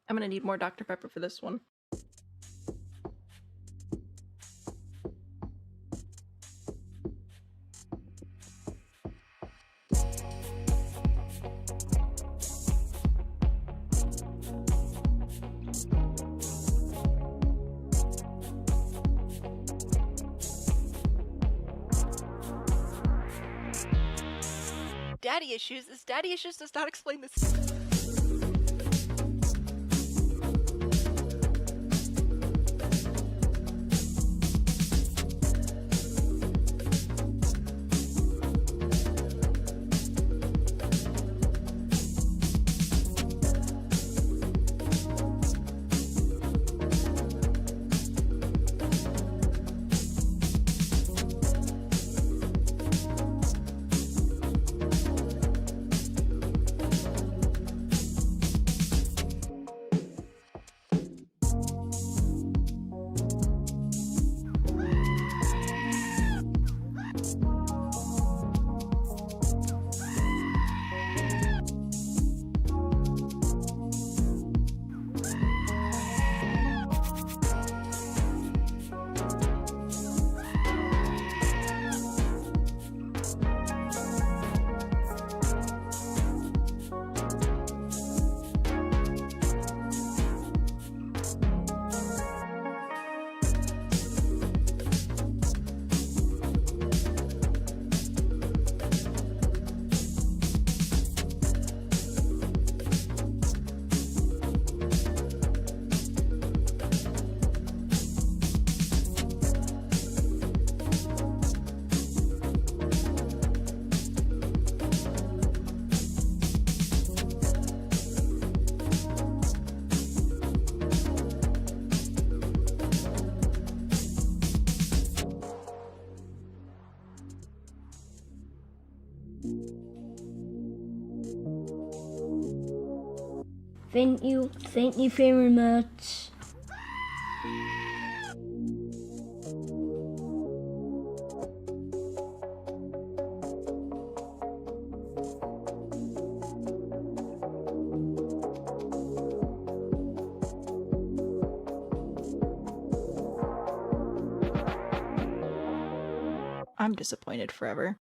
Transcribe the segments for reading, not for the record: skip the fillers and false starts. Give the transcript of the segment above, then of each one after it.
I'm gonna need more Dr. Pepper for this one. Daddy issues? This daddy issues does not explain this. Thank you very much. I'm disappointed forever.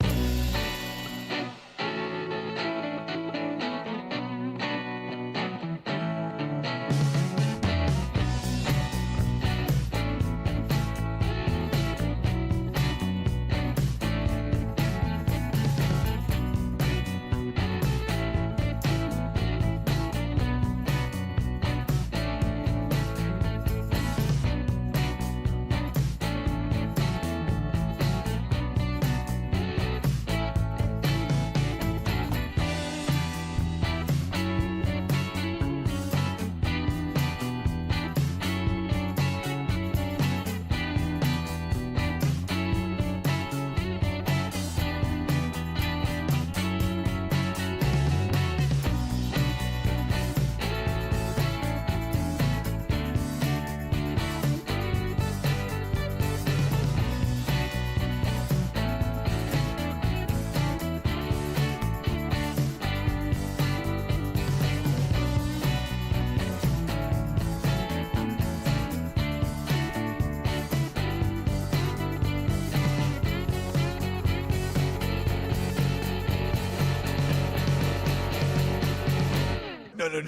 No.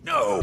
No.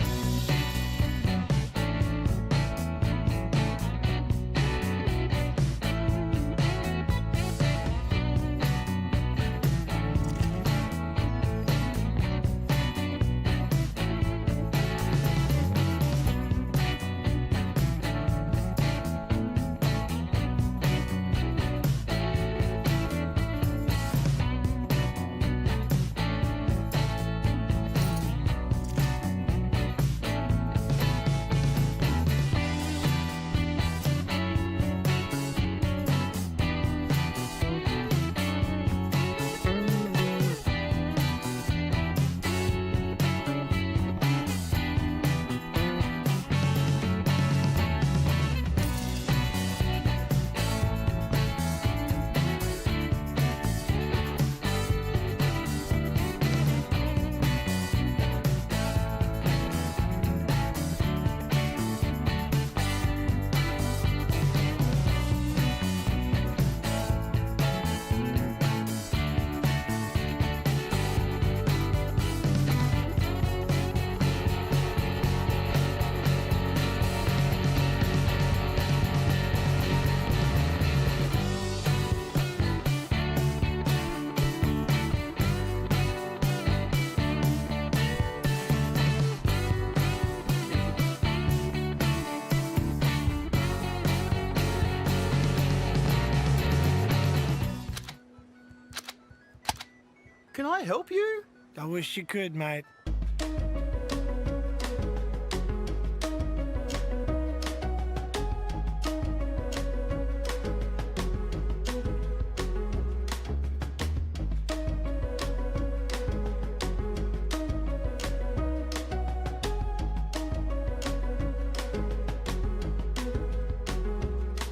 can I help you? I wish you could, mate.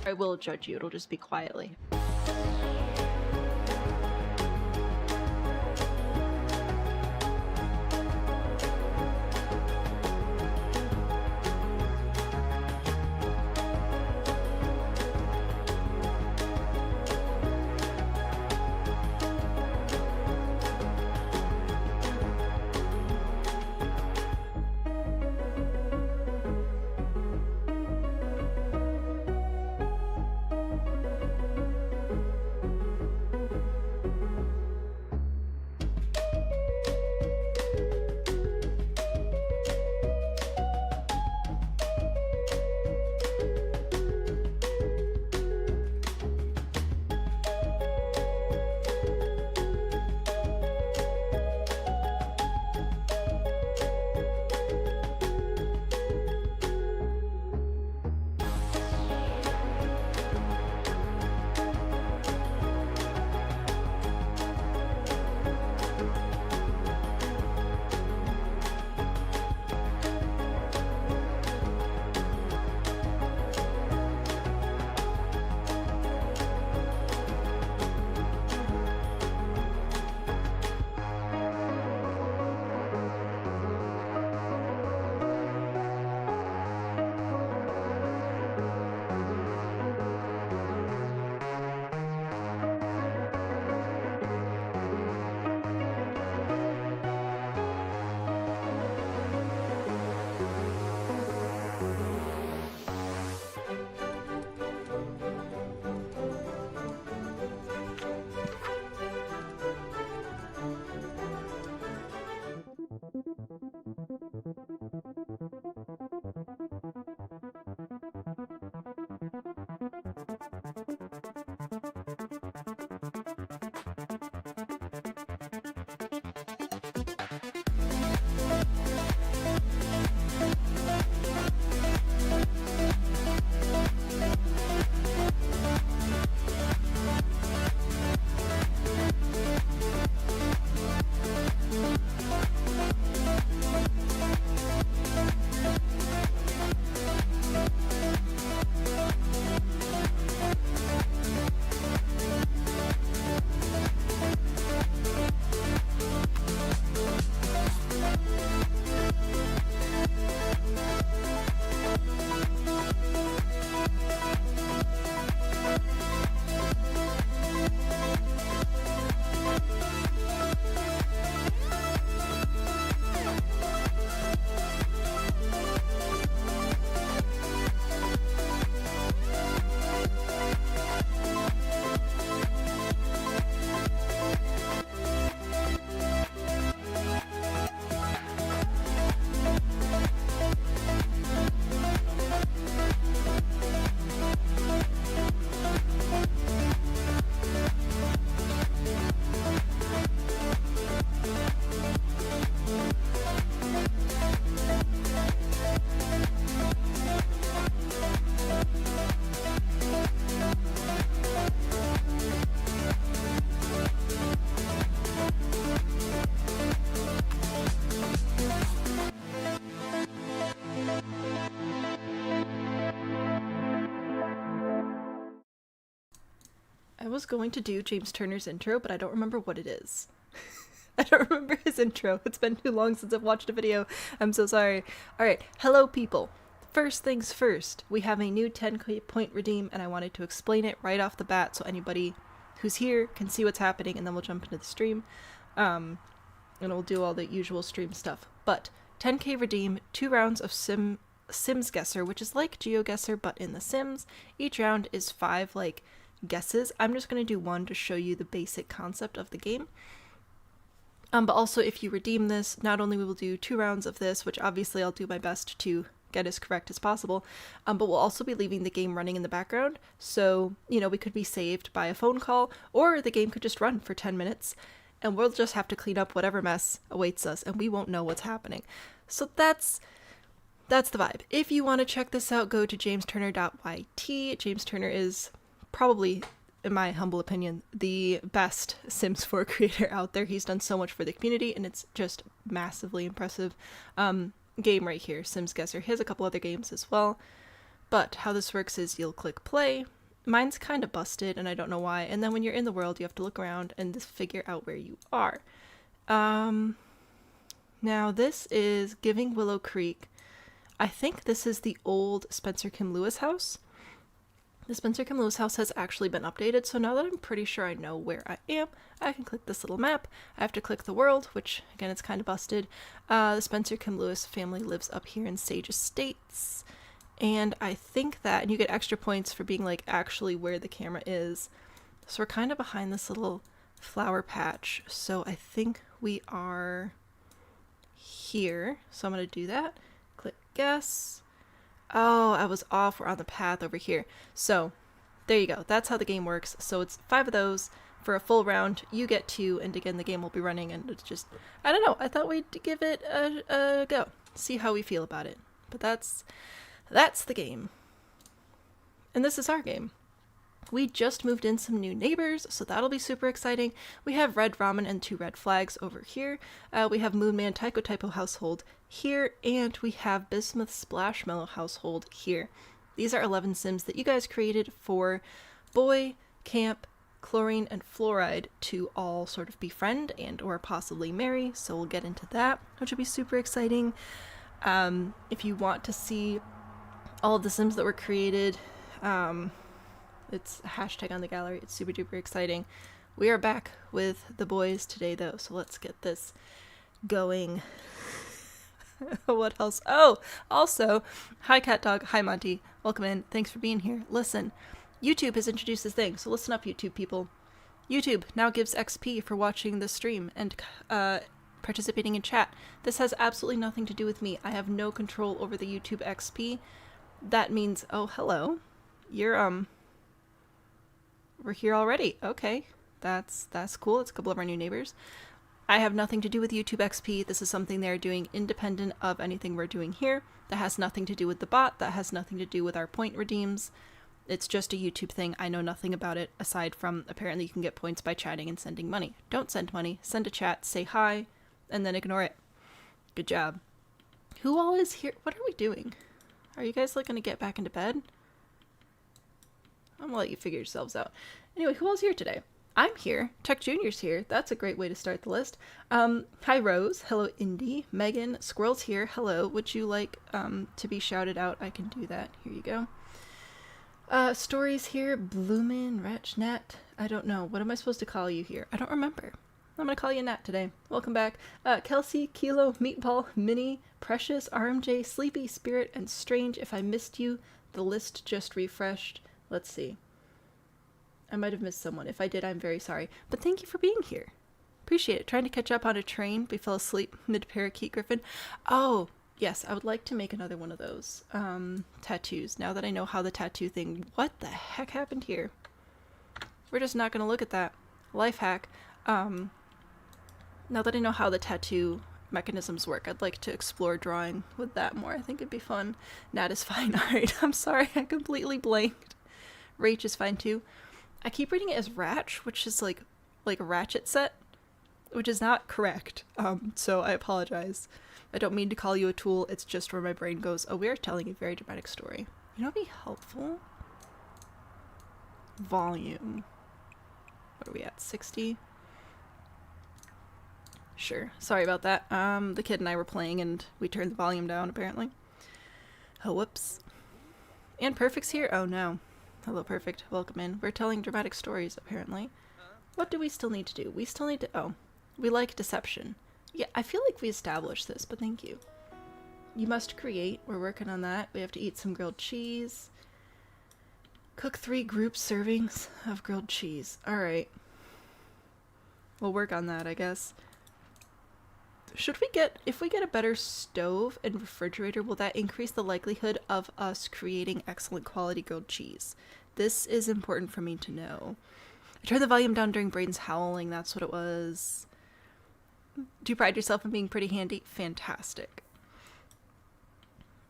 I will judge you, it'll just be quietly. I was going to do James Turner's intro, but I don't remember what it is. I don't remember his intro. It's been too long since I've watched a video. I'm so sorry. Alright, hello people. First things first, we have a new 10 point redeem, and I wanted to explain it right off the bat so anybody who's here can see what's happening, and then we'll jump into the stream. And we'll do all the usual stream stuff. But 10k redeem, 2 rounds of Sims Guesser, which is like GeoGuessr but in The Sims. Each round is 5 like guesses. I'm just going to do one to show you the basic concept of the game. But also if you redeem this, not only will we do 2 rounds of this, which obviously I'll do my best to get as correct as possible, but we'll also be leaving the game running in the background. So, you know, we could be saved by a phone call, or the game could just run for 10 minutes. and we'll just have to clean up whatever mess awaits us, and we won't know what's happening. So that's the vibe. If you want to check this out, go to jamesturner.yt. James Turner is probably, in my humble opinion, the best Sims 4 creator out there. He's done so much for the community, and it's just massively impressive. Game right here, Sims Guesser. He has a couple other games as well. But how this works is you'll click play. Mine's kind of busted, and I don't know why. And then when you're in the world, you have to look around and just figure out where you are. Now this is Giving Willow Creek. I think this is the old Spencer Kim Lewis house. The Spencer Kim Lewis house has actually been updated, so now that I'm pretty sure I know where I am, I can click this little map. I have to click the world, which, again, it's kind of busted. The Spencer Kim Lewis family lives up here in Sage Estates, and I think that, and you get extra points for being, like, actually where the camera is. So we're kind of behind this little flower patch, so I think we are here. So I'm going to do that. Click guess. Oh, I was off. We're on the path over here. So there you go. That's how the game works. So it's 5 of those for a full round. You get 2, and again, the game will be running, and it's just, I don't know. I thought we'd give it a go. See how we feel about it. But that's the game. And this is our game. We just moved in some new neighbors, so that'll be super exciting. We have Red Ramen and 2 red flags over here. We have Moonman Taiko Typo household here, and we have Bismuth Splashmallow household here. These are 11 Sims that you guys created for Boy, Camp, Chlorine, and Fluoride to all sort of befriend and or possibly marry, so we'll get into that, which will be super exciting. If you want to see all of the Sims that were created, it's a hashtag on the gallery. It's super duper exciting. We are back with the boys today, though, so let's get this going. What else? Oh, also, hi Cat Dog, hi Monty, welcome in, thanks for being here. Listen, YouTube has introduced this thing, so listen up, YouTube people. YouTube now gives XP for watching the stream and participating in chat. This has absolutely nothing to do with me. I have no control over the YouTube XP. That means, oh, hello. You're, we're here already. Okay. That's cool. It's a couple of our new neighbors. I have nothing to do with YouTube XP. This is something they're doing independent of anything we're doing here. That has nothing to do with the bot. That has nothing to do with our point redeems. It's just a YouTube thing. I know nothing about it aside from apparently you can get points by chatting and sending money. Don't send money. Send a chat, say hi, and then ignore it. Good job. Who all is here? What are we doing? Are you guys like going to get back into bed? I'm gonna let you figure yourselves out. Anyway, who else here today? I'm here. Tech Junior's here. That's a great way to start the list. Hi Rose. Hello Indy. Megan. Squirrel's here. Hello. Would you like to be shouted out? I can do that. Here you go. Stories here. Bloomin', Wretch, Nat. I don't know. What am I supposed to call you here? I don't remember. I'm gonna call you Nat today. Welcome back. Kelsey, Kilo, Meatball, Minnie, Precious, RMJ, Sleepy, Spirit, and Strange. If I missed you, the list just refreshed. Let's see. I might have missed someone. If I did, I'm very sorry. But thank you for being here. Appreciate it. Trying to catch up on a train. We fell asleep mid-parakeet griffin. Oh, yes. I would like to make another one of those tattoos. Now that I know how the tattoo thing... What the heck happened here? We're just not going to look at that. Life hack. Now that I know how the tattoo mechanisms work, I'd like to explore drawing with that more. I think it'd be fun. Nat is fine. Alright, I'm sorry. I completely blanked. Rach is fine too. I keep reading it as Ratch, which is like a ratchet set, which is not correct. So I apologize. I don't mean to call you a tool. It's just where my brain goes, oh, we are telling a very dramatic story. You know what'd be helpful? Volume. What are we at? 60? Sure. Sorry about that. The kid and I were playing and we turned the volume down apparently. Oh, whoops. And Perfect's here? Oh no. Hello, Perfect. Welcome in. We're telling dramatic stories, apparently. What do we still need to do? We still need to... Oh. We like deception. Yeah, I feel like we established this, but thank you. You must create. We're working on that. We have to eat some grilled cheese. Cook 3 group servings of grilled cheese. Alright. We'll work on that, I guess. Should we get... If we get a better stove and refrigerator, will that increase the likelihood of us creating excellent quality grilled cheese? This is important for me to know. I turned the volume down during Brayden's howling. That's what it was. Do you pride yourself on being pretty handy? Fantastic.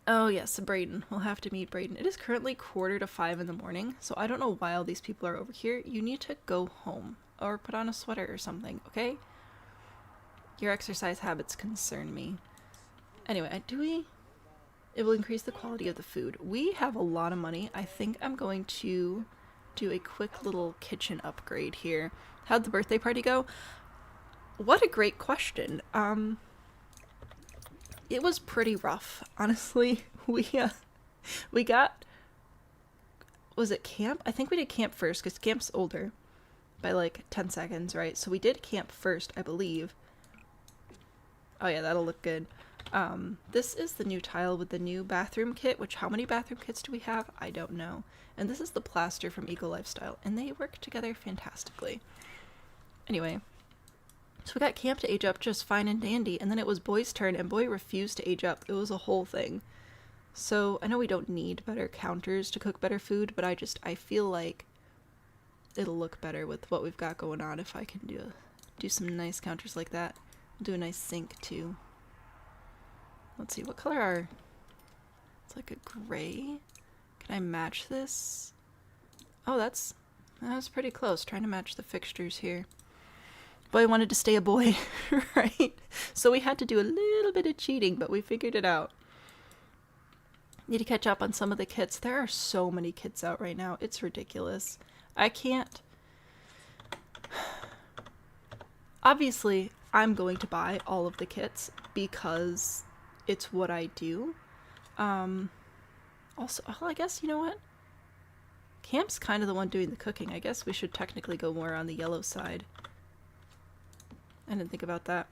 Oh yes, Brayden. We'll have to meet Brayden. It is currently 4:45 in the morning, so I don't know why all these people are over here. You need to go home or put on a sweater or something, okay? Your exercise habits concern me. Anyway, it will increase the quality of the food. We have a lot of money. I think I'm going to do a quick little kitchen upgrade here. How'd the birthday party go? What a great question. It was pretty rough, honestly. We got, was it camp? I think we did camp first because camp's older by like 10 seconds, right? So we did camp first, I believe. Oh yeah, that'll look good. This is the new tile with the new bathroom kit, which how many bathroom kits do we have? I don't know. And this is the plaster from Eco Lifestyle, and they work together fantastically. Anyway, so we got camp to age up just fine and dandy, and then it was Boy's turn, and Boy refused to age up. It was a whole thing. So I know we don't need better counters to cook better food, but I feel like it'll look better with what we've got going on if I can do some nice counters like that. I'll do a nice sink too. Let's see, what color are... It's like a gray. Can I match this? Oh, that's pretty close. Trying to match the fixtures here. Boy wanted to stay a boy, right? So we had to do a little bit of cheating, but we figured it out. Need to catch up on some of the kits. There are so many kits out right now. It's ridiculous. I can't... Obviously, I'm going to buy all of the kits because it's what I do. Also, well, I guess, you know what? Camp's kind of the one doing the cooking. I guess we should technically go more on the yellow side. I didn't think about that.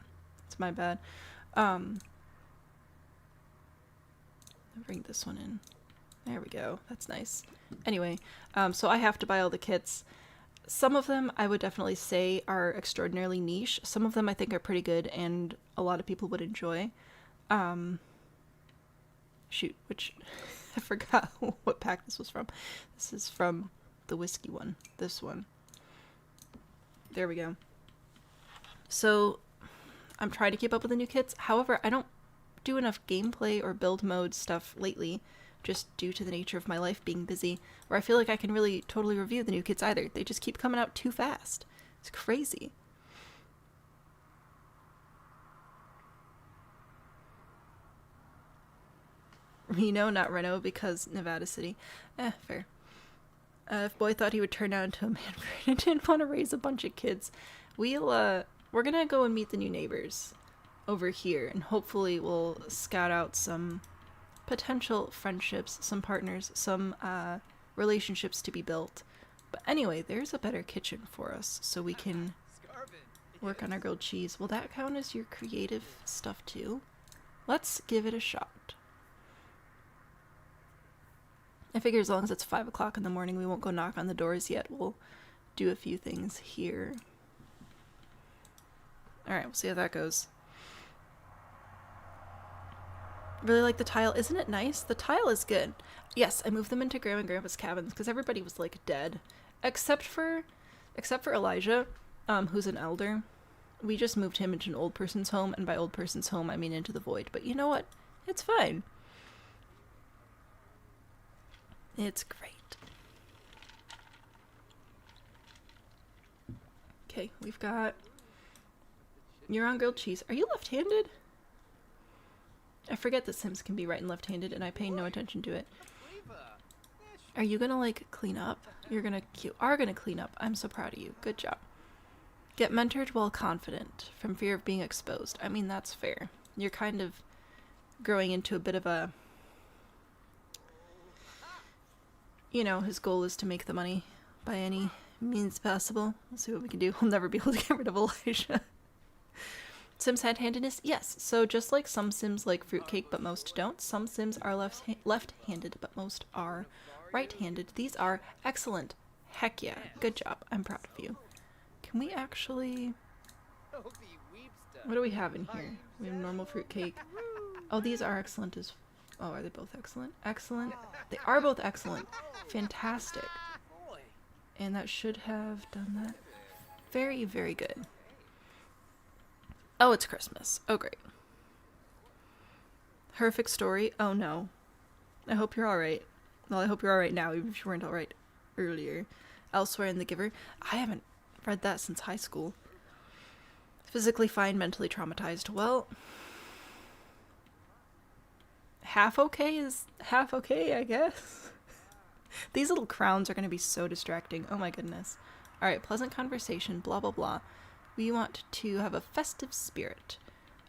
It's my bad. I'll bring this one in. There we go. That's nice. Anyway, so I have to buy all the kits. Some of them I would definitely say are extraordinarily niche. Some of them I think are pretty good and a lot of people would enjoy. Shoot, which... I forgot what pack this was from. This is from the whiskey one. This one. There we go. So, I'm trying to keep up with the new kits. However, I don't do enough gameplay or build mode stuff lately, just due to the nature of my life being busy, where I feel like I can really totally review the new kits either. They just keep coming out too fast. It's crazy. Reno, not Reno, because Nevada City. Fair. If Boy thought he would turn out into a man, I didn't want to raise a bunch of kids. We're gonna go and meet the new neighbors over here, and hopefully we'll scout out some potential friendships, some partners, some relationships to be built. But anyway, there's a better kitchen for us, so we can work on our grilled cheese. Will that count as your creative stuff too? Let's give it a shot. I figure as long as it's 5 o'clock in the morning, we won't go knock on the doors yet. We'll do a few things here. Alright, we'll see how that goes. Really like the tile. Isn't it nice? The tile is good. Yes, I moved them into Grandma and Grandpa's cabins because everybody was like dead. Except for Elijah, who's an elder. We just moved him into an old person's home, and by old person's home I mean into the void. But you know what? It's fine. It's great. Okay, we've got... You're on grilled cheese. Are you left-handed? I forget that Sims can be right and left-handed, and I pay no attention to it. Are you gonna, like, clean up? You are gonna clean up. I'm so proud of you. Good job. Get mentored while confident, from fear of being exposed. I mean, that's fair. You're kind of growing into a bit of a... You know, his goal is to make the money by any means possible. We'll see what we can do. We'll never be able to get rid of Elijah. Sims hand-handedness? Yes. So just like some Sims like fruitcake, but most don't, some Sims are left-handed, but most are right-handed. These are excellent. Heck yeah. Good job. I'm proud of you. Can we actually... What do we have in here? We have normal fruitcake. Oh, these are excellent as... Oh, are they both excellent? Excellent. They are both excellent. Fantastic. And that should have done that. Very, very good. Oh, it's Christmas. Oh, great. Horrific story. Oh, no. I hope you're alright. Well, I hope you're alright now, even if you weren't alright earlier. Elsewhere in The Giver. I haven't read that since high school. Physically fine, mentally traumatized. Well, half okay is half okay, I guess. These little crowns are going to be so distracting. Oh my goodness. Alright, pleasant conversation, blah blah blah. We want to have a festive spirit.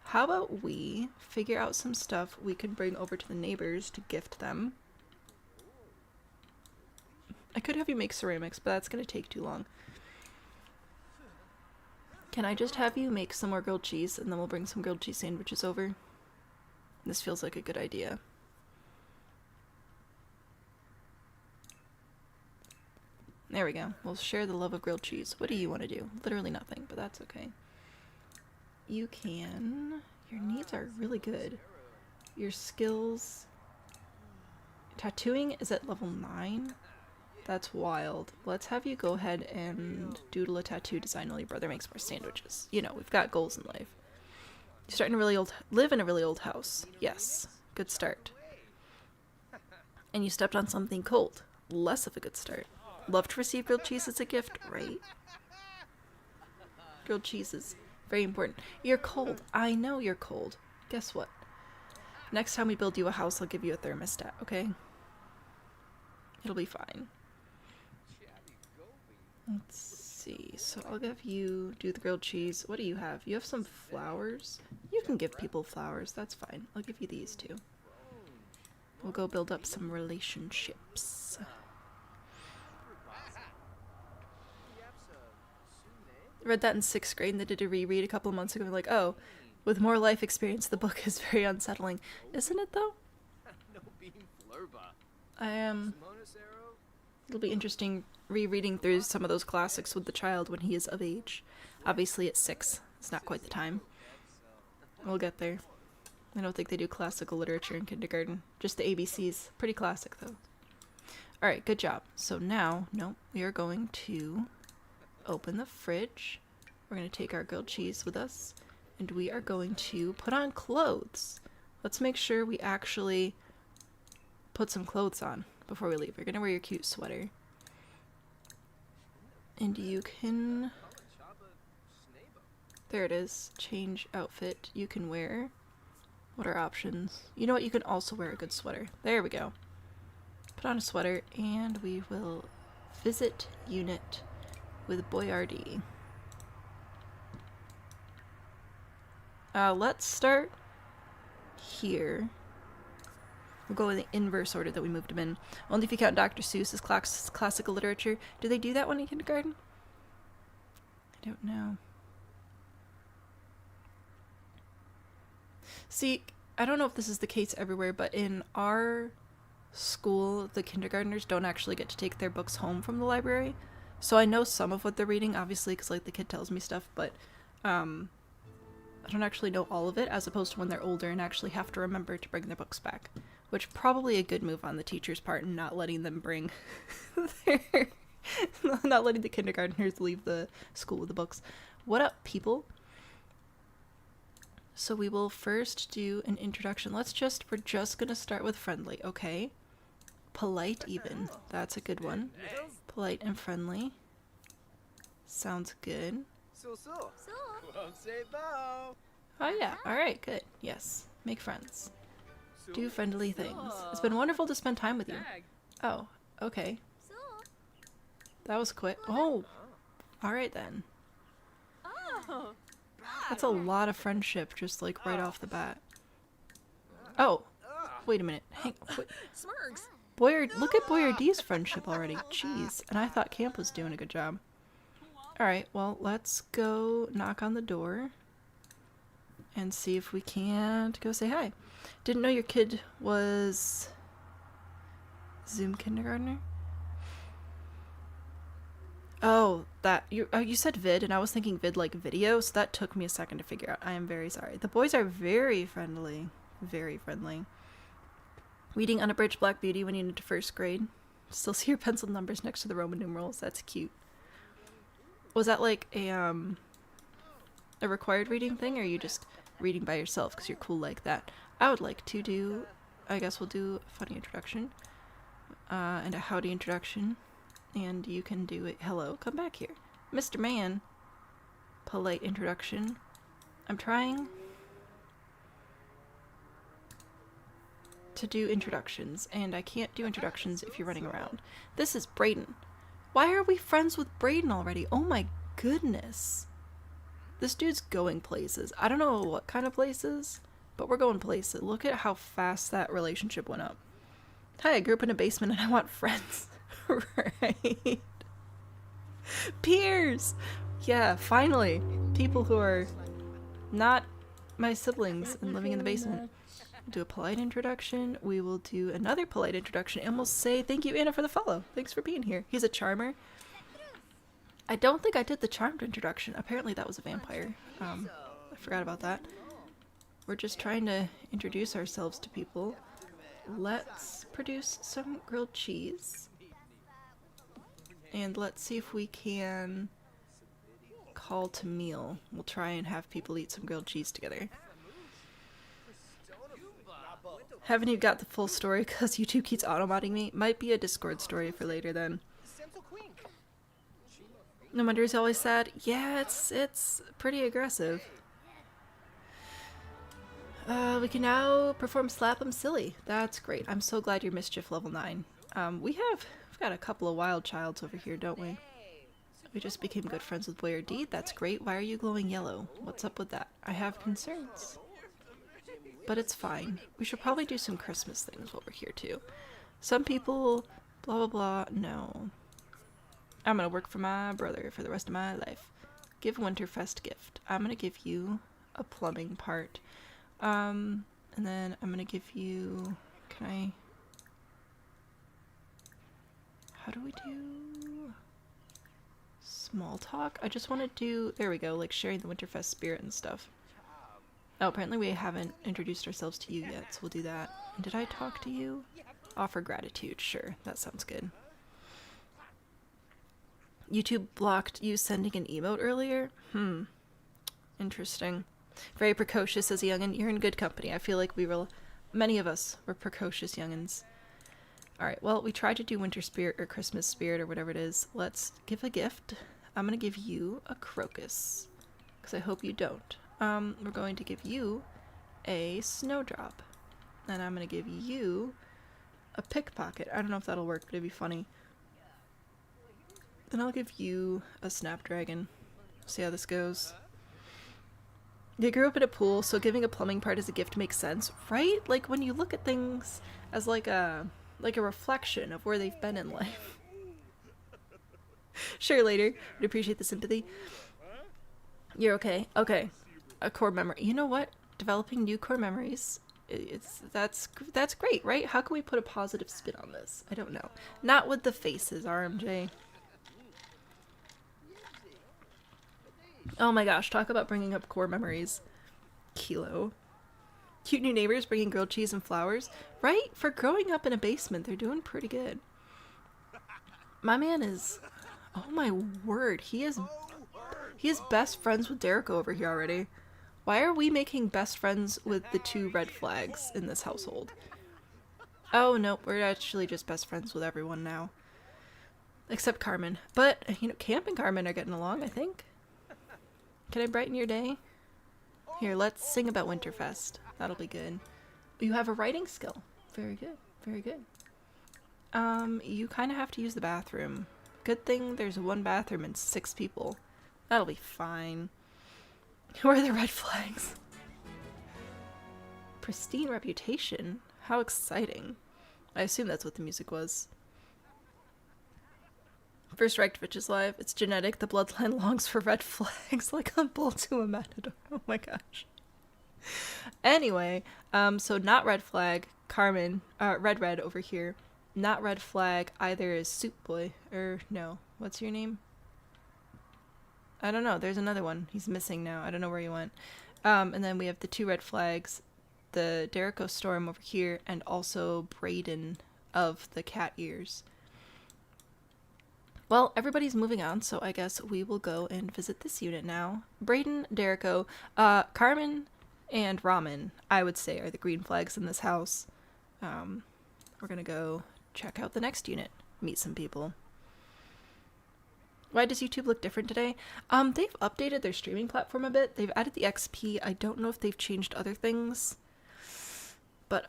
How about we figure out some stuff we can bring over to the neighbors to gift them. I could have you make ceramics, but that's going to take too long. Can I just have you make some more grilled cheese, and then we'll bring some grilled cheese sandwiches over? This feels like a good idea. There we go. We'll share the love of grilled cheese. What do you want to do? Literally nothing, but that's okay. You can... Your needs are really good. Your skills... Tattooing is at level 9? That's wild. Let's have you go ahead and doodle a tattoo design while your brother makes more sandwiches. You know, we've got goals in life. You start in a really old... Live in a really old house. Yes. Good start. And you stepped on something cold. Less of a good start. Love to receive grilled cheese as a gift, right? Grilled cheese is very important. You're cold. I know you're cold. Guess what? Next time we build you a house, I'll give you a thermostat, okay? It'll be fine. Let's see. So I'll have you do the grilled cheese. What do you have? You have some flowers? You can give people flowers. That's fine. I'll give you these too. We'll go build up some relationships. Read that in 6th grade and they did a reread a couple of months ago. Like, oh, with more life experience, the book is very unsettling. Isn't it, though? It'll be interesting rereading through some of those classics with the child when he is of age. Obviously, at 6. It's not quite the time. We'll get there. I don't think they do classical literature in kindergarten. Just the ABCs. Pretty classic, though. Alright, good job. So now, we are going to open the fridge. We're going to take our grilled cheese with us. And we are going to put on clothes. Let's make sure we actually put some clothes on before we leave. You're going to wear your cute sweater. And you can... There it is. Change outfit. You can wear... What are options? You know what? You can also wear a good sweater. There we go. Put on a sweater and we will visit unit with Boyardee. Let's start here. We'll go in the inverse order that we moved him in. Only if you count Dr. Seuss as classical literature. Do they do that one in kindergarten? I don't know. See, I don't know if this is the case everywhere, but in our school, the kindergartners don't actually get to take their books home from the library. So I know some of what they're reading, obviously, because like the kid tells me stuff, but I don't actually know all of it, as opposed to when they're older and actually have to remember to bring their books back. Which probably a good move on the teacher's part, and not letting them bring not letting the kindergartners leave the school with the books. What up, people? So we will first do an introduction. We're just gonna start with friendly, okay? Polite even. That's a good one. Polite and friendly. Sounds good. Oh yeah, alright, good. Yes. Make friends. Do friendly things. It's been wonderful to spend time with you. Oh, okay. That was quick. Oh! Alright then. That's a lot of friendship, just like right off the bat. Oh! Wait a minute. Look at Boyardee's friendship already. Jeez. And I thought Camp was doing a good job. Alright, well, let's go knock on the door and see if we can't go say hi. Didn't know your kid was Zoom kindergartner? Oh, that you said vid, and I was thinking vid like video, so that took me a second to figure out. I am very sorry. The boys are very friendly. Very friendly. Reading Unabridged Black Beauty when you into 1st grade. Still see your pencil numbers next to the Roman numerals. That's cute. Was that like a a required reading thing, or are you just reading by yourself because you're cool like that? I would like to do, I guess we'll do a funny introduction and a howdy introduction, and you can do it. Hello, come back here. Mr. Man. Polite introduction. I'm trying to do introductions, and I can't do introductions if you're running around. This is Brayden. Why are we friends with Brayden already? Oh my goodness. This dude's going places. I don't know what kind of places, but we're going places. Look at how fast that relationship went up. Hi, I grew up in a basement and I want friends. Right. Peers! Yeah, finally. People who are not my siblings and living in the basement. Do a polite introduction. We will do another polite introduction, and we'll say thank you, Anna, for the follow. Thanks for being here. He's a charmer. I don't think I did the charmed introduction. Apparently that was a vampire. I forgot about that. We're just trying to introduce ourselves to people. Let's produce some grilled cheese. And let's see if we can call to meal. We'll try and have people eat some grilled cheese together. Haven't even got the full story because YouTube keeps auto-modding me. Might be a Discord story for later then. No wonder he's always sad. Yeah, it's pretty aggressive. We can now perform Slap 'em Silly. That's great. I'm so glad you're Mischief level 9. We've got a couple of wild childs over here, don't we? We just became good friends with Boyardee. That's great. Why are you glowing yellow? What's up with that? I have concerns. But it's fine. We should probably do some Christmas things while we're here too. Some people, blah blah blah, no. I'm gonna work for my brother for the rest of my life. Give Winterfest gift. I'm gonna give you a plumbing part. And then I'm gonna give you, how do we do small talk? I just want to do, there we go, like sharing the Winterfest spirit and stuff. Oh, apparently we haven't introduced ourselves to you yet, so we'll do that. And did I talk to you? Offer gratitude, sure, that sounds good. YouTube blocked you sending an emote earlier? Interesting. Very precocious as a youngin'. You're in good company. I feel like many of us were precocious youngins. Alright, well, we tried to do Winter Spirit or Christmas Spirit or whatever it is. Let's give a gift. I'm gonna give you a crocus, because I hope you don't. We're going to give you a snowdrop. And I'm going to give you a pickpocket. I don't know if that'll work, but it'd be funny. Then I'll give you a snapdragon. See how this goes. They grew up in a pool, so giving a plumbing part as a gift makes sense, right? Like when you look at things as like a reflection of where they've been in life. Sure, later. Would appreciate the sympathy. You're okay. Okay. A core memory. You know what? Developing new core memories. That's great, right? How can we put a positive spin on this? I don't know. Not with the faces, RMJ. Oh my gosh, talk about bringing up core memories. Kilo. Cute new neighbors bringing grilled cheese and flowers. Right? For growing up in a basement, they're doing pretty good. My man is... Oh my word, he is best friends with Derek over here already. Why are we making best friends with the 2 red flags in this household? Oh, no, we're actually just best friends with everyone now. Except Carmen. But, you know, Camp and Carmen are getting along, I think. Can I brighten your day? Here, let's sing about Winterfest. That'll be good. You have a writing skill. Very good, very good. You kind of have to use the bathroom. Good thing there's 1 bathroom and 6 people. That'll be fine. Where are the red flags? Pristine reputation? How exciting. I assume that's what the music was. First Rektovich is live. It's genetic. The bloodline longs for red flags like a bull to a matador. Oh my gosh. Anyway, so not red flag, Carmen, red over here. Not red flag either is Soup Boy, or no, what's your name? I don't know, there's another one. He's missing now. I don't know where he went. And then we have the 2 red flags, the Derrico Storm over here, and also Brayden of the cat ears. Well, everybody's moving on, so I guess we will go and visit this unit now. Brayden, Derico, Carmen, and Ramen, I would say, are the green flags in this house. We're gonna go check out the next unit, meet some people. Why does YouTube look different today? They've updated their streaming platform a bit. They've added the XP. I don't know if they've changed other things. But,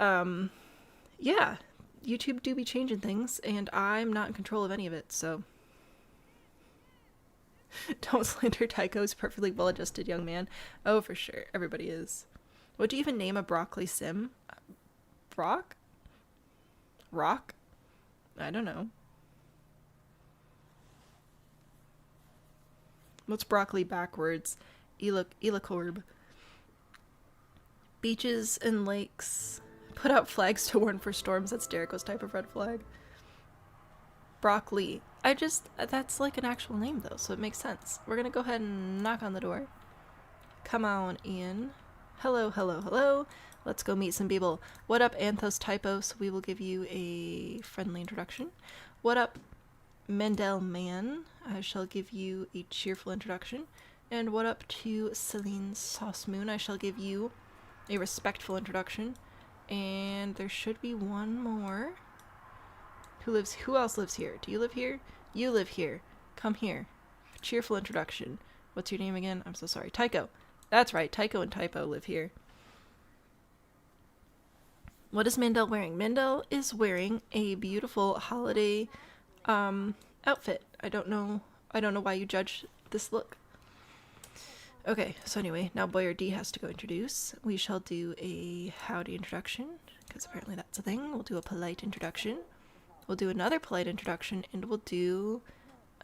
yeah. YouTube do be changing things, and I'm not in control of any of it, so... Don't slander Tycho's perfectly well-adjusted young man. Oh, for sure. Everybody is. Would you even name a broccoli sim? Brock? Rock? I don't know. What's broccoli backwards? Elacorb. Beaches and lakes. Put out flags to warn for storms. That's Derico's type of red flag. Broccoli. That's like an actual name though, so it makes sense. We're gonna go ahead and knock on the door. Come on in. Hello, hello, hello. Let's go meet some people. What up, Anthos Typos? We will give you a friendly introduction. What up, Mendel Man? I shall give you a cheerful introduction. And what up to Celine Sauce Moon? I shall give you a respectful introduction. And there should be one more. Who else lives here? Do you live here? You live here. Come here. Cheerful introduction. What's your name again? I'm so sorry. Tycho. That's right. Tycho and Typo live here. What is Mandel wearing? Mandel is wearing a beautiful holiday outfit. I don't know why you judge this look. Okay, so anyway, now Boyardee has to go introduce. We shall do a howdy introduction, because apparently that's a thing. We'll do a polite introduction. We'll do another polite introduction, and we'll do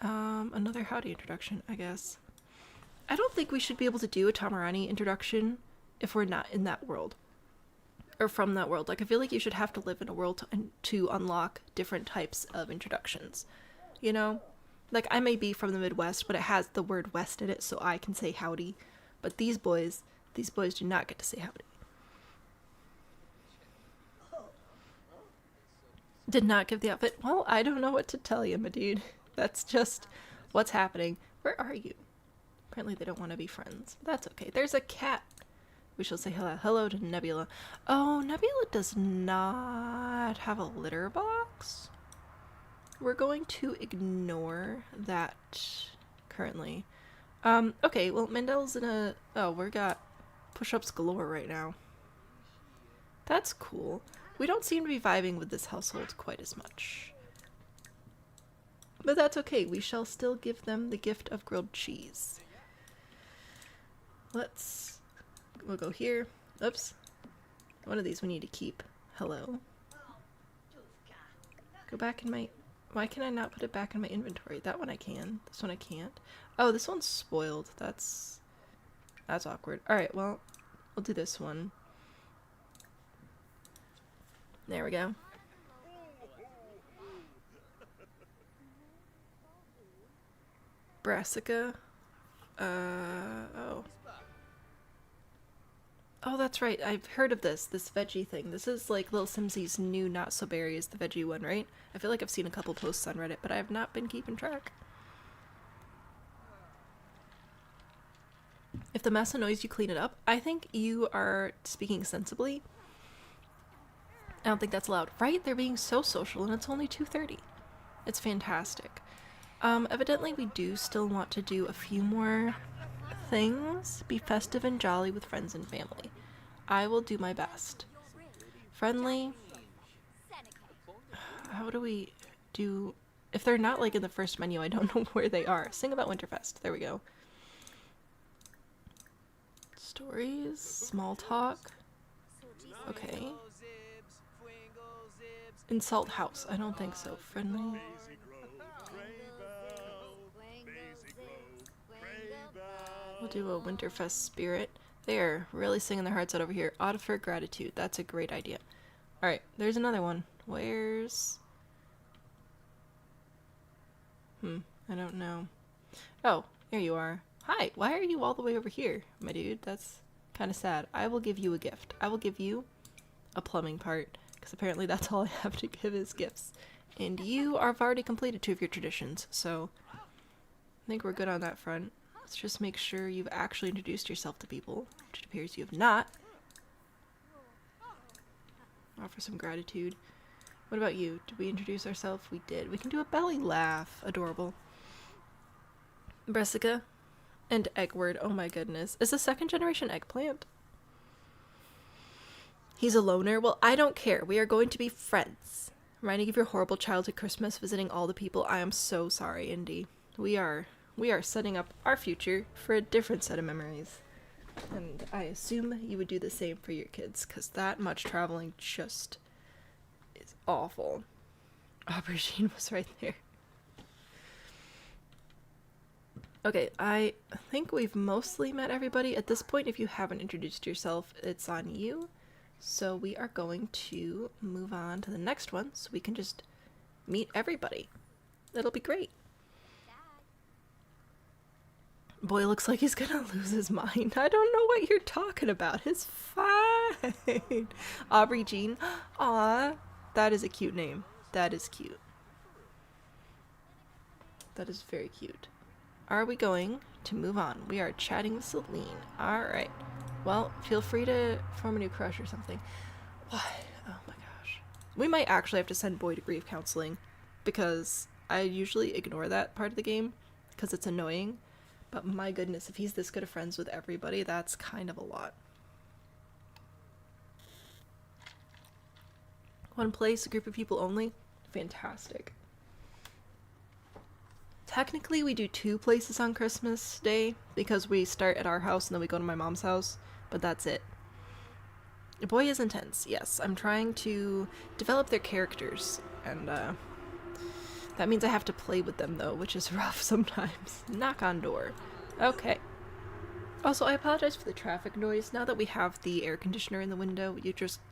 another howdy introduction, I guess. I don't think we should be able to do a Tamarani introduction if we're not in that world. Or from that world. Like, I feel like you should have to live in a world to unlock different types of introductions. You know? Like, I may be from the Midwest, but it has the word West in it, so I can say howdy. But these boys do not get to say howdy. Did not give the outfit. Well, I don't know what to tell you, my dude. That's just what's happening. Where are you? Apparently they don't want to be friends. That's okay. There's a cat. We shall say hello. Hello to Nebula. Oh, Nebula does not have a litter box. We're going to ignore that currently. Okay, well, Mendel's in a... Oh, we got push-ups galore right now. That's cool. We don't seem to be vibing with this household quite as much. But that's okay. We shall still give them the gift of grilled cheese. We'll go here. Oops. One of these we need to keep. Hello. Go back in my... Why can I not put it back in my inventory? That one I can. This one I can't. Oh, this one's spoiled. That's awkward. Alright, well, we'll do this one. There we go. Brassica. Oh. Oh, that's right. I've heard of this veggie thing. This is like Little Simsy's new Not So Berry is the veggie one, right? I feel like I've seen a couple posts on Reddit, but I have not been keeping track. If the mess annoys you, clean it up. I think you are speaking sensibly. I don't think that's allowed. Right? They're being so social, and it's only 2:30. It's fantastic. Evidently we do still want to do a few more things. Be festive and jolly with friends and family. I will do my best. Friendly. How do we do... If they're not like in the first menu, I don't know where they are. Sing about Winterfest. There we go. Stories. Small talk. Okay. Insult house. I don't think so. Friendly. We'll do a Winterfest spirit. They're really singing their hearts out over here. Offer gratitude. That's a great idea. Alright, there's another one. Where's... I don't know. Oh, here you are. Hi, why are you all the way over here, my dude? That's kind of sad. I will give you a gift. I will give you a plumbing part, because apparently that's all I have to give is gifts. And you have already completed 2 of your traditions, so I think we're good on that front. Let's just make sure you've actually introduced yourself to people, which it appears you have not. Offer some gratitude. What about you? Did we introduce ourselves? We did. We can do a belly laugh. Adorable. Bressica and Eggward. Oh my goodness. Is a 2nd generation eggplant? He's a loner? Well, I don't care. We are going to be friends. Reminding of your horrible childhood Christmas, visiting all the people. I am so sorry, Indy. We are setting up our future for a different set of memories. And I assume you would do the same for your kids, because that much traveling just is awful. Aubergine was right there. Okay, I think we've mostly met everybody. At this point, if you haven't introduced yourself, it's on you. So we are going to move on to the next one, so we can just meet everybody. It'll be great. Boy looks like he's gonna lose his mind. I don't know what you're talking about. It's fine. Aubrey Jean. Aw, that is a cute name. That is cute. That is very cute. Are we going to move on? We are chatting with Celine. Alright. Well, feel free to form a new crush or something. What? Oh my gosh. We might actually have to send Boy to grief counseling, because I usually ignore that part of the game because it's annoying. But my goodness, if he's this good of friends with everybody, that's kind of a lot. One place, a group of people only? Fantastic. Technically, we do 2 places on Christmas Day, because we start at our house and then we go to my mom's house, but that's it. The boy is intense, yes. I'm trying to develop their characters, and that means I have to play with them, though, which is rough sometimes. Knock on door. Okay. Also, I apologize for the traffic noise. Now that we have the air conditioner in the window,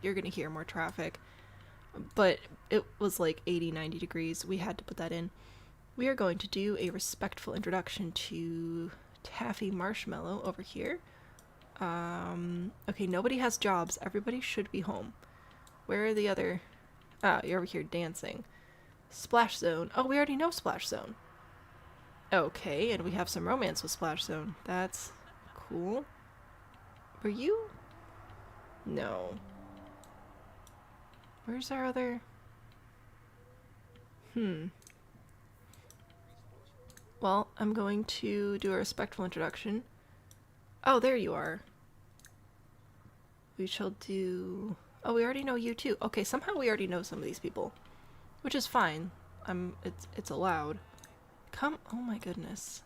you're gonna hear more traffic. But it was like 80, 90 degrees. We had to put that in. We are going to do a respectful introduction to Taffy Marshmallow over here. Okay, nobody has jobs. Everybody should be home. Where are the other... Ah, you're over here dancing. Splash Zone. Oh, we already know Splash Zone. Okay, and we have some romance with Splash Zone. That's cool. Were you? No. Where's our other... Well, I'm going to do a respectful introduction. Oh, there you are. We shall do... Oh, we already know you too. Okay, somehow we already know some of these people. Which is fine. It's allowed. Come... Oh my goodness.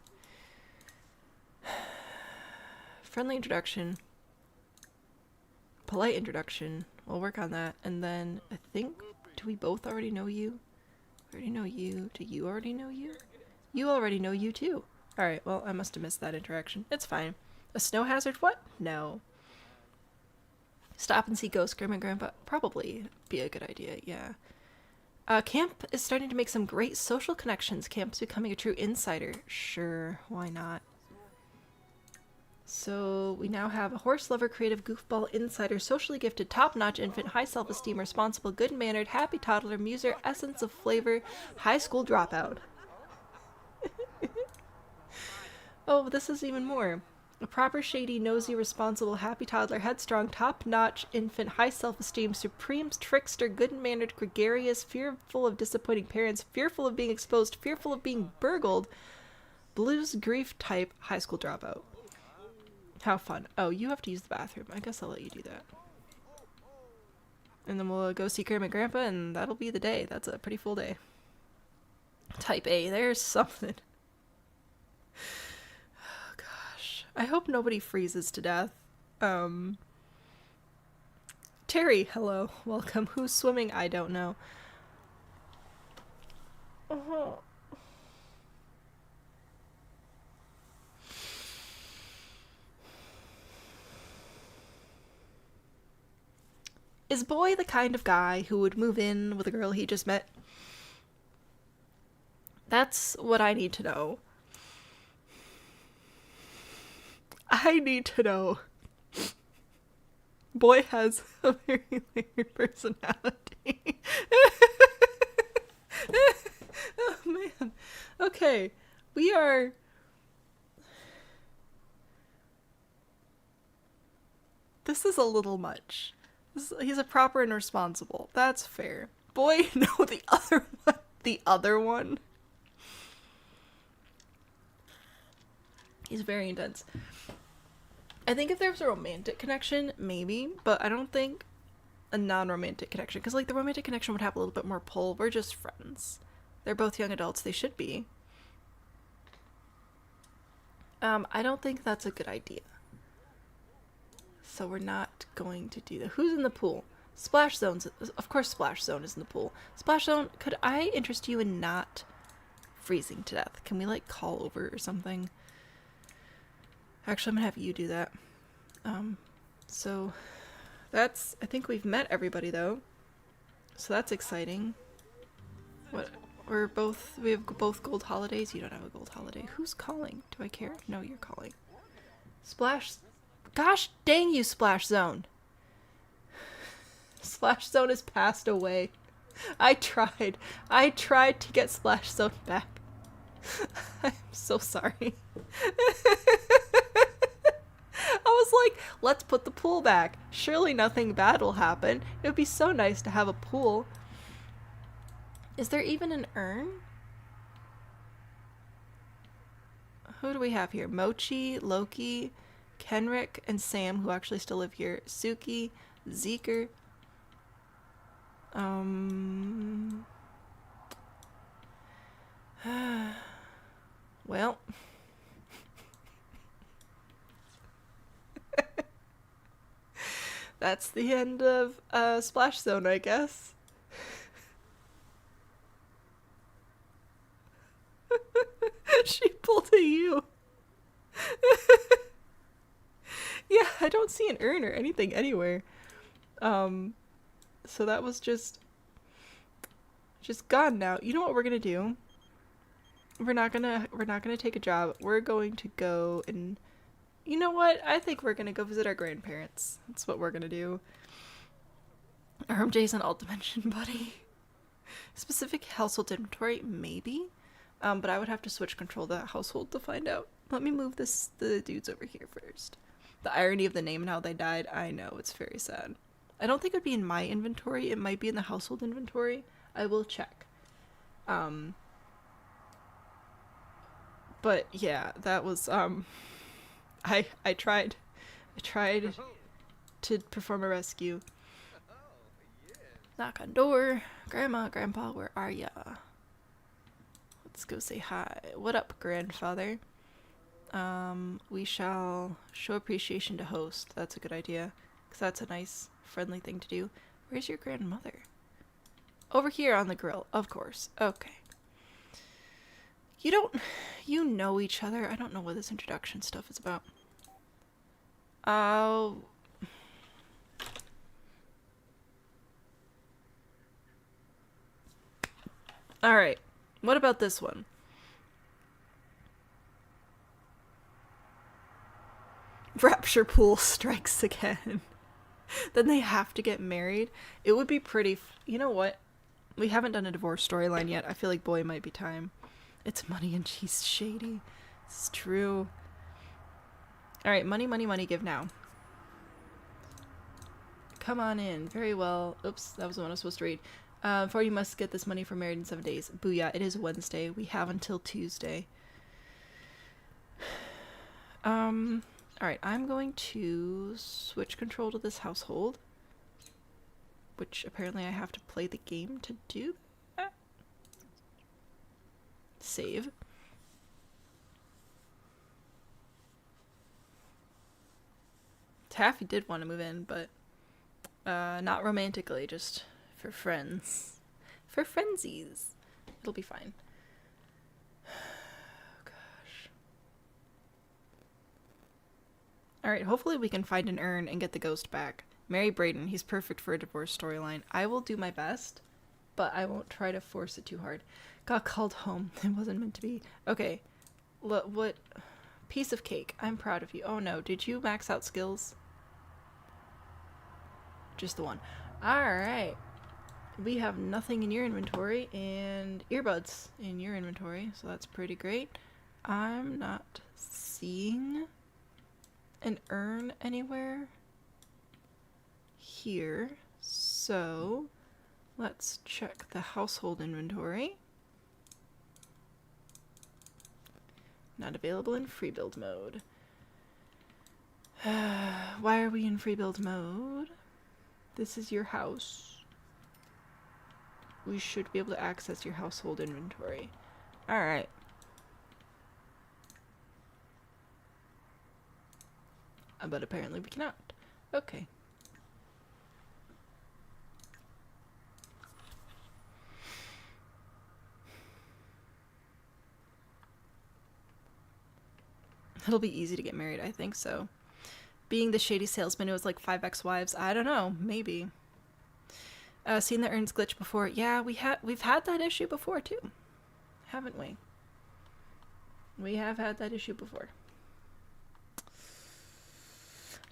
Friendly introduction. Polite introduction. We'll work on that. And then, I think... Do we both already know you? I already know you. Do you already know you? You already know you too. Alright, well, I must have missed that interaction. It's fine. A snow hazard? What? No. Stop and see Ghost Grandma and Grandpa? Probably be a good idea, yeah. Camp is starting to make some great social connections. Camp's becoming a true insider. Sure, why not? So, we now have a horse lover, creative, goofball, insider, socially gifted, top-notch infant, high self-esteem, responsible, good-mannered, happy toddler, muser, essence of flavor, high school dropout. Oh, this is even more. A proper, shady, nosy, responsible, happy toddler, headstrong, top-notch infant, high self-esteem, supreme, trickster, good-mannered, gregarious, fearful of disappointing parents, fearful of being exposed, fearful of being burgled, blues, grief type, high school dropout. How fun. Oh, you have to use the bathroom. I guess I'll let you do that. And then we'll go see Grandma and Grandpa, and that'll be the day. That's a pretty full day. Type A. There's something. Oh, gosh. I hope nobody freezes to death. Terry, hello. Welcome. Who's swimming? I don't know. Uh-huh. Is Boy the kind of guy who would move in with a girl he just met? That's what I need to know. I need to know. Boy has a very weird personality. Okay, we are... This is a little much. He's a proper and responsible. That's fair. Boy, no, the other one. The other one. He's very intense. I think if there's a romantic connection, maybe, but I don't think a non-romantic connection, because like the romantic connection would have a little bit more pull. We're just friends. They're both young adults. They should be. I don't think that's a good idea. So we're not going to do that. Who's in the pool? Splash Zone's... Of course Splash Zone is in the pool. Splash Zone, could I interest you in not freezing to death? Can we, like, call over or something? Actually, I'm gonna have you do that. So that's... I think we've met everybody, though. So that's exciting. What... We have both gold holidays. You don't have a gold holiday. Who's calling? Do I care? No, you're calling. Splash... Gosh dang you, Splash Zone. Splash Zone has passed away. I tried to get Splash Zone back. I'm so sorry. I was like, let's put the pool back. Surely nothing bad will happen. It would be so nice to have a pool. Is there even an urn? Who do we have here? Mochi, Loki, Kenrick, and Sam, who actually still live here. Suki, Zeker. Well. That's the end of Splash Zone, I guess. She pulled a U. Yeah, I don't see an urn or anything anywhere. So that was just gone now. You know what we're gonna do? We're not gonna take a job. We're going to go and, you know what? I think we're gonna go visit our grandparents. That's what we're gonna do. RMJ's an alt dimension buddy. Specific household inventory, maybe. But I would have to switch control to that household to find out. Let me move the dudes over here first. The irony of the name and how they died, I know, it's very sad. I don't think it would be in my inventory. It might be in the household inventory. I will check. But yeah, that was, I tried to perform a rescue. Knock on door. Grandma, Grandpa, where are ya? Let's go say hi. What up, grandfather? We shall show appreciation to host. That's a good idea, because that's a nice, friendly thing to do. Where's your grandmother? Over here on the grill, of course. Okay. You know each other. I don't know what this introduction stuff is about. Oh. Alright. What about this one? Rapture pool strikes again. Then they have to get married. It would be pretty... You know what? We haven't done a divorce storyline yet. I feel like boy might be time. It's money and she's shady. It's true. Alright, money, money, money, give now. Come on in. Very well. Oops, that was the one I was supposed to read. For you must get this money for married in 7 days. Booyah, it is Wednesday. We have until Tuesday. Alright, I'm going to switch control to this household. Which apparently I have to play the game to do that. Save. Taffy did want to move in, but not romantically, just for friends. For frenzies. It'll be fine. Oh, gosh. Alright, hopefully we can find an urn and get the ghost back. Marry Brayden. He's perfect for a divorce storyline. I will do my best, but I won't try to force it too hard. Got called home. It wasn't meant to be. Okay. What? Piece of cake. I'm proud of you. Oh no, did you max out skills? Just the one. Alright. We have nothing in your inventory and earbuds in your inventory, so that's pretty great. I'm not seeing an urn anywhere here, so let's check the household inventory. Not available in free build mode. Why are we in free build mode? This is your house. We should be able to access your household inventory. Alright. But apparently we cannot. Okay. It'll be easy to get married, I think so. Being the shady salesman who has like 5 ex-wives, I don't know, maybe. Seen the urns glitch before? Yeah, we've had that issue before too, haven't we? We have had that issue before.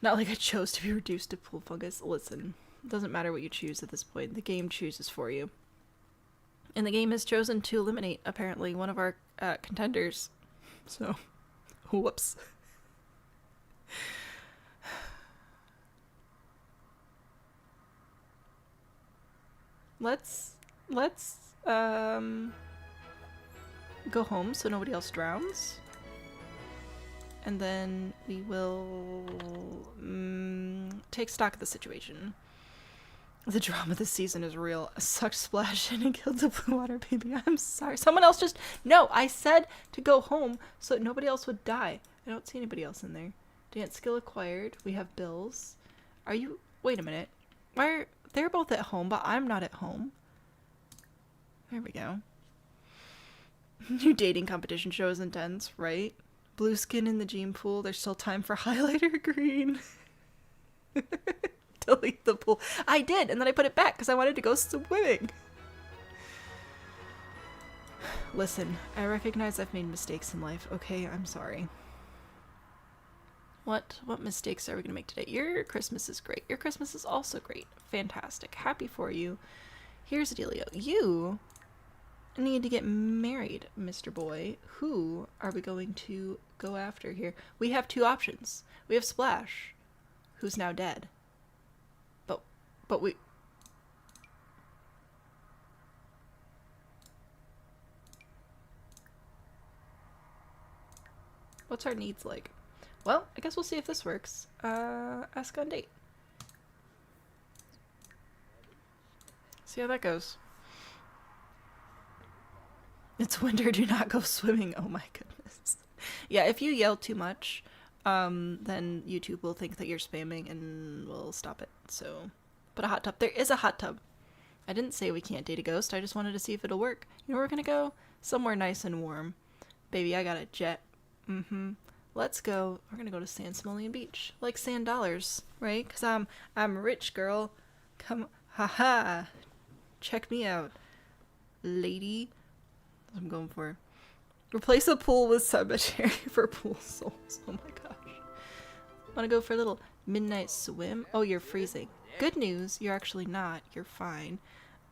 Not like I chose to be reduced to pool fungus. Listen, it doesn't matter what you choose at this point. The game chooses for you. And the game has chosen to eliminate, apparently, one of our contenders. So, whoops. Let's go home so nobody else drowns. And then we will take stock of the situation. The drama this season is real. A sucked splash in and killed the blue water baby. I'm sorry. Someone else just... No, I said to go home so that nobody else would die. I don't see anybody else in there. Dance skill acquired. We have bills. Are you... Wait a minute. Why are... They're both at home, but I'm not at home. There we go. New dating competition show is intense, right? Blue skin in the gene pool. There's still time for highlighter green. Delete the pool. I did, and then I put it back because I wanted to go swimming. Listen, I recognize I've made mistakes in life. Okay, I'm sorry. What mistakes are we gonna make today? Your Christmas is great. Your Christmas is also great. Fantastic. Happy for you. Here's the dealio. You need to get married, Mr. Boy. Who are we going to go after here? We have 2 options. We have Splash, who's now dead. But we... What's our needs like? Well, I guess we'll see if this works. Ask on date. See how that goes. It's winter, do not go swimming. Oh my goodness. Yeah, if you yell too much, then YouTube will think that you're spamming and will stop it. So, put a hot tub. There is a hot tub. I didn't say we can't date a ghost. I just wanted to see if it'll work. You know where we're gonna go? Somewhere nice and warm. Baby, I got a jet. Let's go. We're gonna go to San Simoleon Beach. Like sand dollars, right? Because I'm a rich girl. Come, haha. Check me out, lady. That's what I'm going for. Replace a pool with cemetery for pool souls. Oh my gosh. Wanna go for a little midnight swim? Oh, you're freezing. Good news, you're actually not. You're fine.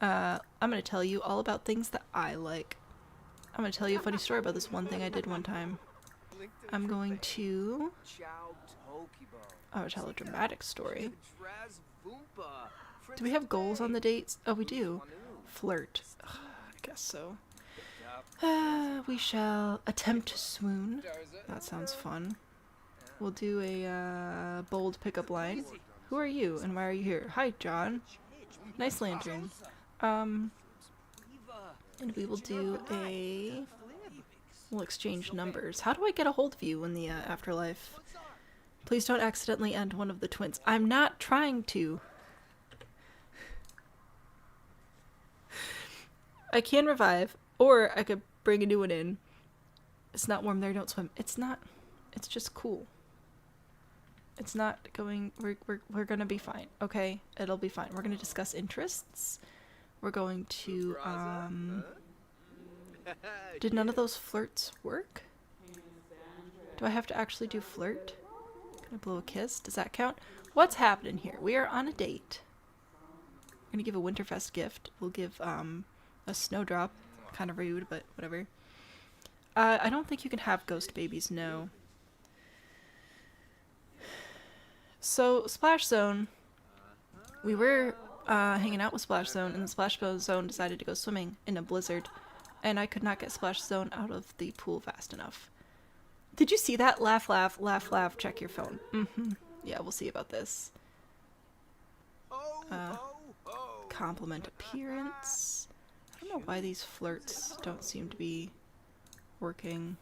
I'm gonna tell you all about things that I like. I'm gonna tell you a funny story about this one thing I did one time. I'm going to... tell a dramatic story. Do we have goals on the dates? Oh, we do. Flirt. Ugh, I guess so. We shall attempt to swoon. That sounds fun. We'll do a bold pickup line. Who are you and why are you here? Hi, John. Nice lantern. And we will do a... We'll exchange numbers. How do I get a hold of you in the afterlife? Please don't accidentally end one of the twins. I'm not trying to. I can revive, or I could bring a new one in. It's not warm there, don't swim. It's not. It's just cool. It's not going... We're gonna be fine, okay? It'll be fine. We're gonna discuss interests. We're going to, Did none of those flirts work? Do I have to actually do flirt? Can I blow a kiss? Does that count? What's happening here? We are on a date. We're gonna give a Winterfest gift. We'll give a snowdrop. Kind of rude, but whatever. I don't think you can have ghost babies, no. So, Splash Zone. We were hanging out with Splash Zone, and the Splash Zone decided to go swimming in a blizzard. And I could not get Splash Zone out of the pool fast enough. Did you see that? Laugh, laugh, laugh, laugh, check your phone. Yeah, we'll see about this. Compliment appearance. I don't know why these flirts don't seem to be working.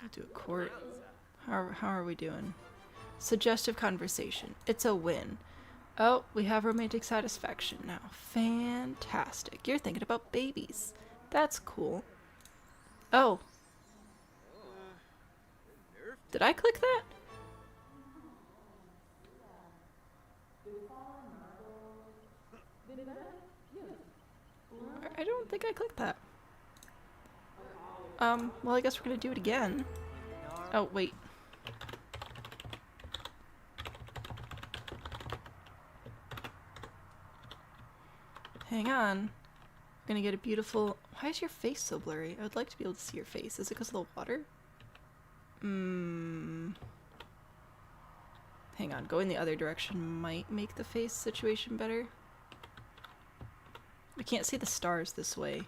I'll do a court. How are we doing? Suggestive conversation. It's a win. Oh, we have romantic satisfaction now. Fantastic. You're thinking about babies. That's cool. Oh. Did I click that? I don't think I clicked that. Well, I guess we're gonna do it again. Oh, wait. Hang on. I'm gonna get a beautiful... Why is your face so blurry? I would like to be able to see your face. Is it because of the water? Hang on. Going the other direction might make the face situation better. We can't see the stars this way.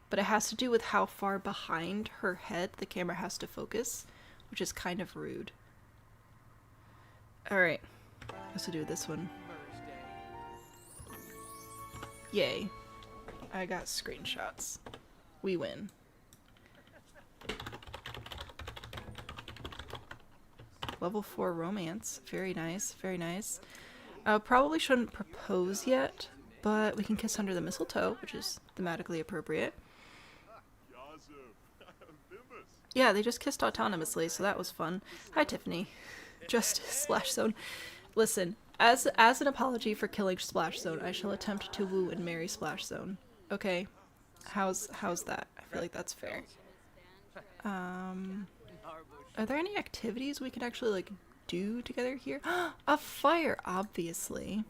But it has to do with how far behind her head the camera has to focus, which is kind of rude. Alright. Let's do this one. Yay. I got screenshots. We win. Level 4 romance. Very nice, very nice. Probably shouldn't propose yet, but we can kiss under the mistletoe, which is thematically appropriate. Yeah, they just kissed autonomously, so that was fun. Hi, Tiffany. Just Splash Zone. Listen, as an apology for killing Splash Zone, I shall attempt to woo and marry Splash Zone. Okay? How's that? I feel like that's fair. Are there any activities we can actually, like, do together here? A fire, obviously.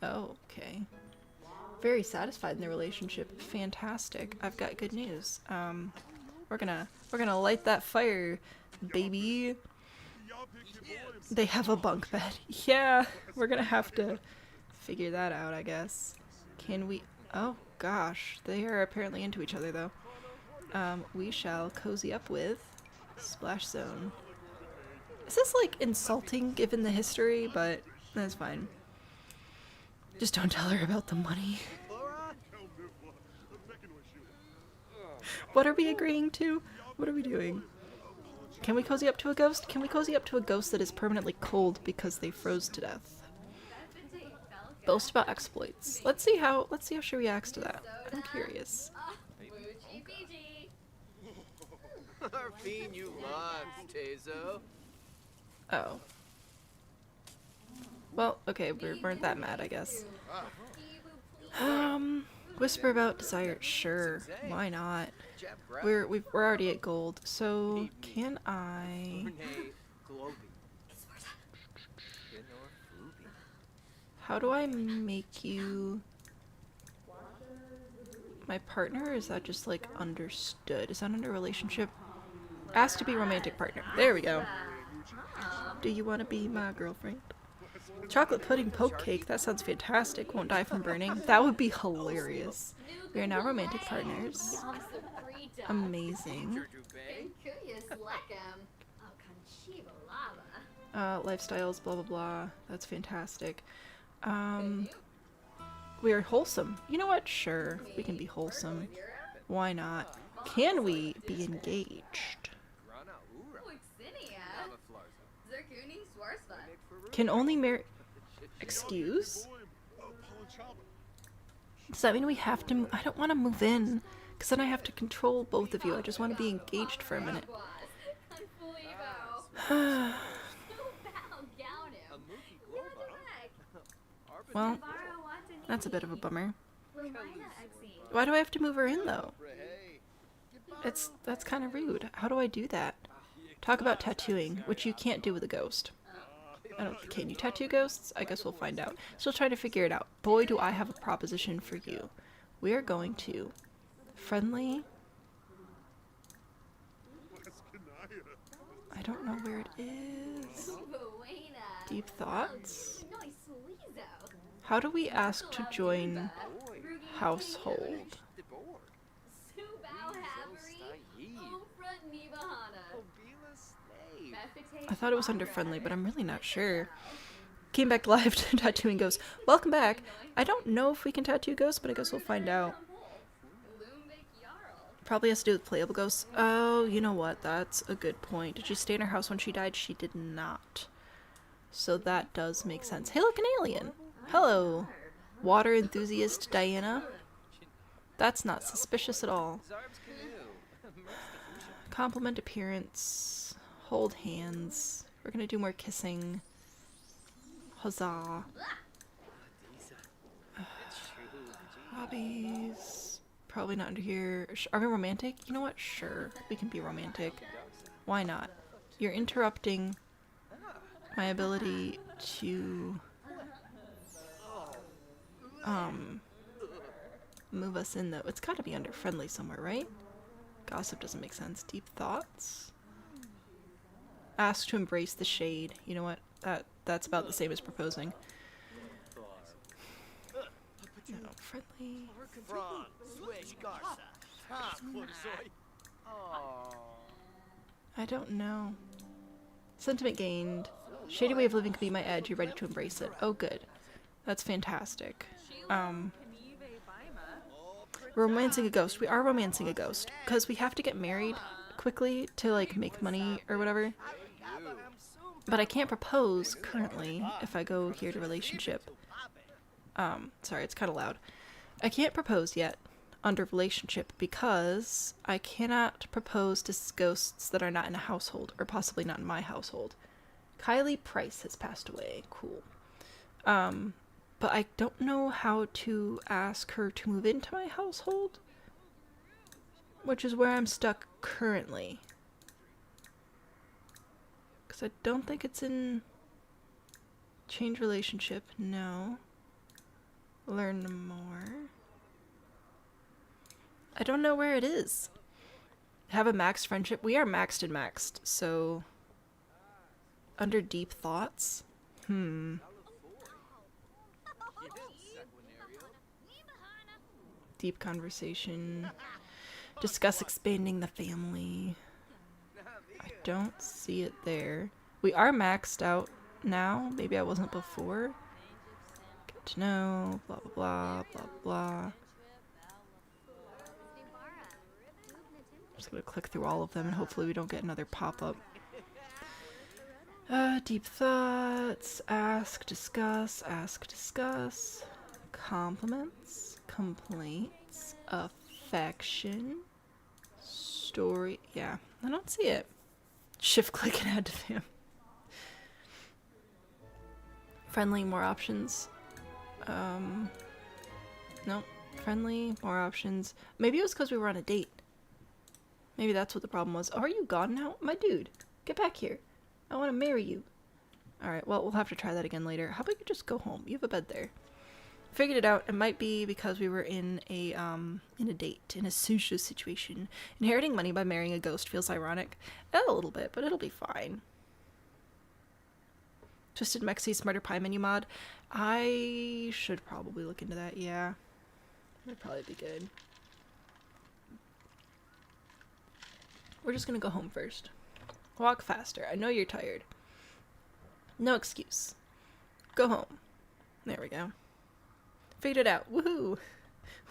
Oh, okay. Very satisfied in the relationship. Fantastic. I've got good news. We're gonna light that fire, baby. They have a bunk bed. Yeah, we're gonna have to figure that out, I guess. Can we... Oh, gosh. They are apparently into each other, though. We shall cozy up with Splash Zone. Is this, like, insulting given the history? But that's fine. Just don't tell her about the money. What are we agreeing to? What are we doing? Can we cozy up to a ghost? Can we cozy up to a ghost that is permanently cold because they froze to death? Boast about exploits. Let's see how she reacts to that. I'm curious. Oh. Well, okay, we weren't that mad, I guess. Whisper about desire. Sure, why not? We're already at gold, so can I? How do I make you my partner? Or is that just like understood? Is that under relationship? Ask to be romantic partner. There we go. Do you want to be my girlfriend? Chocolate pudding poke cake. That sounds fantastic. Won't die from burning. That would be hilarious. We are now romantic partners. Amazing. Lifestyles, blah blah blah. That's fantastic. We are wholesome. You know what? Sure, we can be wholesome. Why not? Can we be engaged? Can only marry... Excuse? Does that mean we have to... I don't want to move in, because then I have to control both of you. I just want to be engaged for a minute. Well, that's a bit of a bummer. Why do I have to move her in, though? That's kind of rude. How do I do that? Talk about tattooing, which you can't do with a ghost. I don't. Can you tattoo ghosts? I guess we'll find out. Still trying to figure it out. Boy, do I have a proposition for you. We are going to friendly. I don't know where it is. Deep thoughts. How do we ask to join household? I thought it was under friendly, but I'm really not sure. Came back live to tattooing ghosts. Welcome back. I don't know if we can tattoo ghosts, but I guess we'll find out. Probably has to do with playable ghosts. Oh, you know what? That's a good point. Did she stay in her house when she died? She did not. So that does make sense. Hey, look, an alien. Hello. Water enthusiast Diana. That's not suspicious at all. Compliment appearance. Hold hands. We're gonna do more kissing. Huzzah. Hobbies. Probably not under here. Are we romantic? You know what? Sure. We can be romantic. Why not? You're interrupting my ability to move us in though. It's gotta be under friendly somewhere, right? Gossip doesn't make sense. Deep thoughts. Ask to embrace the shade. You know what? That's about the same as proposing. No, friendly. I don't know. Sentiment gained. Shady way of living could be my edge. You're ready to embrace it. Oh, good. That's fantastic. Romancing a ghost. We are romancing a ghost because we have to get married quickly to like make money or whatever. But I can't propose currently if I go here to relationship. Sorry, it's kind of loud. I can't propose yet under relationship because I cannot propose to ghosts that are not in a household or possibly not in my household. Kylie Price has passed away. Cool. But I don't know how to ask her to move into my household, which is where I'm stuck currently. Because I don't think it's in change relationship. No. Learn more. I don't know where it is. Have a maxed friendship. We are maxed and maxed, so under deep thoughts. Deep conversation. Discuss expanding the family. I don't see it there. We are maxed out now. Maybe I wasn't before. Get to know. Blah, blah, blah, blah, blah. I'm just gonna click through all of them and hopefully we don't get another pop-up. Deep thoughts. Ask, discuss, compliments, complaints, affection, story. Yeah, I don't see it. Shift click and add to fam. Friendly, more options. No, friendly, more options. Maybe it was because we were on a date. Maybe that's what the problem was. Oh, are you gone now? My dude, get back here. I want to marry you. Alright, well, we'll have to try that again later. How about you just go home? You have a bed there. Figured it out. It might be because we were in a date, in a social situation. Inheriting money by marrying a ghost feels ironic. A little bit, but it'll be fine. Twisted Mexi Smarter Pie menu mod. I should probably look into that, yeah. That'd probably be good. We're just gonna go home first. Walk faster. I know you're tired. No excuse. Go home. There we go. Figured it out. Woohoo!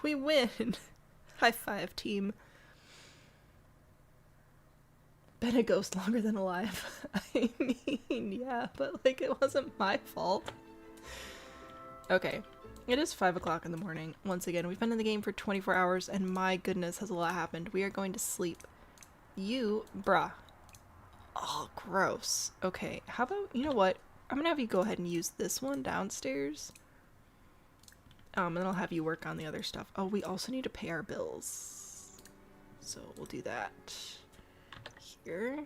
We win! High five, team. Been a ghost longer than alive. I mean, yeah, but like it wasn't my fault. Okay. It is 5 o'clock in the morning. Once again, we've been in the game for 24 hours and my goodness, has a lot happened. We are going to sleep. You, bruh. Oh, gross. Okay, how about, you know what? I'm gonna have you go ahead and use this one downstairs. And then I'll have you work on the other stuff. Oh, we also need to pay our bills. So we'll do that here.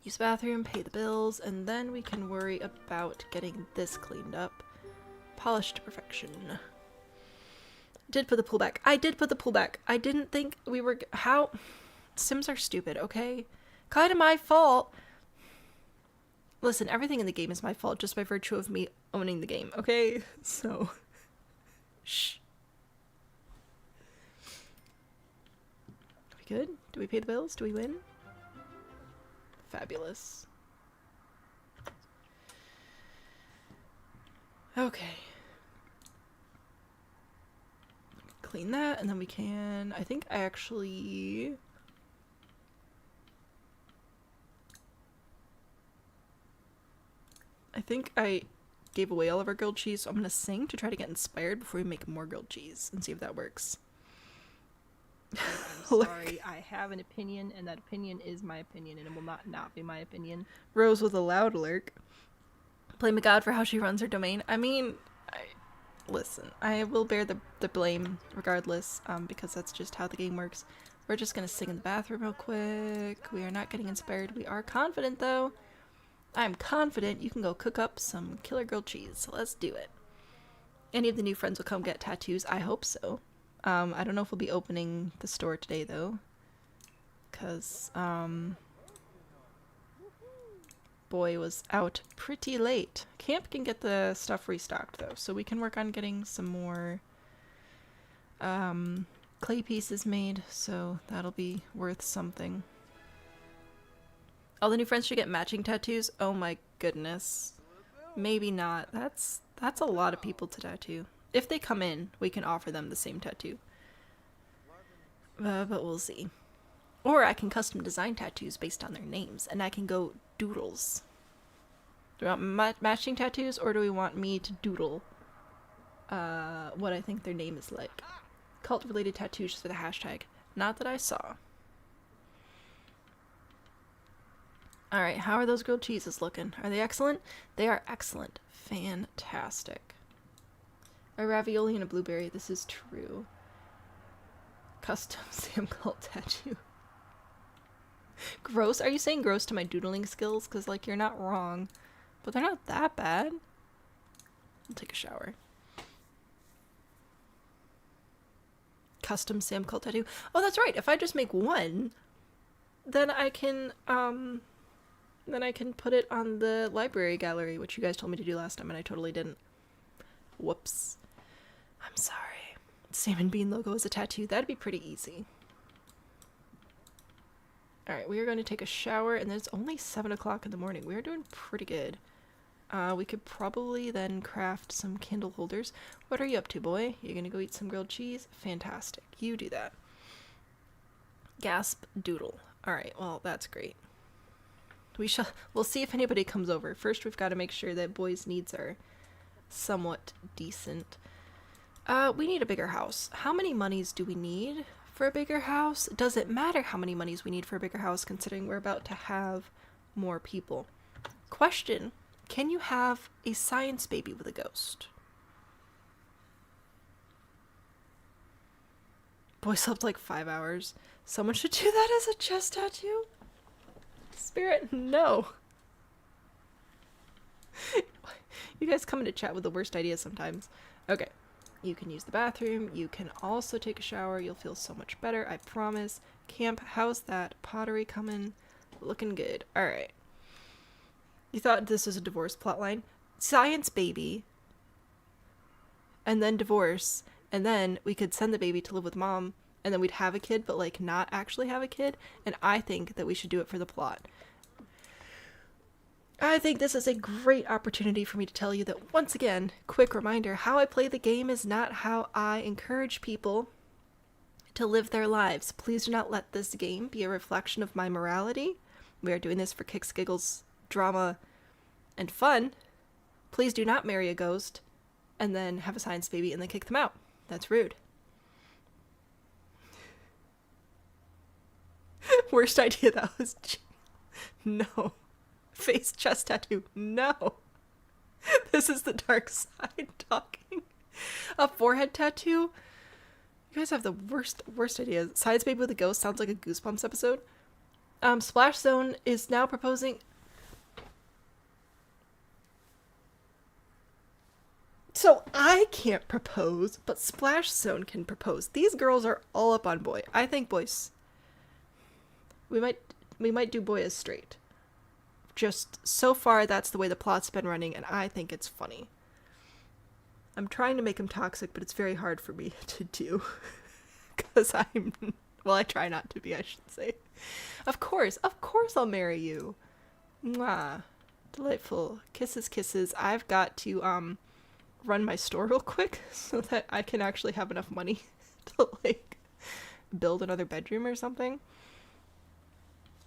Use bathroom, pay the bills, and then we can worry about getting this cleaned up. Polished to perfection. Did put the pool back. I did put the pool back. I didn't think we were... How? Sims are stupid, okay? Kind of my fault. Listen, everything in the game is my fault just by virtue of me owning the game, okay? So... Shh. Are we good? Do we pay the bills? Do we win? Fabulous. Okay. Clean that, and then we can... I think I actually... I think I gave away all of our grilled cheese, so I'm gonna sing to try to get inspired before we make more grilled cheese and see if that works. I'm sorry, I have an opinion, and that opinion is my opinion, and it will not be my opinion. Rose with a loud lurk. Blame a god for how she runs her domain. I mean, listen, I will bear the blame regardless, because that's just how the game works. We're just gonna sing in the bathroom real quick. We are not getting inspired. We are confident, though. I'm confident you can go cook up some killer grilled cheese, so let's do it. Any of the new friends will come get tattoos. I hope so. I don't know if we'll be opening the store today, though. Because, boy was out pretty late. Camp can get the stuff restocked, though, so we can work on getting some more, clay pieces made, so that'll be worth something. All the new friends should get matching tattoos? Oh my goodness. Maybe not. That's a lot of people to tattoo. If they come in, we can offer them the same tattoo. But we'll see. Or I can custom design tattoos based on their names, and I can go doodles. Do we want matching tattoos, or do we want me to doodle what I think their name is like? Cult-related tattoos for the hashtag. Not that I saw. Alright, how are those grilled cheeses looking? Are they excellent? They are excellent. Fantastic. A ravioli and a blueberry. This is true. Custom Sam Cult tattoo. Gross? Are you saying gross to my doodling skills? Because, like, you're not wrong. But they're not that bad. I'll take a shower. Custom Sam Cult tattoo. Oh, that's right. If I just make one, then I can put it on the library gallery, which you guys told me to do last time, and I totally didn't. Whoops. I'm sorry. Salmon bean logo as a tattoo. That'd be pretty easy. Alright, we are going to take a shower, and it's only 7 o'clock in the morning. We are doing pretty good. We could probably then craft some candle holders. What are you up to, boy? You gonna go eat some grilled cheese? Fantastic. You do that. Gasp doodle. Alright, well, that's great. We'll see if anybody comes over. First, we've got to make sure that boys' needs are somewhat decent. We need a bigger house. How many monies do we need for a bigger house? Does it matter how many monies we need for a bigger house, considering we're about to have more people? Question: can you have a science baby with a ghost? Boy slept like 5 hours. Someone should do that as a chest tattoo? Spirit, no. You guys come into chat with the worst ideas sometimes. Okay. You can use the bathroom. You can also take a shower. You'll feel so much better, I promise. Camp, how's that pottery coming? Looking good. Alright. You thought this was a divorce plotline? Science baby. And then divorce. And then we could send the baby to live with mom. And then we'd have a kid, but, like, not actually have a kid. And I think that we should do it for the plot. I think this is a great opportunity for me to tell you that, once again, quick reminder, how I play the game is not how I encourage people to live their lives. Please do not let this game be a reflection of my morality. We are doing this for kicks, giggles, drama, and fun. Please do not marry a ghost and then have a science baby and then kick them out. That's rude. Worst idea that was. No. Face chest tattoo. No. This is the dark side talking. A forehead tattoo? You guys have the worst ideas. Science baby with a ghost sounds like a Goosebumps episode. Splash Zone is now proposing... So I can't propose, but Splash Zone can propose. These girls are all up on Boy. I think Boy's... We might do Boy as straight. Just so far, that's the way the plot's been running, and I think it's funny. I'm trying to make him toxic, but it's very hard for me to do. Because I'm... Well, I try not to be, I should say. Of course I'll marry you. Mwah. Delightful. Kisses, kisses. I've got to, run my store real quick so that I can actually have enough money to, like, build another bedroom or something.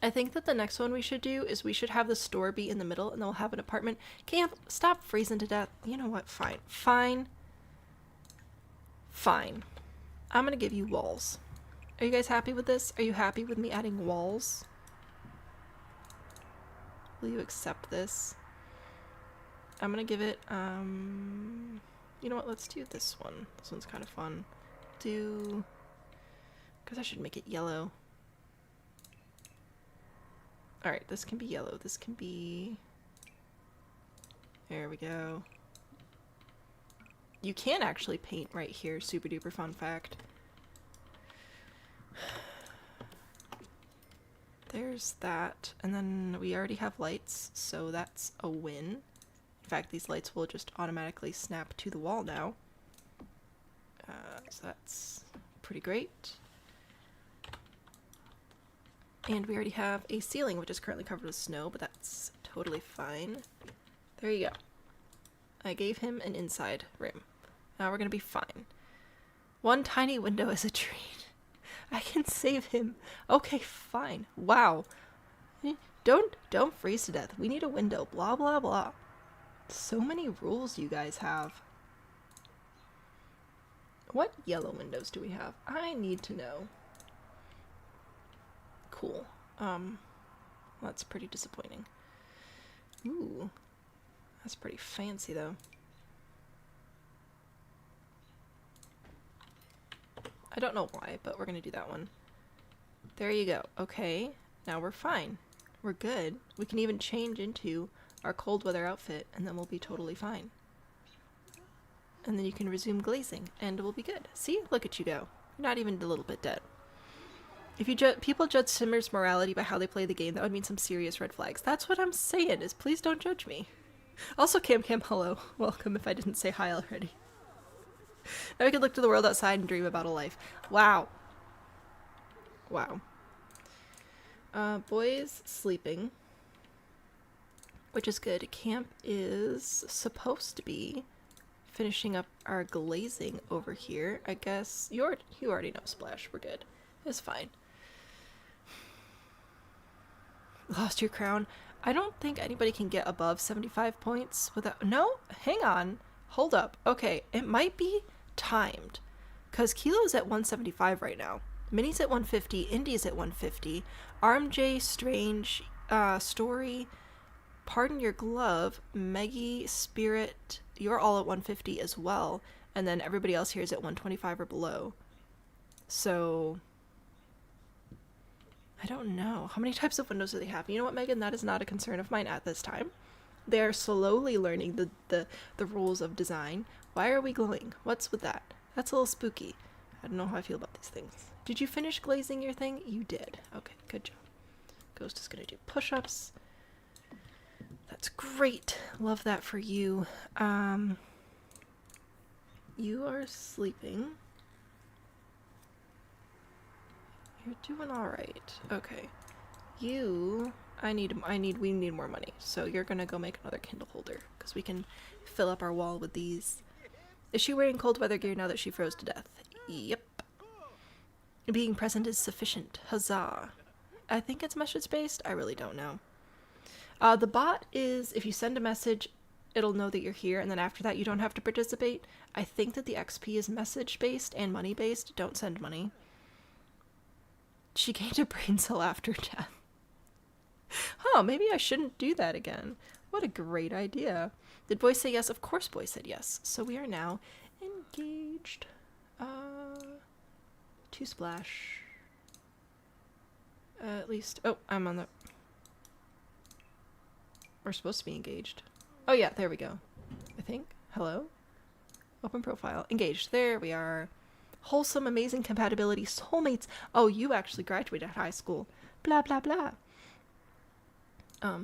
I think that the next one we should do is we should have the store be in the middle and then we'll have an apartment. Camp, stop freezing to death. You know what? Fine. Fine. Fine. I'm gonna give you walls. Are you guys happy with this? Are you happy with me adding walls? Will you accept this? I'm gonna give it, you know what? Let's do this one. This one's kind of fun. Because I should make it yellow. Alright, this can be yellow. This can be... There we go. You can actually paint right here. Super duper fun fact. There's that. And then we already have lights, so that's a win. In fact, these lights will just automatically snap to the wall now. So that's pretty great. And we already have a ceiling, which is currently covered with snow, but that's totally fine. There you go. I gave him an inside room. Now we're gonna be fine. One tiny window is a treat. I can save him. Okay, fine. Wow. Don't freeze to death. We need a window. Blah, blah, blah. So many rules you guys have. What yellow windows do we have? I need to know. Cool. That's pretty disappointing. Ooh. That's pretty fancy, though. I don't know why, but we're gonna do that one. There you go. Okay. Now we're fine. We're good. We can even change into our cold weather outfit, and then we'll be totally fine. And then you can resume glazing, and we'll be good. See? Look at you go. You're not even a little bit dead. If you people judge Simmer's morality by how they play the game, that would mean some serious red flags. That's what I'm saying, is please don't judge me. Also, Cam, hello. Welcome, if I didn't say hi already. Now we can look to the world outside and dream about a life. Wow. Wow. Boy's sleeping, which is good. Camp is supposed to be finishing up our glazing over here. I guess you already know Splash. We're good. It's fine. Lost your crown. I don't think anybody can get above 75 points without... No? Hang on. Hold up. Okay, it might be timed. Because Kilo's at 175 right now. Minnie's at 150. Indy's at 150. RMJ, Strange, Story, Pardon Your Glove, Meggie, Spirit, you're all at 150 as well. And then everybody else here is at 125 or below. So... I don't know. How many types of windows do they have? You know what, Megan? That is not a concern of mine at this time. They're slowly learning the rules of design. Why are we glowing? What's with that? That's a little spooky. I don't know how I feel about these things. Did you finish glazing your thing? You did. Okay, good job. Ghost is gonna do push-ups. That's great. Love that for you. You are sleeping. You're doing all right. Okay. We need more money. So you're gonna go make another Kindle holder because we can fill up our wall with these. Is she wearing cold weather gear now that she froze to death? Yep. Being present is sufficient. Huzzah. I think it's message based. I really don't know. The bot is, if you send a message, it'll know that you're here, and then after that you don't have to participate. I think that the XP is message based and money based. Don't send money. She gained a brain cell after death. Oh, maybe I shouldn't do that again. What a great idea. Did Boy say yes? Of course Boy said yes. So we are now engaged. To Splash. At least... Oh, I'm on the... We're supposed to be engaged. Oh yeah, there we go. I think. Hello? Open profile. Engaged. There we are. Wholesome, amazing compatibility. Soulmates. Oh, you actually graduated high school. Blah, blah, blah.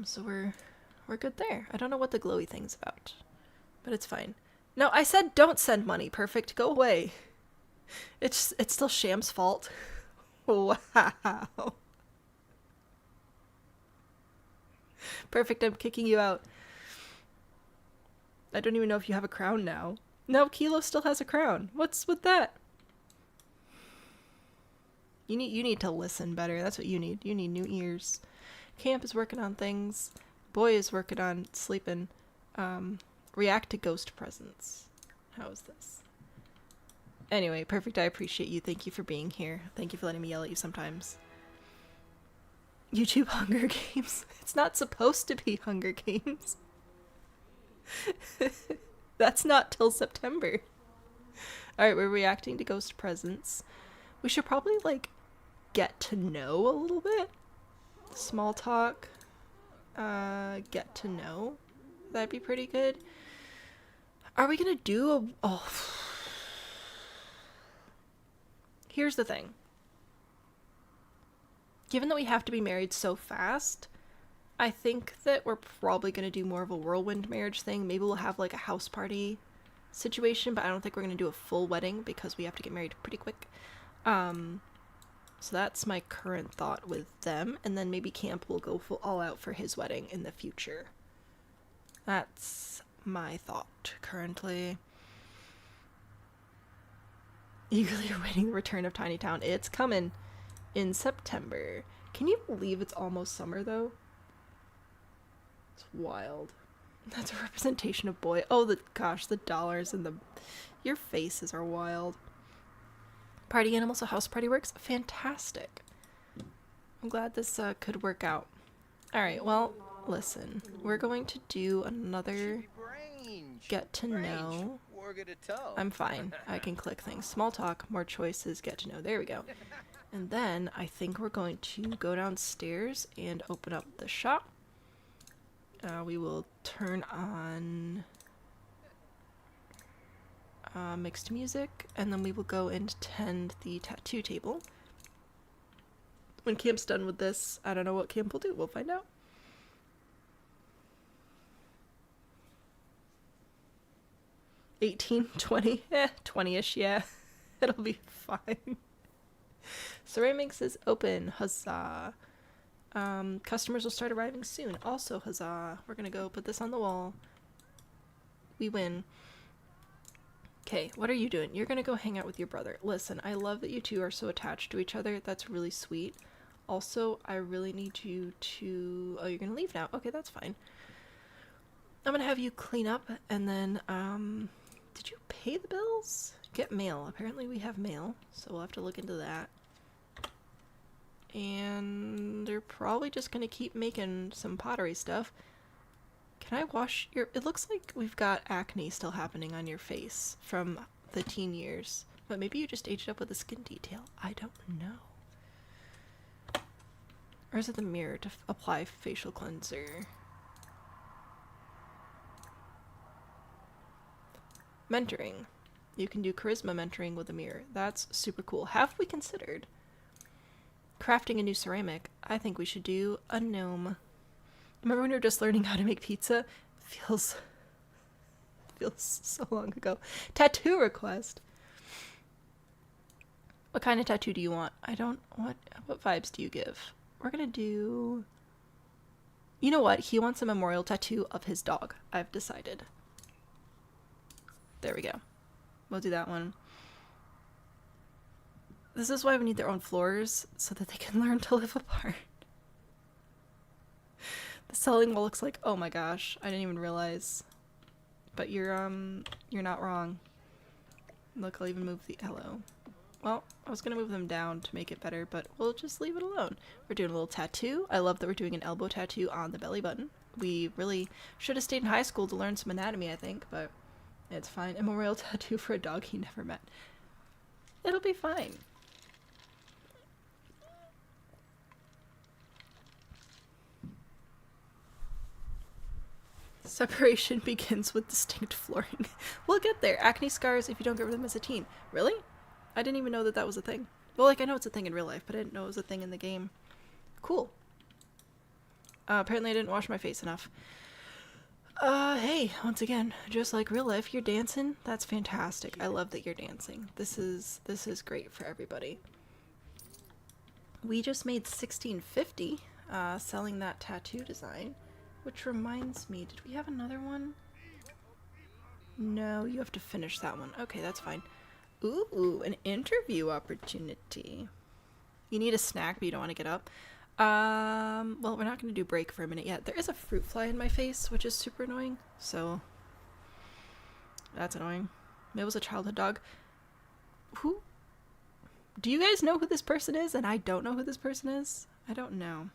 So we're good there. I don't know what the glowy thing's about. But it's fine. No, I said don't send money. Perfect. Go away. It's still Sham's fault. Wow. Perfect, I'm kicking you out. I don't even know if you have a crown now. No, Kilo still has a crown. What's with that? You need to listen better. That's what you need. You need new ears. Camp is working on things. Boy is working on sleeping. React to ghost presence. How is this? Anyway, perfect. I appreciate you. Thank you for being here. Thank you for letting me yell at you sometimes. YouTube Hunger Games. It's not supposed to be Hunger Games. That's not till September. Alright, we're reacting to ghost presence. We should probably, like, get to know a little bit. Small talk. Get to know. That'd be pretty good. Are we gonna do a... Oh. Here's the thing. Given that we have to be married so fast, I think that we're probably going to do more of a whirlwind marriage thing. Maybe we'll have like a house party situation, but I don't think we're going to do a full wedding because we have to get married pretty quick. So that's my current thought with them. And then maybe Camp will go full all out for his wedding in the future. That's my thought currently. Eagerly awaiting the return of Tiny Town. It's coming. In September. Can you believe it's almost summer, though? It's wild. That's a representation of boy. Oh, gosh, the dollars and the... Your faces are wild. Party animals, so house party works? Fantastic. I'm glad this could work out. Alright, well, listen. We're going to do another get to know. I'm fine. I can click things. Small talk, more choices, get to know. There we go. And then I think we're going to go downstairs and open up the shop. We will turn on mixed music, and then we will go and tend the tattoo table. When Camp's done with this, I don't know what Camp will do. We'll find out. $18, $20, 20-ish, yeah. It'll be fine. Ceramics is open, huzzah. Customers will start arriving soon, also huzzah. We're gonna go put this on the wall. We win. Okay, what are you doing? You're gonna go hang out with your brother. Listen, I love that you two are so attached to each other. That's really sweet. Also, I really need you to... Oh, you're gonna leave now. Okay, that's fine. I'm gonna have you clean up, and then, did you pay the bills? Get mail. Apparently we have mail, so we'll have to look into that. And they're probably just gonna keep making some pottery stuff. Can I wash your... It looks like we've got acne still happening on your face from the teen years. But maybe you just aged up with a skin detail. I don't know. Or is it the mirror to apply facial cleanser? Mentoring. You can do charisma mentoring with a mirror. That's super cool. Have we considered crafting a new ceramic? I think we should do a gnome. Remember when we were just learning how to make pizza? Feels so long ago. Tattoo request. What kind of tattoo do you want? I don't... What vibes do you give? We're gonna do... You know what? He wants a memorial tattoo of his dog. I've decided. There we go. We'll do that one. This is why we need their own floors, so that they can learn to live apart. The selling wall looks like... Oh my gosh, I didn't even realize. But you're not wrong. Look, I'll even move the... Hello. Well, I was gonna move them down to make it better, but we'll just leave it alone. We're doing a little tattoo. I love that we're doing an elbow tattoo on the belly button. We really should have stayed in high school to learn some anatomy, I think, but it's fine. A memorial tattoo for a dog he never met. It'll be fine. Separation begins with distinct flooring. We'll get there. Acne scars if you don't get rid of them as a teen. Really? I didn't even know that that was a thing. Well, like, I know it's a thing in real life, but I didn't know it was a thing in the game. Cool. Apparently I didn't wash my face enough. Hey, once again, just like real life, you're dancing. That's fantastic. I love that you're dancing. This is great for everybody. We just made $16.50 selling that tattoo design, which reminds me, did we have another one? No, you have to finish that one. Okay, that's fine. Ooh, an interview opportunity. You need a snack, but you don't want to get up. Well, we're not going to do break for a minute yet. There is a fruit fly in my face, which is super annoying, so that's annoying. It was a childhood dog. Who? Do you guys know who this person is? And I don't know who this person is? I don't know.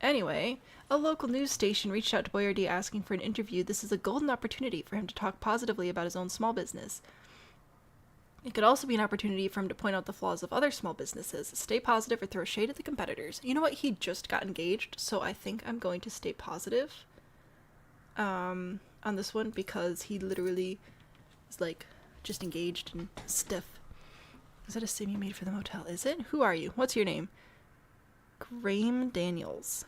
Anyway, a local news station reached out to Boyardee asking for an interview. This is a golden opportunity for him to talk positively about his own small business. It could also be an opportunity for him to point out the flaws of other small businesses, stay positive, or throw shade at the competitors. You know what? He just got engaged, so I think I'm going to stay positive on this one, because he literally is, like, just engaged and stiff. Is that a sim you made for the motel? Is it? Who are you? What's your name? Graham Daniels.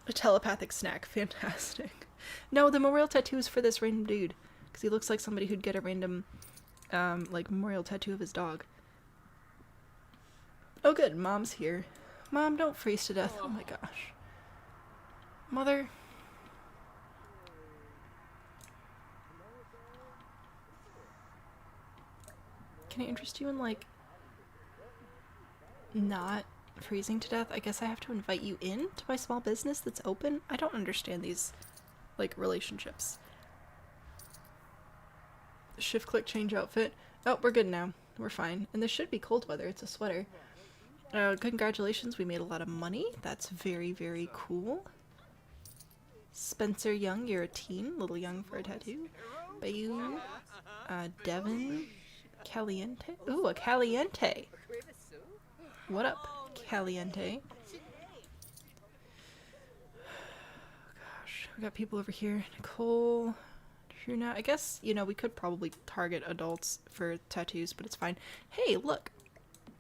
A telepathic snack. Fantastic. No, the memorial tattoo is for this random dude. Because he looks like somebody who'd get a random, like, memorial tattoo of his dog. Oh good, Mom's here. Mom, don't freeze to death. Oh my gosh. Mother. Can I interest you in, like, not freezing to death? I guess I have to invite you in to my small business that's open? I don't understand these, like, relationships. Shift click change outfit. Oh, we're good now. We're fine. And this should be cold weather. It's a sweater. Congratulations, we made a lot of money. That's very, very cool. Spencer Young, you're a teen. A little young for a tattoo. Bayou. Devin. Caliente. Ooh, a Caliente. What up, Caliente? Gosh, we got people over here. Nicole. Now, I guess, you know, we could probably target adults for tattoos, but it's fine. Hey, look!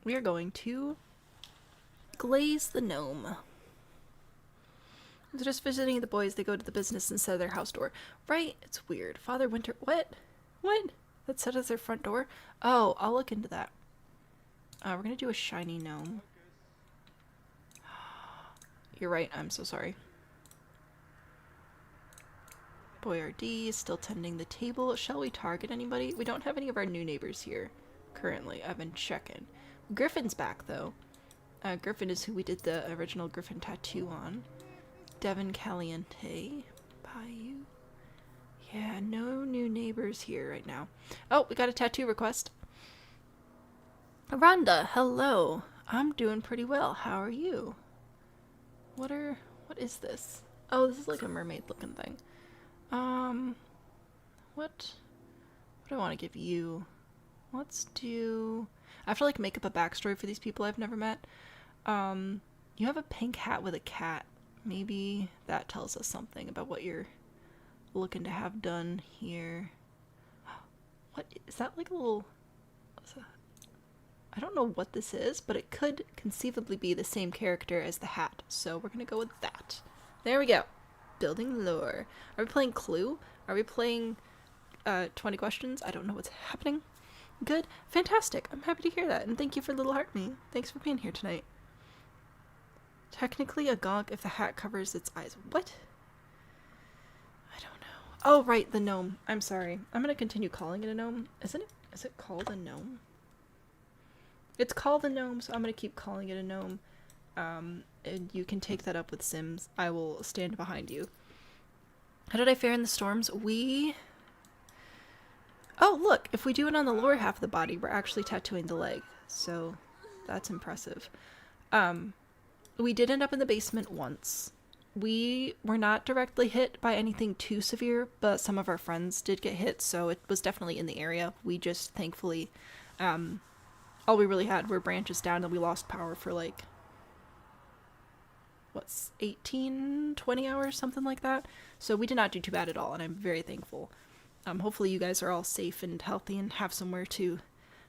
We are going to glaze the gnome. They're just visiting the boys. They go to the business instead of their house door. Right? It's weird. Father Winter... What? What? That said as their front door? Oh, I'll look into that. We're gonna do a shiny gnome. You're right. I'm so sorry. Boyardee is still tending the table. Shall we target anybody? We don't have any of our new neighbors here currently. I've been checking. Griffin's back, though. Griffin is who we did the original Griffin tattoo on. Devin Caliente. Bayou. Yeah, no new neighbors here right now. Oh, we got a tattoo request. Rhonda, hello. I'm doing pretty well. How are you? What is this? Oh, this is like a mermaid looking thing. What do I want to give you? Let's do... I have to, like, make up a backstory for these people I've never met. You have a pink hat with a cat. Maybe that tells us something about what you're looking to have done here. What is that, like a little... I don't know what this is, but it could conceivably be the same character as the hat, so we're gonna go with that. There we go. Building lore. Are we playing Clue? Are we playing 20 questions? I don't know what's happening. Good. Fantastic. I'm happy to hear that, and thank you for Little Heart Me. Thanks for being here tonight. Technically a gonk if the hat covers its eyes. What? I don't know. Oh, right, the gnome. I'm sorry. I'm gonna continue calling it a gnome. Isn't it? Is it called a gnome? It's called a gnome, so I'm gonna keep calling it a gnome. And you can take that up with Sims. I will stand behind you. How did I fare in the storms? Oh, look! If we do it on the lower half of the body, we're actually tattooing the leg. So, that's impressive. We did end up in the basement once. We were not directly hit by anything too severe, but some of our friends did get hit, so it was definitely in the area. We just, thankfully, all we really had were branches down, and we lost power for, like, what's 18, 20 hours, something like that. So we did not do too bad at all, and I'm very thankful. Hopefully you guys are all safe and healthy and have somewhere to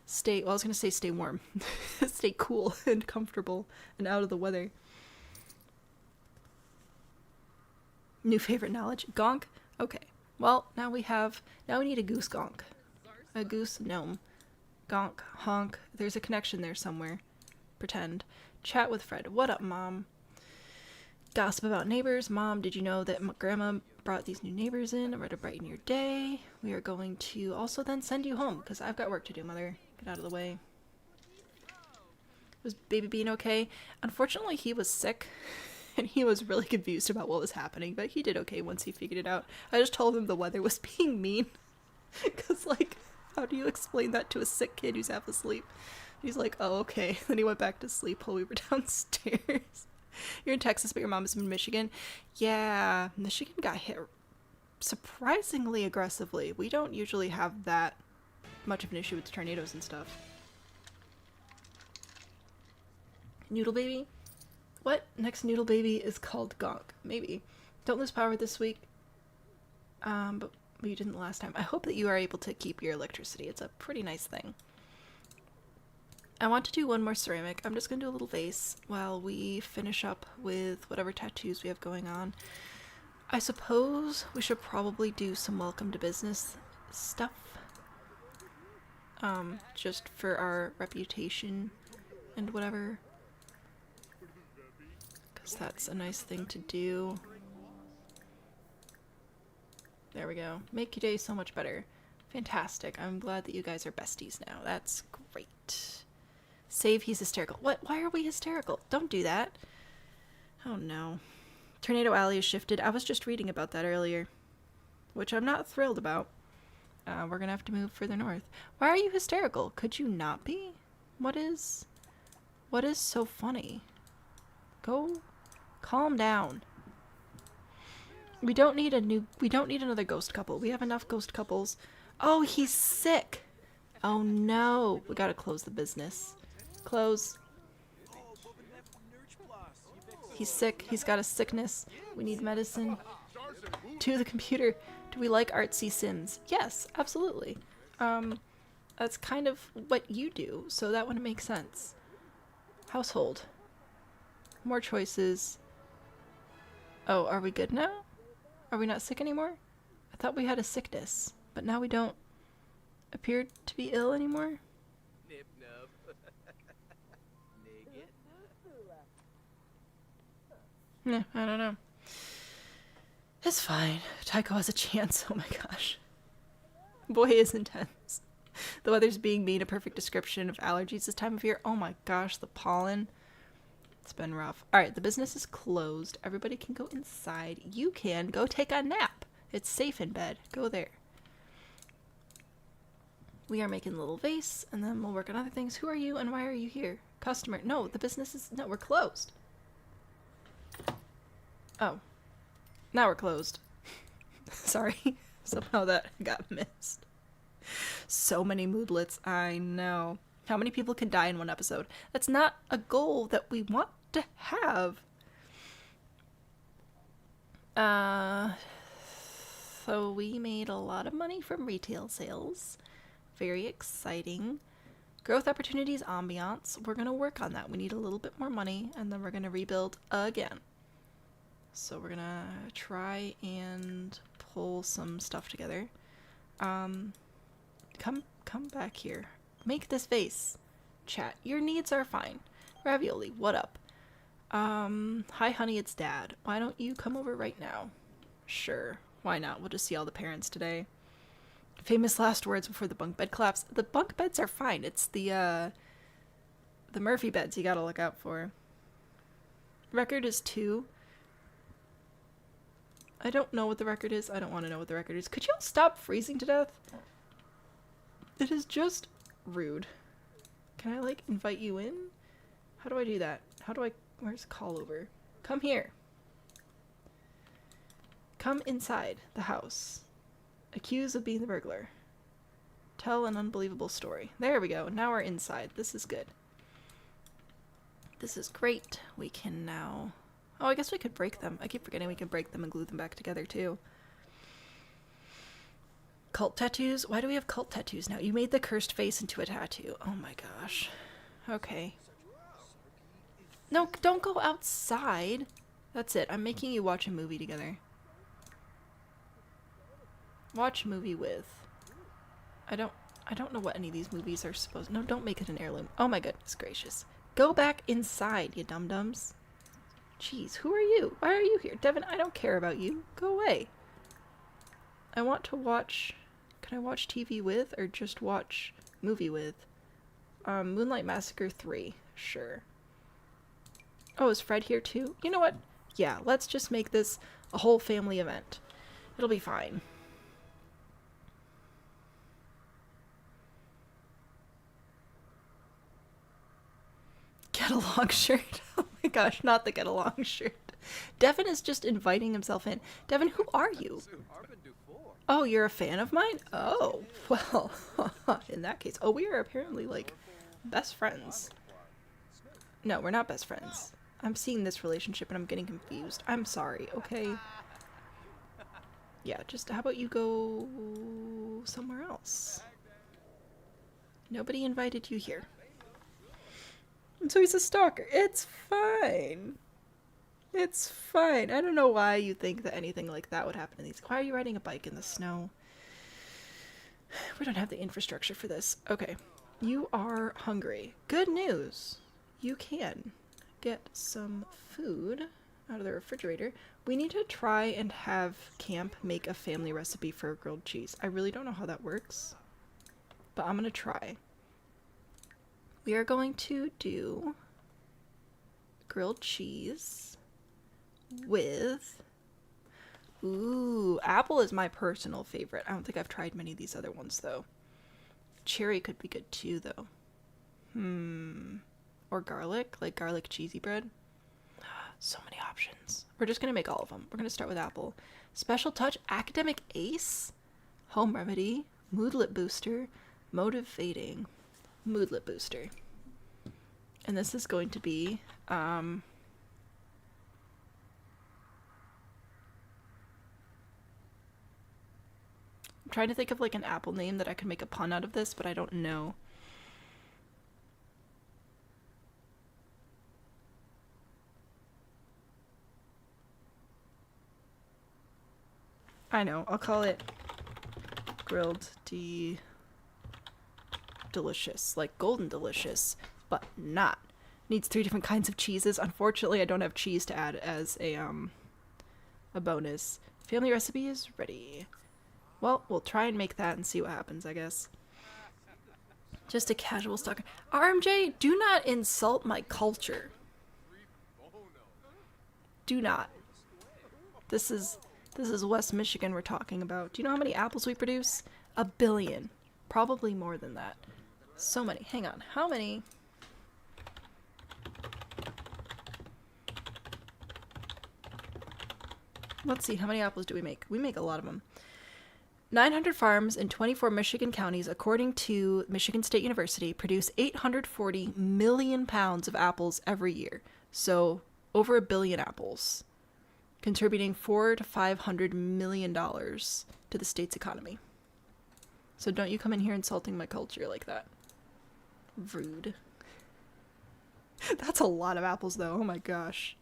stay. Well, I was going to say stay warm. Stay cool and comfortable and out of the weather. New favorite knowledge. Gonk? Okay. Well, now we need a goose gonk. A goose gnome. Gonk, honk. There's a connection there somewhere. Pretend. Chat with Fred. What up, Mom? Gossip about neighbors. Mom, did you know that Grandma brought these new neighbors in? We're to brighten your day. We are going to also then send you home, because I've got work to do, Mother. Get out of the way. Was Baby Bean okay? Unfortunately, he was sick. And he was really confused about what was happening, but he did okay once he figured it out. I just told him the weather was being mean. Because, like, how do you explain that to a sick kid who's half asleep? He's like, oh, okay. Then he went back to sleep while we were downstairs. You're in Texas, but your mom is in Michigan. Yeah, Michigan got hit surprisingly aggressively. We don't usually have that much of an issue with tornadoes and stuff. Noodle Baby? What? Next Noodle Baby is called Gonk. Maybe. Don't lose power this week. But you didn't last time. I hope that you are able to keep your electricity. It's a pretty nice thing. I want to do one more ceramic. I'm just going to do a little vase while we finish up with whatever tattoos we have going on. I suppose we should probably do some welcome to business stuff. Just for our reputation and whatever. Because that's a nice thing to do. There we go. Make your day so much better. Fantastic. I'm glad that you guys are besties now. That's great. Save, he's hysterical. What? Why are we hysterical? Don't do that. Oh no. Tornado Alley is shifted. I was just reading about that earlier. Which I'm not thrilled about. We're gonna have to move further north. Why are you hysterical? Could you not be? What is so funny? Go calm down. We don't need another ghost couple. We have enough ghost couples. Oh, he's sick. Oh no. We gotta close the business. Close. He's sick. He's got a sickness. We need medicine. To the computer. Do we like artsy Sims? Yes, absolutely. That's kind of what you do, so that wouldn't make sense. Household. More choices. Oh, are we good now? Are we not sick anymore? I thought we had a sickness, but now we don't appear to be ill anymore. Yeah, I don't know. It's fine. Tycho has a chance. Oh my gosh. Boy is intense. The weather's being mean, a perfect description of allergies this time of year. Oh my gosh, the pollen. It's been rough. Alright, the business is closed. Everybody can go inside. You can go take a nap. It's safe in bed. Go there. We are making a little vase, and then we'll work on other things. Who are you, and why are you here? Customer. No, the business is... No, we're closed. Oh. Now we're closed. Sorry. Somehow that got missed. So many moodlets. I know. How many people can die in one episode? That's not a goal that we want to have. So we made a lot of money from retail sales. Very exciting. Growth opportunities, ambiance. We're going to work on that. We need a little bit more money, and then we're going to rebuild again. So we're going to try and pull some stuff together. Come back here. Make this vase. Chat. Your needs are fine. Ravioli, what up? Hi honey, it's Dad. Why don't you come over right now? Sure. Why not? We'll just see all the parents today. Famous last words before the bunk bed collapse. The bunk beds are fine. It's the Murphy beds you gotta look out for. Record is 2. I don't know what the record is. I don't want to know what the record is. Could you all stop freezing to death? It is just rude. Can I, like, invite you in? How do I do that? Where's call over? Come here. Come inside the house. Accused of being the burglar. Tell an unbelievable story. There we go. Now we're inside. This is good. This is great. We can now... Oh, I guess we could break them. I keep forgetting we can break them and glue them back together, too. Cult tattoos? Why do we have cult tattoos now? You made the cursed face into a tattoo. Oh my gosh. Okay. No, don't go outside. That's it. I'm making you watch a movie together. Watch a movie with. I don't know what any of these movies are supposed. No, don't make it an heirloom. Oh my goodness gracious. Go back inside, you dum-dums. Jeez, who are you? Why are you here? Devin, I don't care about you. Go away. I want to watch... Can I watch TV with or just watch movie with? Moonlight Massacre 3. Sure. Oh, is Fred here too? You know what? Yeah, let's just make this a whole family event. It'll be fine. Get along shirt. Oh my gosh, not the get along shirt. Devin is just inviting himself in. Devin, who are you? Oh, you're a fan of mine? Oh, well, in that case. Oh, we are apparently, like, best friends. No, we're not best friends. I'm seeing this relationship and I'm getting confused. I'm sorry, okay? Yeah, just how about you go somewhere else? Nobody invited you here. And so he's a stalker. It's fine. It's fine. I don't know why you think that anything like that would happen to these. Why are you riding a bike in the snow? We don't have the infrastructure for this. Okay. You are hungry. Good news. You can get some food out of the refrigerator. We need to try and have Camp make a family recipe for grilled cheese. I really don't know how that works, but I'm going to try. We are going to do grilled cheese with, ooh, apple is my personal favorite. I don't think I've tried many of these other ones though. Cherry could be good too though. Or garlic, like garlic cheesy bread. So many options. We're just gonna make all of them. We're gonna start with apple. Special touch, academic ace, home remedy, moodlet booster, motivating, moodlet booster. And this is going to be, I'm trying to think of like an apple name that I could make a pun out of this, but I don't know. I know, I'll call it grilled delicious, like golden delicious, but not. Needs 3 different kinds of cheeses. Unfortunately, I don't have cheese to add as a bonus. Family recipe is ready. Well, we'll try and make that and see what happens, I guess. Just a casual stalker. RMJ, do not insult my culture. Do not. This is West Michigan we're talking about. Do you know how many apples we produce? 1 billion. Probably more than that. So many. Hang on. How many? Let's see. How many apples do we make? We make a lot of them. 900 farms in 24 Michigan counties, according to Michigan State University, produce 840 million pounds of apples every year. So over 1 billion apples, contributing $400 to $500 million to the state's economy. So don't you come in here insulting my culture like that. Rude. That's a lot of apples though. Oh my gosh.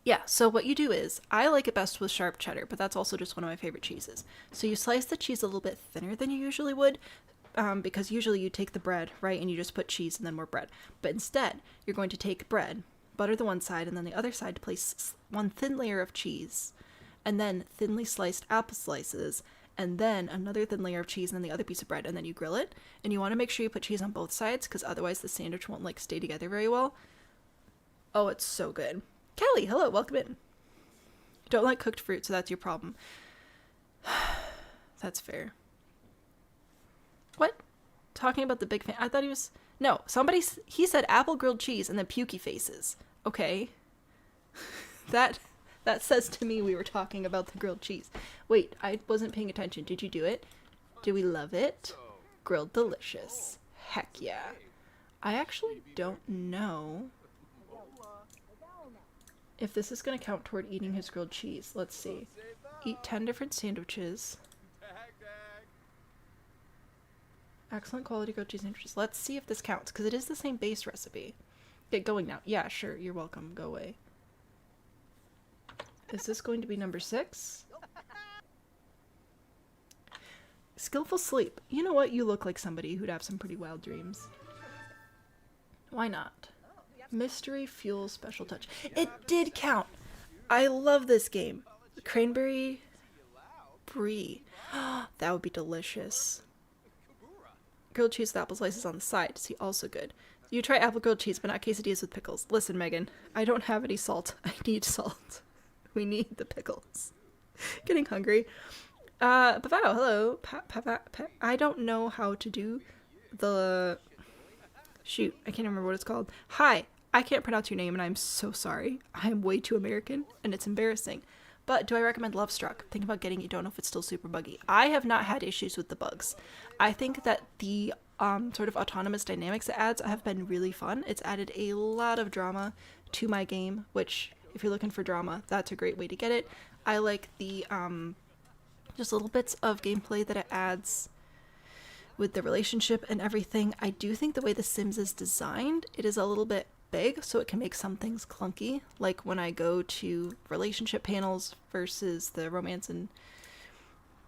Yeah, so what you do is, I like it best with sharp cheddar, but that's also just one of my favorite cheeses. So you slice the cheese a little bit thinner than you usually would, because usually you take the bread, right, and you just put cheese and then more bread. But instead, you're going to take bread, butter the one side, and then the other side to place one thin layer of cheese, and then thinly sliced apple slices, and then another thin layer of cheese and then the other piece of bread, and then you grill it. And you want to make sure you put cheese on both sides, because otherwise the sandwich won't, like, stay together very well. Oh, it's so good. Kelly, hello, welcome in. Don't like cooked fruit, so that's your problem. That's fair. What? Talking about the big fan? I thought he was... No, he said apple grilled cheese and then pukey faces. Okay. That says to me we were talking about the grilled cheese. Wait, I wasn't paying attention. Did you do it? Do we love it? Grilled delicious. Heck yeah. I actually don't know if this is going to count toward eating his grilled cheese. Let's see. Eat 10 different sandwiches. Excellent quality grilled cheese sandwiches. Let's see if this counts, because it is the same base recipe. Get going now. Yeah, sure. You're welcome. Go away. Is this going to be number 6? Skillful sleep. You know what? You look like somebody who'd have some pretty wild dreams. Why not? Mystery fuel special touch. It did count. I love this game. Cranberry brie. That would be delicious. Grilled cheese with apple slices on the side. See, also good. You try apple grilled cheese, but not quesadillas with pickles. Listen, Megan, I don't have any salt. I need salt. We need the pickles. Getting hungry. Pavao, hello. I don't know how to do the... Shoot, I can't remember what it's called. Hi, I can't pronounce your name, and I'm so sorry. I am way too American, and it's embarrassing. But do I recommend Love Struck? Think about getting it. Don't know if it's still super buggy. I have not had issues with the bugs. I think that the sort of autonomous dynamics it adds have been really fun. It's added a lot of drama to my game, which, if you're looking for drama, that's a great way to get it. I like the just little bits of gameplay that it adds with the relationship and everything. I do think the way The Sims is designed, it is a little bit big, so it can make some things clunky, like when I go to relationship panels versus the romance, and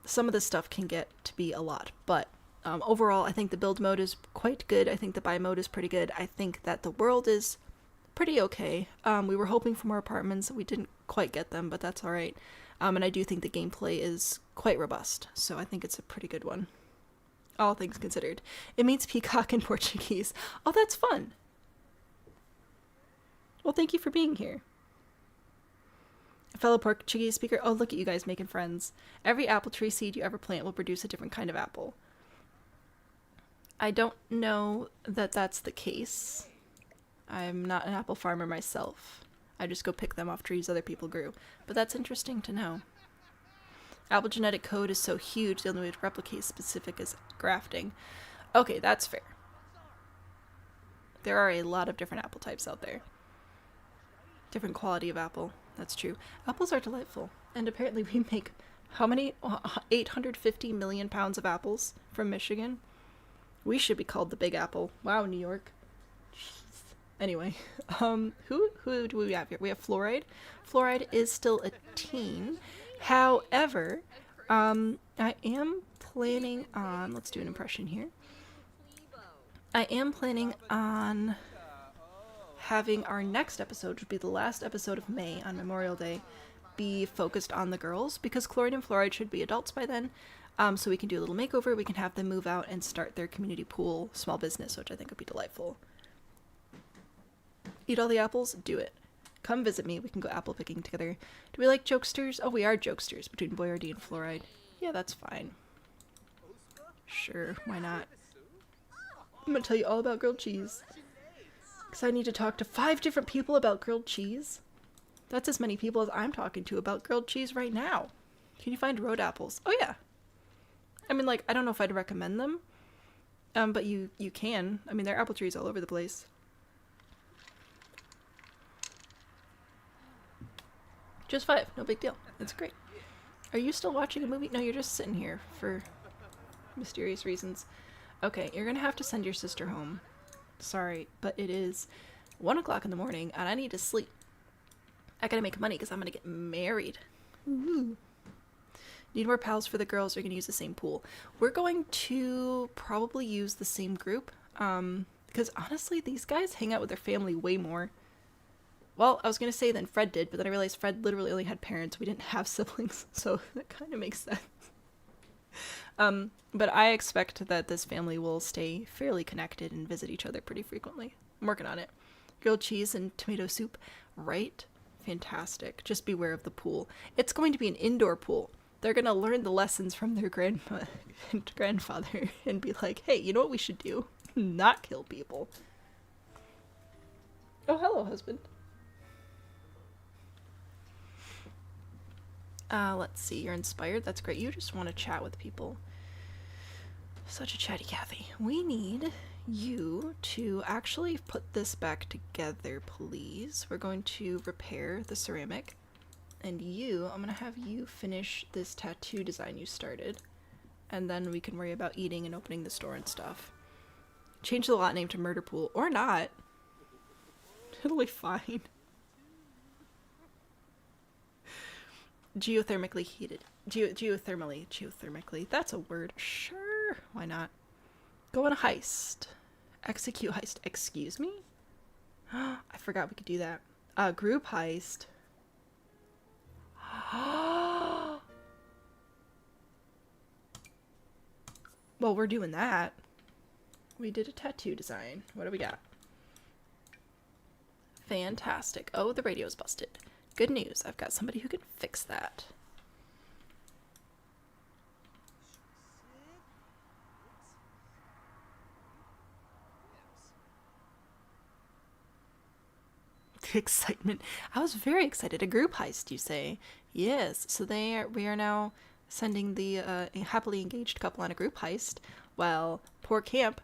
some of this stuff can get to be a lot. But overall, I think the build mode is quite good. I think the buy mode is pretty good. I think that the world is pretty okay. We were hoping for more apartments. We didn't quite get them, but that's all right. And I do think the gameplay is quite robust, so I think it's a pretty good one, all things considered. It means peacock in Portuguese. Oh, that's fun. Well, thank you for being here. A fellow Portuguese speaker. Oh, look at you guys making friends. Every apple tree seed you ever plant will produce a different kind of apple. I don't know that that's the case. I'm not an apple farmer myself. I just go pick them off trees other people grew. But that's interesting to know. Apple genetic code is so huge, the only way to replicate specific is grafting. Okay, that's fair. There are a lot of different apple types out there. Different quality of apple. That's true. Apples are delightful. And apparently we make how many? 850 million pounds of apples from Michigan. We should be called the Big Apple. Wow, New York. Jeez. Anyway, who do we have here? We have Fluoride. Fluoride is still a teen. However, I am planning on, let's do an impression here. I am planning on having our next episode, which would be the last episode of May on Memorial Day, be focused on the girls, because Chlorine and Fluoride should be adults by then. So we can do a little makeover, we can have them move out and start their community pool small business, which I think would be delightful. Eat all the apples? Do it. Come visit me, we can go apple picking together. Do we like jokesters? Oh, we are jokesters between Boyardee and Fluoride. Yeah, that's fine. Sure, why not? I'm gonna tell you all about grilled cheese. Because I need to talk to 5 different people about grilled cheese. That's as many people as I'm talking to about grilled cheese right now. Can you find road apples? Oh yeah. I mean, like, I don't know if I'd recommend them. But you can. I mean, there are apple trees all over the place. Just 5, no big deal. That's great. Are you still watching a movie? No, you're just sitting here for mysterious reasons. Okay, you're gonna have to send your sister home. Sorry, but it is 1 o'clock in the morning and I need to sleep. I gotta make money because I'm gonna get married. Woo-hoo. Need more pals for the girls, or you're gonna use the same pool. We're going to probably use the same group, because honestly, these guys hang out with their family way more. Well, I was gonna say than Fred did, but then I realized Fred literally only had parents. We didn't have siblings, so that kind of makes sense. But I expect that this family will stay fairly connected and visit each other pretty frequently. I'm working on it. Grilled cheese and tomato soup, right? Fantastic. Just beware of the pool. It's going to be an indoor pool. They're going to learn the lessons from their grandfather and be like, hey, you know what we should do? Not kill people. Oh, hello, husband. Let's see. You're inspired. That's great. You just want to chat with people. Such a chatty Cathy. We need you to actually put this back together, please. We're going to repair the ceramic. And you, I'm gonna have you finish this tattoo design you started. And then we can worry about eating and opening the store and stuff. Change the lot name to Murder Pool. Or not. It'll be fine. Geothermically heated. Geothermically. That's a word. Sure. Why not? Go on a heist. Execute heist. Excuse me? I forgot we could do that. Group heist. Well, we're doing that. We did a tattoo design. What do we got? Fantastic. Oh, the radio's busted. Good news. I've got somebody who can fix that. The excitement. I was very excited. A group heist, you say? Yes. So we are now sending the happily engaged couple on a group heist. Well, poor Camp.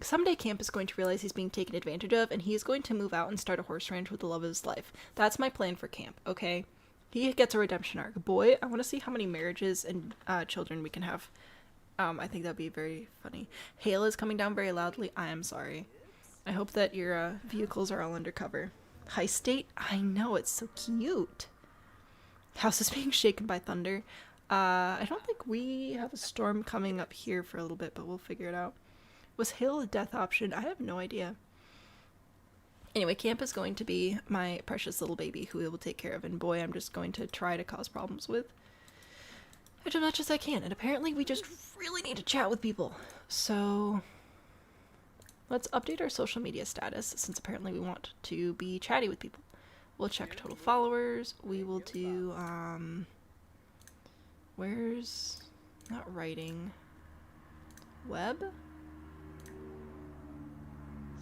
Someday Camp is going to realize he's being taken advantage of, and he is going to move out and start a horse ranch with the love of his life. That's my plan for Camp, okay? He gets a redemption arc. Boy, I want to see how many marriages and children we can have. I think that'd be very funny. Hail is coming down very loudly. I am sorry. I hope that your vehicles are all undercover. High state? I know, it's so cute. House is being shaken by thunder. I don't think we have a storm coming up here for a little bit, but we'll figure it out. Was hail a death option? I have no idea. Anyway, Camp is going to be my precious little baby who we will take care of, and boy, I'm just going to try to cause problems with as much as I can. And apparently we just really need to chat with people. So let's update our social media status, since apparently we want to be chatty with people. We'll check total followers. We will do, where's, not writing, web?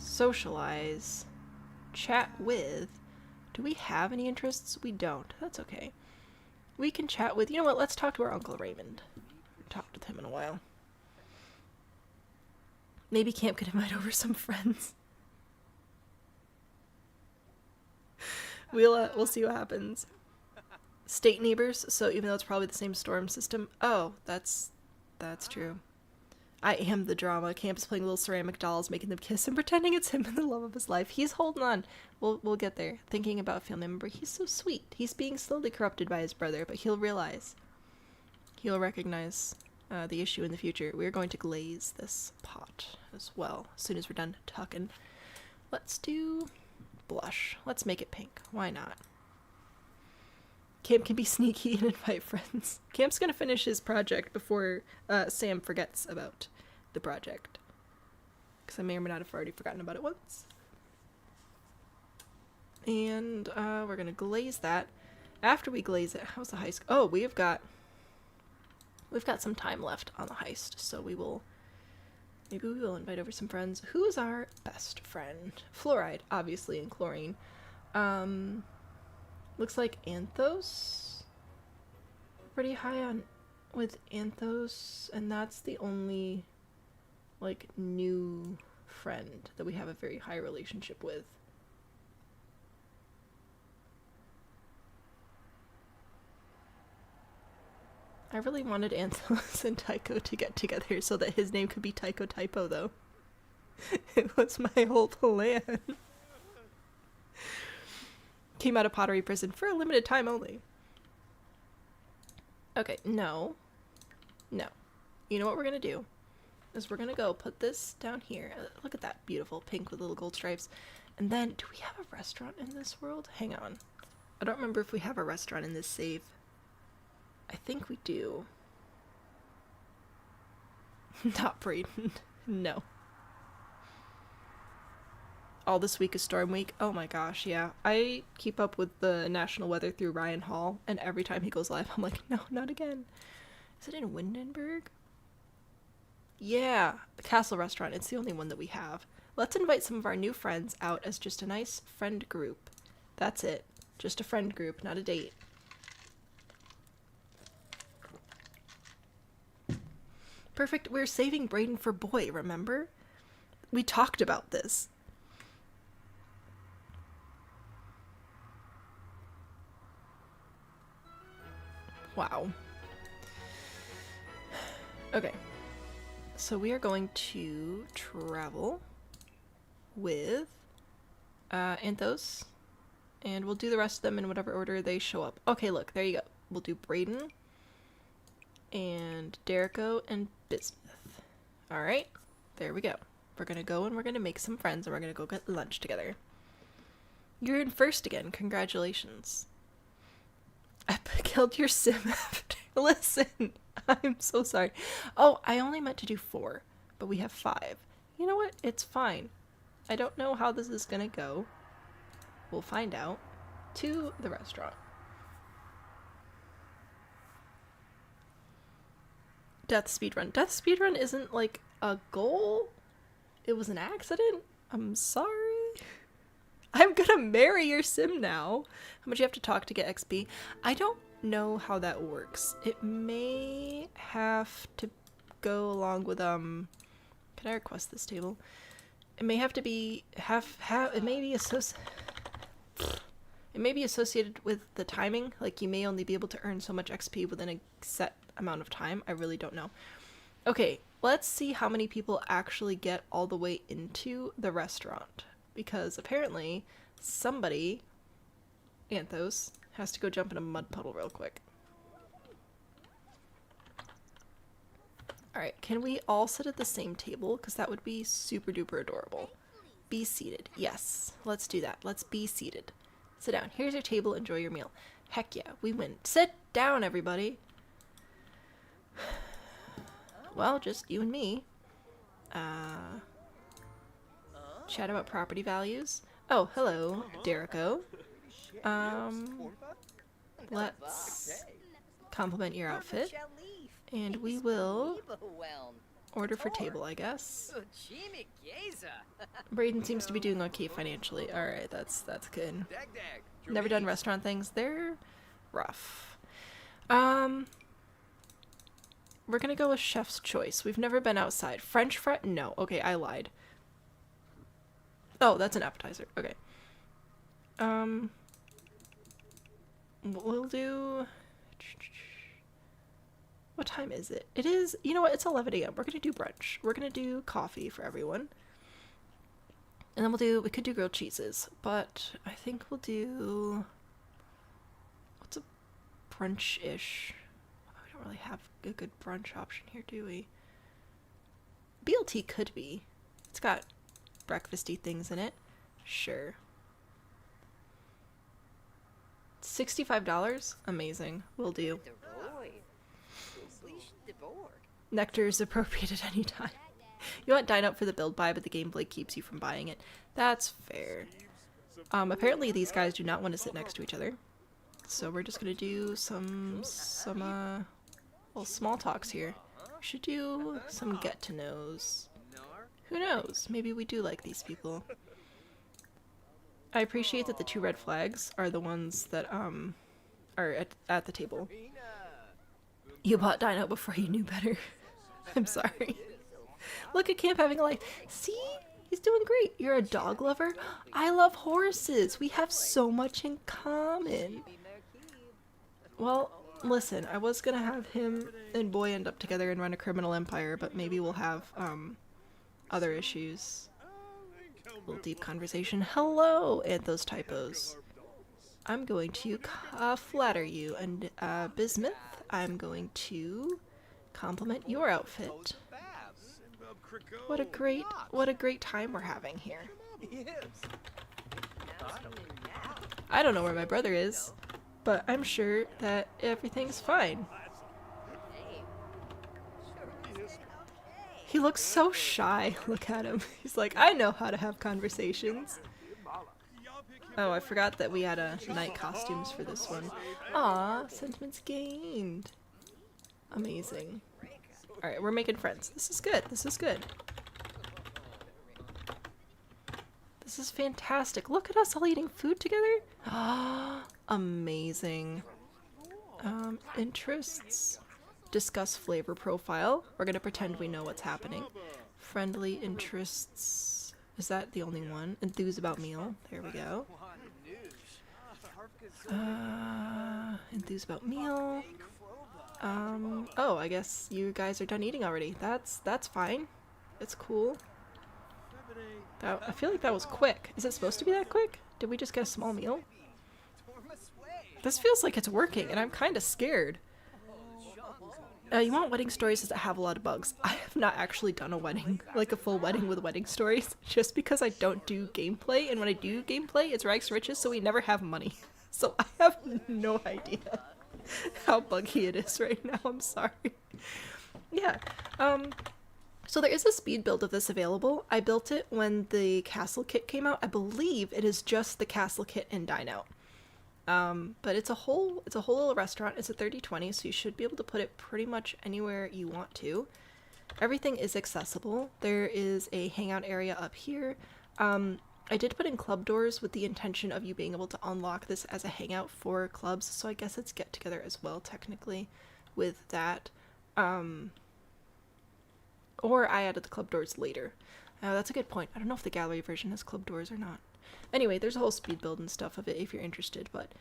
Socialize, chat with. Do we have any interests? We don't. That's okay. We can chat with, you know what, let's talk to our Uncle Raymond. Talked with him in a while. Maybe Camp could invite over some friends. We'll see what happens. State neighbors, so even though it's probably the same storm system. Oh, that's true. I am the drama. Camp is playing little ceramic dolls, making them kiss and pretending it's him and the love of his life. He's holding on. We'll get there. Thinking about family member. He's so sweet. He's being slowly corrupted by his brother, but he'll realize. He'll recognize the issue in the future. We're going to glaze this pot as well as soon as we're done talking. Let's do blush. Let's make it pink. Why not? Camp can be sneaky and invite friends. Camp's gonna finish his project before Sam forgets about the project. Because I may or may not have already forgotten about it once. And we're gonna glaze that. After we glaze it, how's the heist? Oh, we've got some time left on the heist, so maybe we will invite over some friends. Who's our best friend? Fluoride, obviously, and chlorine. Looks like Anthos. Pretty high on with Anthos, and that's the only like new friend that we have a very high relationship with. I really wanted Anthos and Tycho to get together so that his name could be Tycho Typo, though. It was my whole plan. Came out of pottery prison for a limited time only. Okay, no. You know what we're gonna do? Is we're gonna go put this down here. Look at that beautiful pink with little gold stripes. And then, do we have a restaurant in this world? Hang on. I don't remember if we have a restaurant in this save. I think we do. Not Braden. No. All this week is storm week. Oh my gosh, yeah. I keep up with the national weather through Ryan Hall, and every time he goes live, I'm like, no, not again. Is it in Windenburg? Yeah, the Castle Restaurant. It's the only one that we have. Let's invite some of our new friends out as just a nice friend group. That's it. Just a friend group, not a date. Perfect. We're saving Braden for Boy, remember? We talked about this. Wow. Okay. So we are going to travel with Anthos, and we'll do the rest of them in whatever order they show up. Okay, look, there you go. We'll do Braden and Derico and Bismuth. Alright, there we go. We're gonna go and we're gonna make some friends and we're gonna go get lunch together. You're in first again. Congratulations. I killed your sim after. Listen, I'm so sorry. Oh, I only meant to do 4, but we have 5. You know what? It's fine. I don't know how this is gonna go. We'll find out. To the restaurant. Death speedrun. Death speedrun isn't like a goal. It was an accident. I'm sorry. I'm gonna marry your sim now. How much you have to talk to get XP? I don't know how that works. It may have to go along with can I request this table? It may have to be it may be associated with the timing. Like you may only be able to earn so much XP within a set amount of time. I really don't know. Okay, let's see how many people actually get all the way into the restaurant. Because apparently somebody, Anthos, has to go jump in a mud puddle real quick. Alright, can we all sit at the same table? Because that would be super duper adorable. Be seated. Yes, let's do that. Let's be seated. Sit down. Here's your table. Enjoy your meal. Heck yeah, we win. Sit down, everybody. Well, just you and me. Chat about property values. Oh, hello, Derico. Let's compliment your outfit. And we will order for table, I guess. Braden seems to be doing okay financially. Alright, that's good. Never done restaurant things. They're rough. We're gonna go with chef's choice. We've never been outside. French fry? No. Okay, I lied. Oh, that's an appetizer. Okay. We'll do... What time is it? It is... You know what? It's 11 a.m. We're gonna do brunch. We're gonna do coffee for everyone. And then we could do grilled cheeses. But I think we'll do... What's a brunch-ish? We don't really have a good brunch option here, do we? BLT could be. It's got breakfasty things in it. Sure. $65? Amazing. Will do. Nectar is appropriate at any time. You want dine up for the build buy, but the gameplay keeps you from buying it. That's fair. Apparently these guys do not want to sit next to each other. So we're just gonna do some well, small talks here. We should do some get-to-knows. Who knows? Maybe we do like these people. I appreciate that the 2 red flags are the ones that, are at the table. You bought Dino before you knew better. I'm sorry. Look at Camp having a life. See? He's doing great. You're a dog lover? I love horses. We have so much in common. Well, listen, I was gonna have him and Boy end up together and run a criminal empire, but maybe we'll have, other issues. A little deep conversation. Hello, and those typos. I'm going to flatter you, and Bismuth, I'm going to compliment your outfit. What a great time we're having here. I don't know where my brother is, but I'm sure that everything's fine. He looks so shy. Look at him. He's like, I know how to have conversations. Oh, I forgot that we had night costumes for this one. Aw, sentiments gained. Amazing. Alright, we're making friends. This is good. This is good. This is fantastic. Look at us all eating food together. Ah, amazing. Interests. Discuss flavor profile. We're gonna pretend we know what's happening. Friendly interests. Is that the only one? Enthuse about meal. There we go. Enthuse about meal. Oh, I guess you guys are done eating already. That's fine. It's cool. I feel like that was quick. Is it supposed to be that quick? Did we just get a small meal? This feels like it's working, and I'm kind of scared. You want wedding stories that have a lot of bugs. I have not actually done a wedding, like a full wedding with wedding stories, just because I don't do gameplay, and when I do gameplay, it's rags to riches, so we never have money. So I have no idea how buggy it is right now, I'm sorry. Yeah, so there is a speed build of this available. I built it when the castle kit came out. I believe it is just the castle kit and dine out. But it's a whole little restaurant. It's a 30/20, so you should be able to put it pretty much anywhere you want to. Everything is accessible. There is a hangout area up here. I did put in club doors with the intention of you being able to unlock this as a hangout for clubs, so I guess it's get together as well, technically, with that. Or I added the club doors later. That's a good point. I don't know if the gallery version has club doors or not. Anyway, there's a whole speed build and stuff of it if you're interested, but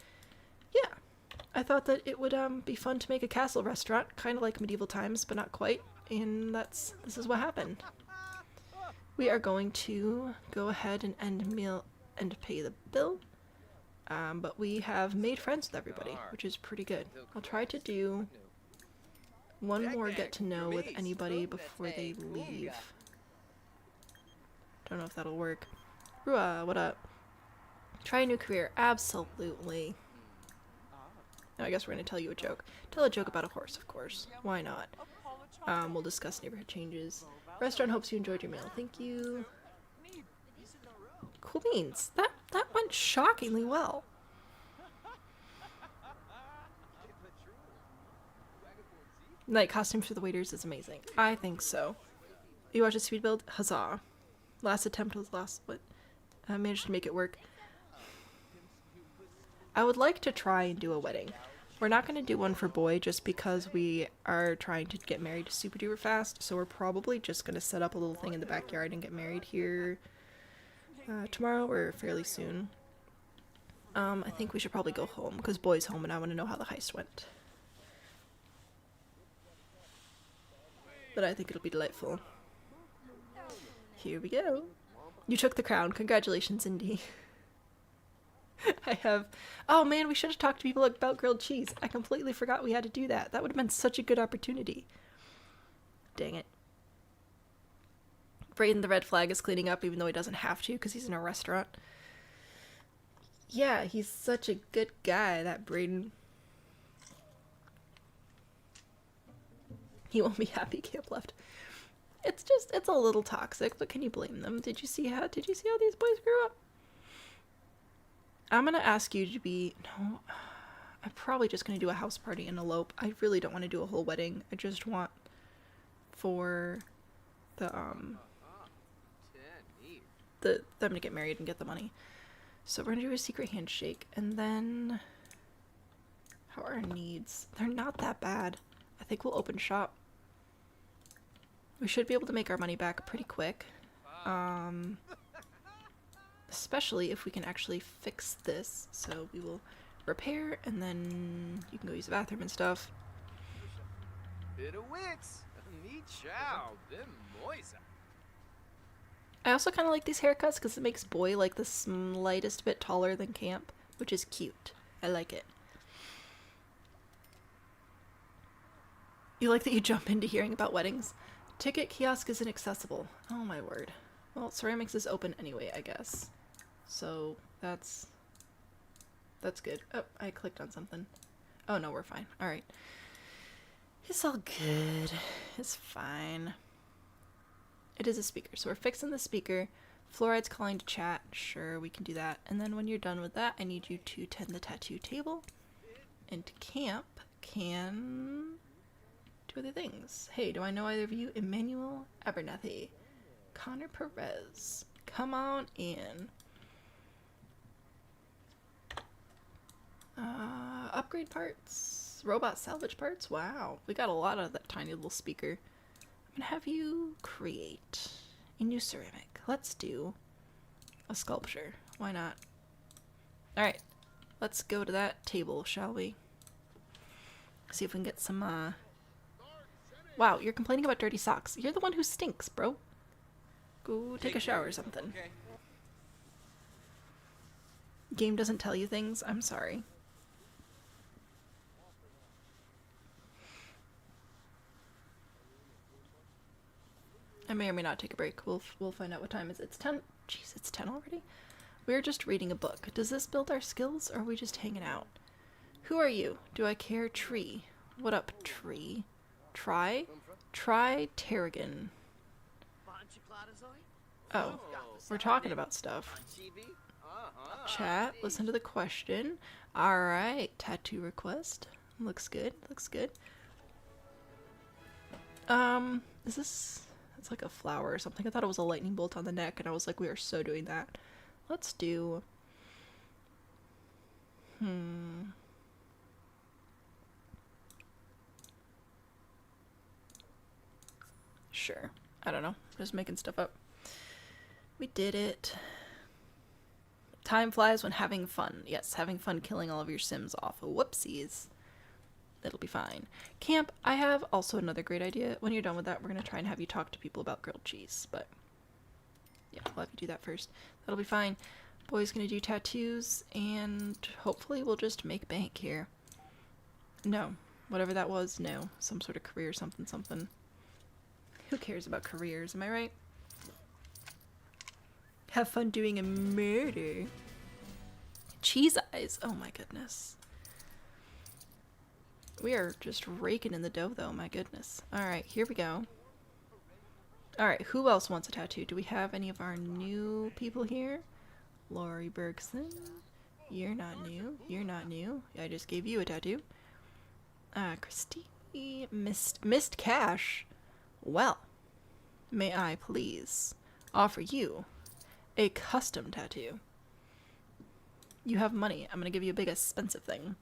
yeah. I thought that it would be fun to make a castle restaurant, kind of like medieval times, but not quite, and this is what happened. We are going to go ahead and end meal and pay the bill, but we have made friends with everybody, which is pretty good. I'll try to do one more get to know with anybody before they leave. Don't know if that'll work. Rua, what up? Try a new career. Absolutely. Now I guess we're going to tell you a joke. Tell a joke about a horse, of course. Why not? We'll discuss neighborhood changes. Restaurant hopes you enjoyed your meal. Thank you. Cool beans. That went shockingly well. Night costumes for the waiters is amazing. I think so. You watch a speed build? Huzzah. Last attempt was last, but I managed to make it work. I would like to try and do a wedding. We're not going to do one for boy just because we are trying to get married super duper fast, so we're probably just going to set up a little thing in the backyard and get married here tomorrow or fairly soon. I think we should probably go home because boy's home and I want to know how the heist went. But I think it'll be delightful. Here we go. You took the crown. Congratulations, Indy. I have... Oh man, we should have talked to people about grilled cheese. I completely forgot we had to do that. That would have been such a good opportunity. Dang it. Brayden the red flag is cleaning up even though he doesn't have to because he's in a restaurant. Yeah, he's such a good guy, that Brayden. He won't be happy Camp left. It's a little toxic, but can you blame them? Did you see how these boys grew up? I'm gonna ask you to be... No, I'm probably just gonna do a house party and elope. I really don't want to do a whole wedding. I just want for them to get married and get the money. So we're gonna do a secret handshake, and then how are our needs? They're not that bad. I think we'll open shop. We should be able to make our money back pretty quick. Especially if we can actually fix this. So we will repair, and then you can go use the bathroom and stuff. I also kind of like these haircuts because it makes Boy like the slightest bit taller than Camp, which is cute. I like it. You like that you jump into hearing about weddings? Ticket kiosk is inaccessible. Oh my word. Well, ceramics is open anyway, I guess. So that's good. Oh, I clicked on something. Oh no, we're fine. Alright. It's all good. It's fine. It is a speaker. So we're fixing the speaker. Fluoride's calling to chat. Sure, we can do that. And then when you're done with that, I need you to tend the tattoo table. And Camp can do other things. Hey, do I know either of you? Emmanuel Abernathy. Connor Perez. Come on in. Upgrade parts. Robot salvage parts. Wow. We got a lot of that tiny little speaker. gonna have you create a new ceramic. Let's do a sculpture. Why not? Alright, let's go to that table, shall we? See if we can get some, Wow, you're complaining about dirty socks. You're the one who stinks, bro. Go take a shower or something. Okay. Game doesn't tell you things? I'm sorry. I may or may not take a break. We'll find out what time is it. It's 10. Jeez, it's 10 already? We're just reading a book. Does this build our skills, or are we just hanging out? Who are you? Do I care? Tree. What up, tree? Try Tarragon. Oh, we're talking about stuff. Chat, listen to the question. Alright, tattoo request. Looks good, looks good. Is this... It's like a flower or something. I thought it was a lightning bolt on the neck, and I was like, we are so doing that. Let's do... Sure. I don't know. Just making stuff up. We did it. Time flies when having fun. Yes, having fun killing all of your Sims off. Whoopsies. It'll be fine. Camp, I have also another great idea. When you're done with that, we're going to try and have you talk to people about grilled cheese. But, yeah, we'll have you do that first. That'll be fine. Boy's going to do tattoos, and hopefully we'll just make bank here. No. Whatever that was, no. Some sort of career, something. Who cares about careers, am I right? Have fun doing a murder. Cheese eyes. Oh my goodness. We are just raking in the dough though, my goodness. Alright, here we go. Alright, who else wants a tattoo? Do we have any of our new people here? Lori Bergson. You're not new. You're not new. I just gave you a tattoo. Christy. Missed Cash. Well, may I please offer you a custom tattoo? You have money. I'm gonna give you a big expensive thing.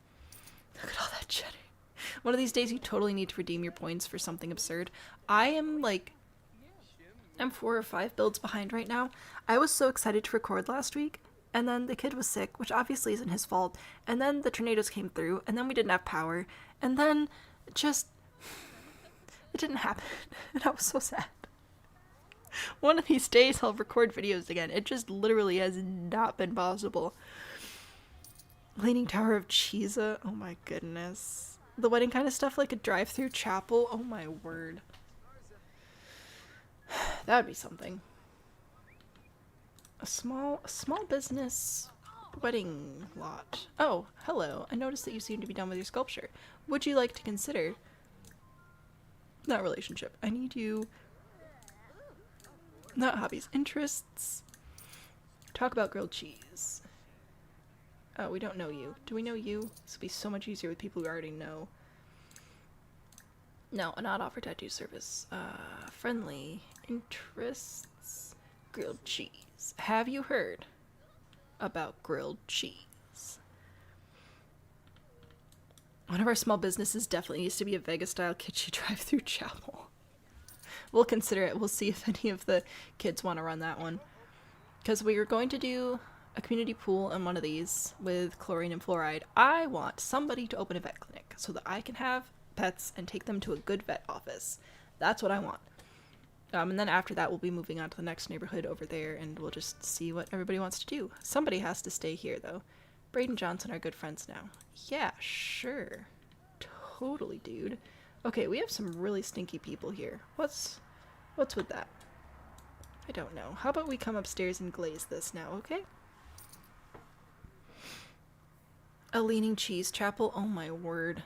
Look at all that cheddar. One of these days you totally need to redeem your points for something absurd. I'm 4 or 5 builds behind right now. I was so excited to record last week, and then the kid was sick, which obviously isn't his fault, and then the tornadoes came through, and then we didn't have power, and then just... it didn't happen, and I was so sad. One of these days I'll record videos again. It just literally has not been possible. Leaning Tower of Cheesa. Oh my goodness. The wedding kind of stuff, like a drive-through chapel. Oh my word. That would be something. A small business wedding lot. Oh, hello. I noticed that you seem to be done with your sculpture. Would you like to consider... Not relationship. I need you... Not hobbies. Interests. Talk about grilled cheese. Oh, we don't know you. Do we know you? This will be so much easier with people we already know. No, not offer tattoo service. Friendly. Interests. Grilled cheese. Have you heard about grilled cheese? One of our small businesses definitely needs to be a Vegas-style kitschy drive-through chapel. We'll consider it. We'll see if any of the kids want to run that one. Because we are going to do a community pool in one of these with chlorine and fluoride. I want somebody to open a vet clinic so that I can have pets and take them to a good vet office. That's what I want. And then after that, we'll be moving on to the next neighborhood over there, and we'll just see what everybody wants to do. Somebody has to stay here, though. Braden Johnson are good friends now. Yeah, sure. Totally, dude. Okay, we have some really stinky people here. What's with that? I don't know. How about we come upstairs and glaze this now, okay? A leaning cheese chapel? Oh my word.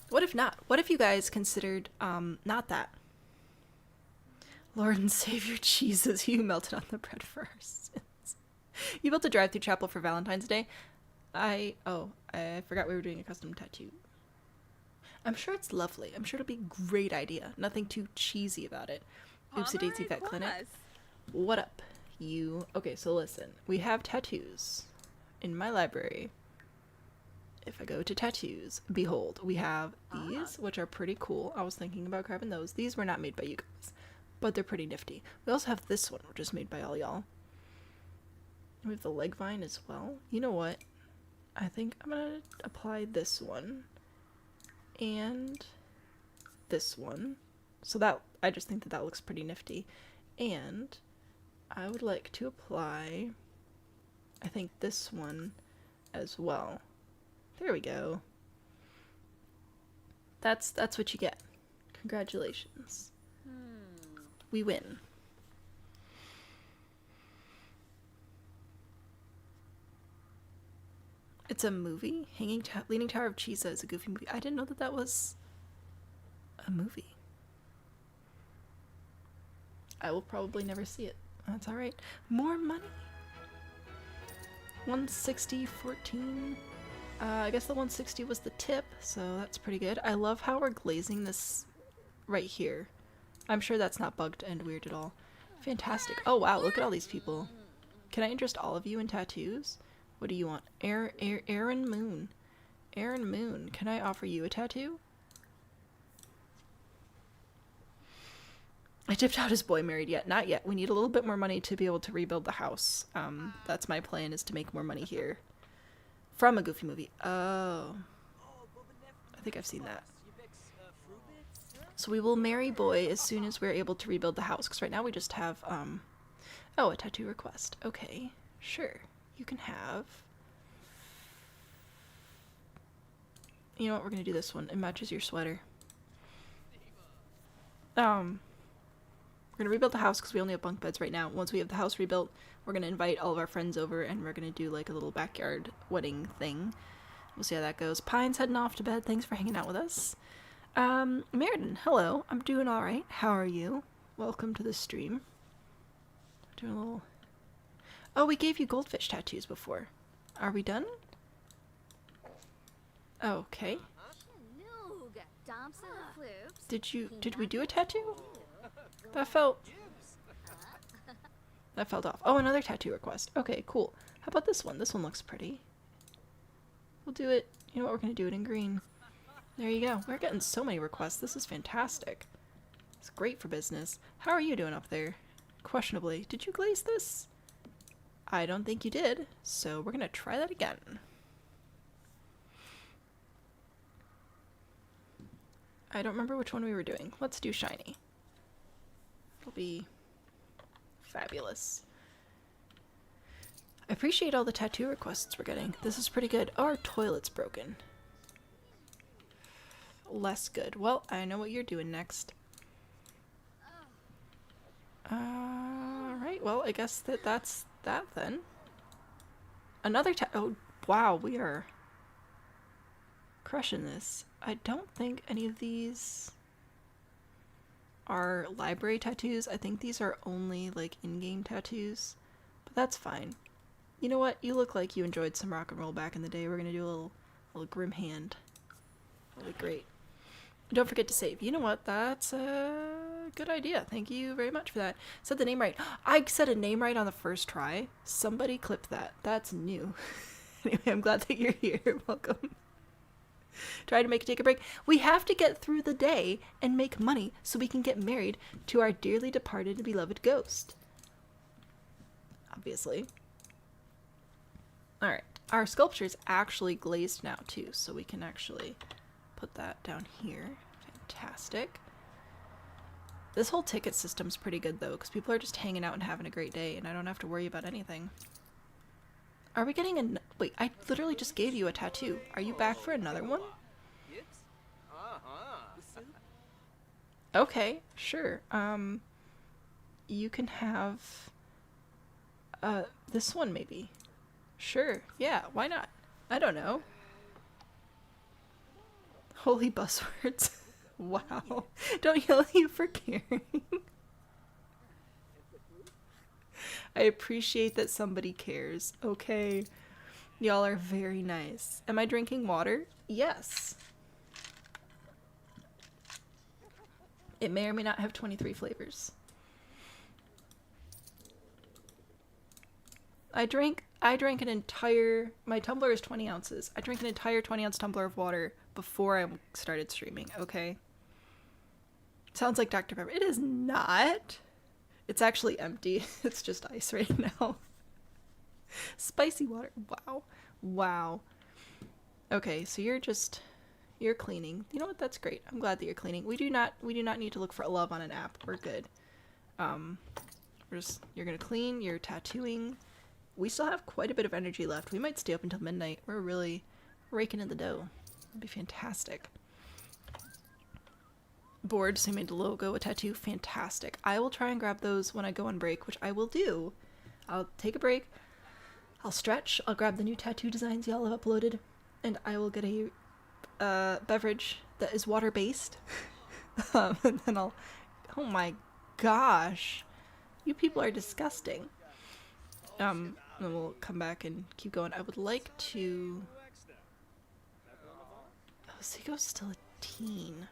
What if not? What if you guys considered, not that? Lord and Savior Jesus, you melted on the bread for our sins. You built a drive-through chapel for Valentine's Day? I forgot we were doing a custom tattoo. I'm sure it's lovely. I'm sure it'll be a great idea. Nothing too cheesy about it. Oopsie Daisy Vet Clinic. What up, you? Okay, so listen. We have tattoos in my library. if I go to tattoos, behold, we have these, which are pretty cool. I was thinking about grabbing those. These were not made by you guys, but they're pretty nifty. We also have this one, which is made by all y'all. We have the leg vine as well. You know what? I think I'm gonna apply this one and this one. So that, I just think that that looks pretty nifty. And I would like to apply, I think, this one as well. There we go. That's what you get. Congratulations. We win. It's a movie? Leaning Tower of Cheesa is a Goofy movie. I didn't know that that was a movie. I will probably never see it. That's alright. More money! 160, 14. I guess the 160 was the tip, so that's pretty good. I love how we're glazing this right here. I'm sure that's not bugged and weird at all. Fantastic. Oh wow, look at all these people. Can I interest all of you in tattoos? What do you want? Aaron Moon. Aaron Moon, can I offer you a tattoo? I tipped out his boy married yet. Not yet. We need a little bit more money to be able to rebuild the house. That's my plan, is to make more money here. From a Goofy movie. Oh. I think I've seen that. So we will marry boy as soon as we're able to rebuild the house. Because right now we just have, oh, a tattoo request. Okay. Sure. You can have... You know what? We're going to do this one. It matches your sweater. We're going to rebuild the house because we only have bunk beds right now. Once we have the house rebuilt, we're going to invite all of our friends over and we're going to do like a little backyard wedding thing. We'll see how that goes. Pine's heading off to bed. Thanks for hanging out with us. Meriden, hello. I'm doing alright. How are you? Welcome to the stream. Doing a little... Oh, we gave you goldfish tattoos before. Are we done? Okay. Did we do a tattoo? That felt off. Oh, another tattoo request. Okay, cool. How about this one? This one looks pretty. We'll do it. You know what? We're going to do it in green. There you go. We're getting so many requests. This is fantastic. It's great for business. How are you doing up there? Questionably. Did you glaze this? I don't think you did. So we're going to try that again. I don't remember which one we were doing. Let's do shiny. It'll be fabulous. I appreciate all the tattoo requests we're getting. This is pretty good. Oh, our toilet's broken. Less good. Well, I know what you're doing next. Alright, well, I guess that's that then. Another oh, wow, we are crushing this. I don't think any of these are library tattoos. I think these are only like in-game tattoos, but that's fine. You know what? You look like you enjoyed some rock and roll back in the day. We're gonna do a little grim hand. That'll be great. Don't forget to save. You know what? That's a good idea. Thank you very much for that. Said the name right. I said a name right on the first try. Somebody clipped that. That's new. Anyway, I'm glad that you're here. Welcome. Try to make a take a break. We have to get through the day and make money so we can get married to our dearly departed and beloved ghost. Obviously. Alright. Our sculpture's actually glazed now too, so we can actually put that down here. Fantastic. This whole ticket system's pretty good though, because people are just hanging out and having a great day, and I don't have to worry about anything. Are we getting a... Wait, I literally just gave you a tattoo. Are you back for another one? Okay, sure. You can have... this one maybe. Sure, yeah, why not? I don't know. Holy buzzwords. Wow. Don't yell at you for caring. I appreciate that somebody cares. Okay. Y'all are very nice. Am I drinking water? Yes. It may or may not have 23 flavors. I drank I drank an entire, my tumbler is 20 ounces. I drank an entire 20-ounce tumbler of water before I started streaming, okay? Sounds like Dr. Pepper. It is not. It's actually empty. It's just ice right now. Spicy water. Wow. Wow. Okay, so you're cleaning. You know what? That's great. I'm glad that you're cleaning. We do not need to look for love on an app. We're good. You're gonna clean, you're tattooing. We still have quite a bit of energy left. We might stay up until midnight. We're really raking in the dough. That'd be fantastic. Bored, so I made a logo, a tattoo. Fantastic. I will try and grab those when I go on break, which I will do. I'll take a break. I'll stretch. I'll grab the new tattoo designs y'all have uploaded, and I will get a beverage that is water-based. And then I'll... Oh my gosh. You people are disgusting. And then we'll come back and keep going. I would like to... Oh, Zico's still a teen.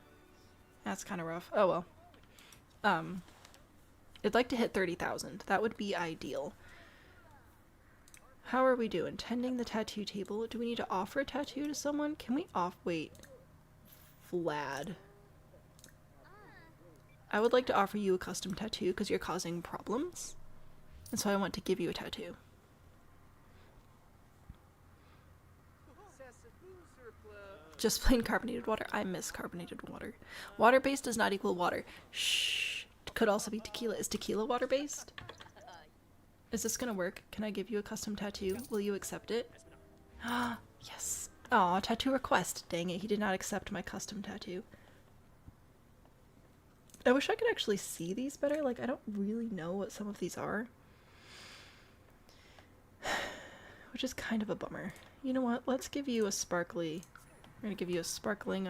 That's kind of rough. Oh well. I'd like to hit 30,000. That would be ideal. How are we doing? Tending the tattoo table. Do we need to offer a tattoo to someone? Can we wait. Vlad. I would like to offer you a custom tattoo because you're causing problems. And so I want to give you a tattoo. Just plain carbonated water. I miss carbonated water. Water-based does not equal water. Shh. Could also be tequila. Is tequila water-based? Is this gonna work? Can I give you a custom tattoo? Will you accept it? Ah, yes. Aw, tattoo request. Dang it, he did not accept my custom tattoo. I wish I could actually see these better. Like, I don't really know what some of these are. Which is kind of a bummer. You know what? Let's give you a sparkly... We're gonna give you a sparkling,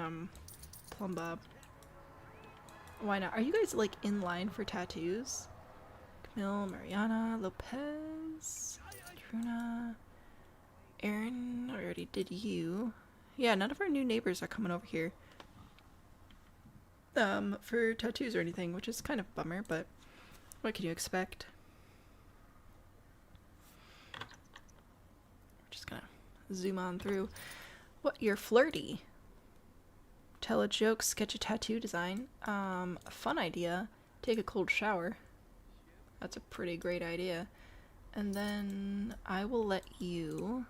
plum bob. Why not? Are you guys, like, in line for tattoos? Camille, Mariana, Lopez, Truna, Aaron, I already did you. Yeah, none of our new neighbors are coming over here. For tattoos or anything, which is kind of a bummer, but what can you expect? We're just gonna zoom on through. What, you're flirty? Tell a joke, sketch a tattoo design. A fun idea. Take a cold shower. That's a pretty great idea. And then I will let you...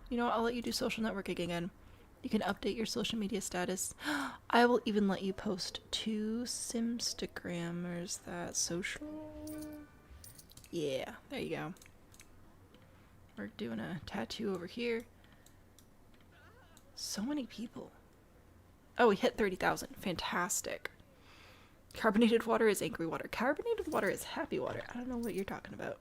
You know what, I'll let you do social networking again. You can update your social media status. I will even let you post 2 Simstagrammers that social. Yeah, there you go. We're doing a tattoo over here. So many people. Oh, we hit 30,000. Fantastic. Carbonated water is angry water. Carbonated water is happy water. I don't know what you're talking about.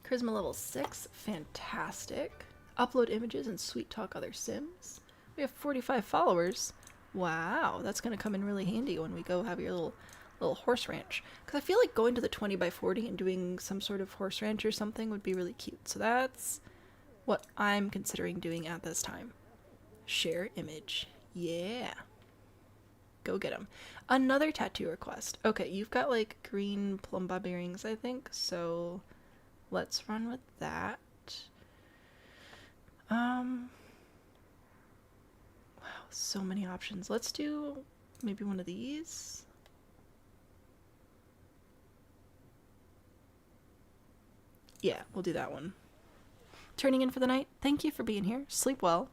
Charisma level 6. Fantastic. Upload images and sweet talk other Sims. We have 45 followers. Wow, that's going to come in really handy when we go have your little horse ranch. Because I feel like going to the 20x40 and doing some sort of horse ranch or something would be really cute. So that's what I'm considering doing at this time. Share image. Yeah. Go get them. Another tattoo request. Okay, you've got like green plum bob earrings, I think. So let's run with that. Wow, so many options. Let's do maybe one of these. Yeah, we'll do that one. Turning in for the night. Thank you for being here. Sleep well.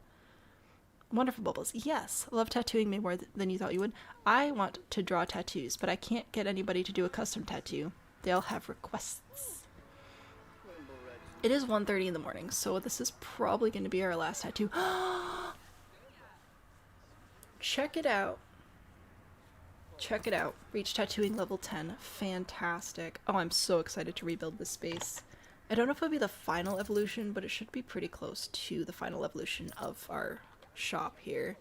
Wonderful bubbles. Yes, love tattooing me more than you thought you would. I want to draw tattoos, but I can't get anybody to do a custom tattoo. They all have requests. It is 1:30 in the morning, so this is probably going to be our last tattoo. Check it out. Check it out. Reach tattooing level 10. Fantastic. Oh, I'm so excited to rebuild this space. I don't know if it'll be the final evolution, but it should be pretty close to the final evolution of our shop here.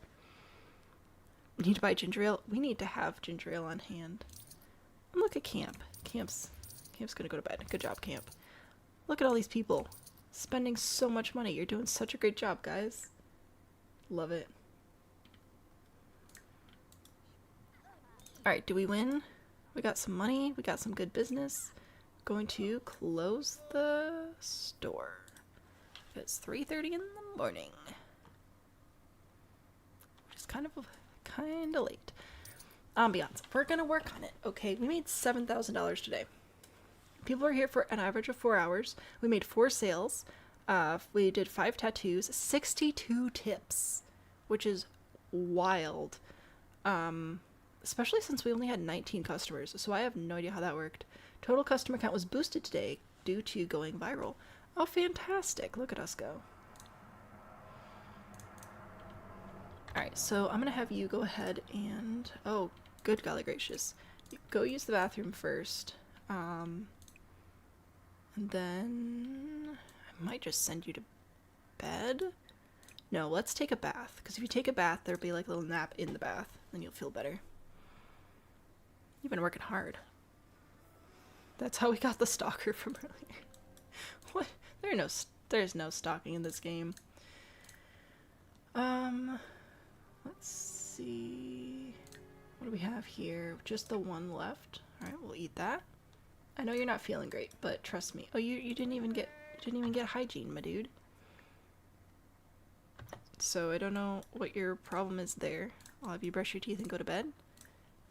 We need to buy ginger ale. We need to have ginger ale on hand. And look at Camp. Camp's gonna go to bed. Good job, Camp. Look at all these people spending so much money. You're doing such a great job, guys. Love it. Alright, do we win? We got some money. We got some good business. going to close the store. It's 3:30 in the morning. Which is kind of late. Ambiance. We're gonna work on it. Okay, we made $7,000 today. People are here for an average of 4 hours. We made 4 sales. We did 5 tattoos, 62 tips, which is wild. Especially since we only had 19 customers, so I have no idea how that worked. Total customer count was boosted today due to going viral. Oh, fantastic. Look at us go. Alright, so I'm gonna have you go ahead and... Oh, good golly gracious. Go use the bathroom first. And then... I might just send you to bed? No, let's take a bath. Because if you take a bath, there'll be like a little nap in the bath. Then you'll feel better. You've been working hard. That's how we got the stalker from earlier. What? There's no stalking in this game. Let's see. What do we have here? Just the one left. Alright, we'll eat that. I know you're not feeling great, but trust me. Oh, you didn't even get hygiene, my dude. So I don't know what your problem is there. I'll have you brush your teeth and go to bed.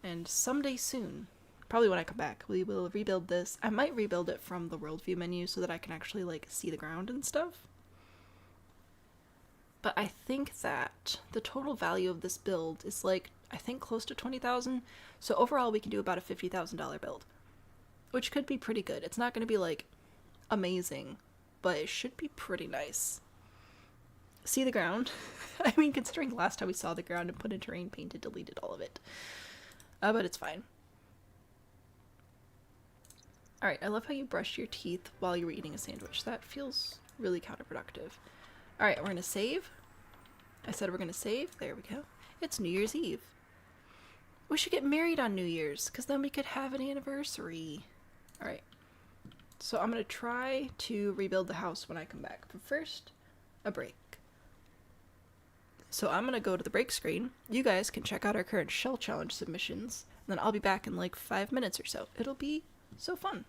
And someday soon, probably when I come back, we will rebuild this. I might rebuild it from the worldview menu so that I can actually like see the ground and stuff. But I think that the total value of this build is like, I think close to 20,000. So overall we can do about a $50,000 build, which could be pretty good. It's not going to be like amazing, but it should be pretty nice. See the ground? I mean, considering last time we saw the ground and put in terrain paint, it deleted all of it. But it's fine. Alright, I love how you brushed your teeth while you were eating a sandwich. That feels really counterproductive. Alright, we're gonna save. I said we're gonna save. There we go. It's New Year's Eve. We should get married on New Year's, because then we could have an anniversary. Alright. So I'm gonna try to rebuild the house when I come back. But first, a break. So I'm gonna go to the break screen. You guys can check out our current shell challenge submissions. And then I'll be back in like 5 minutes or so. It'll be so fun.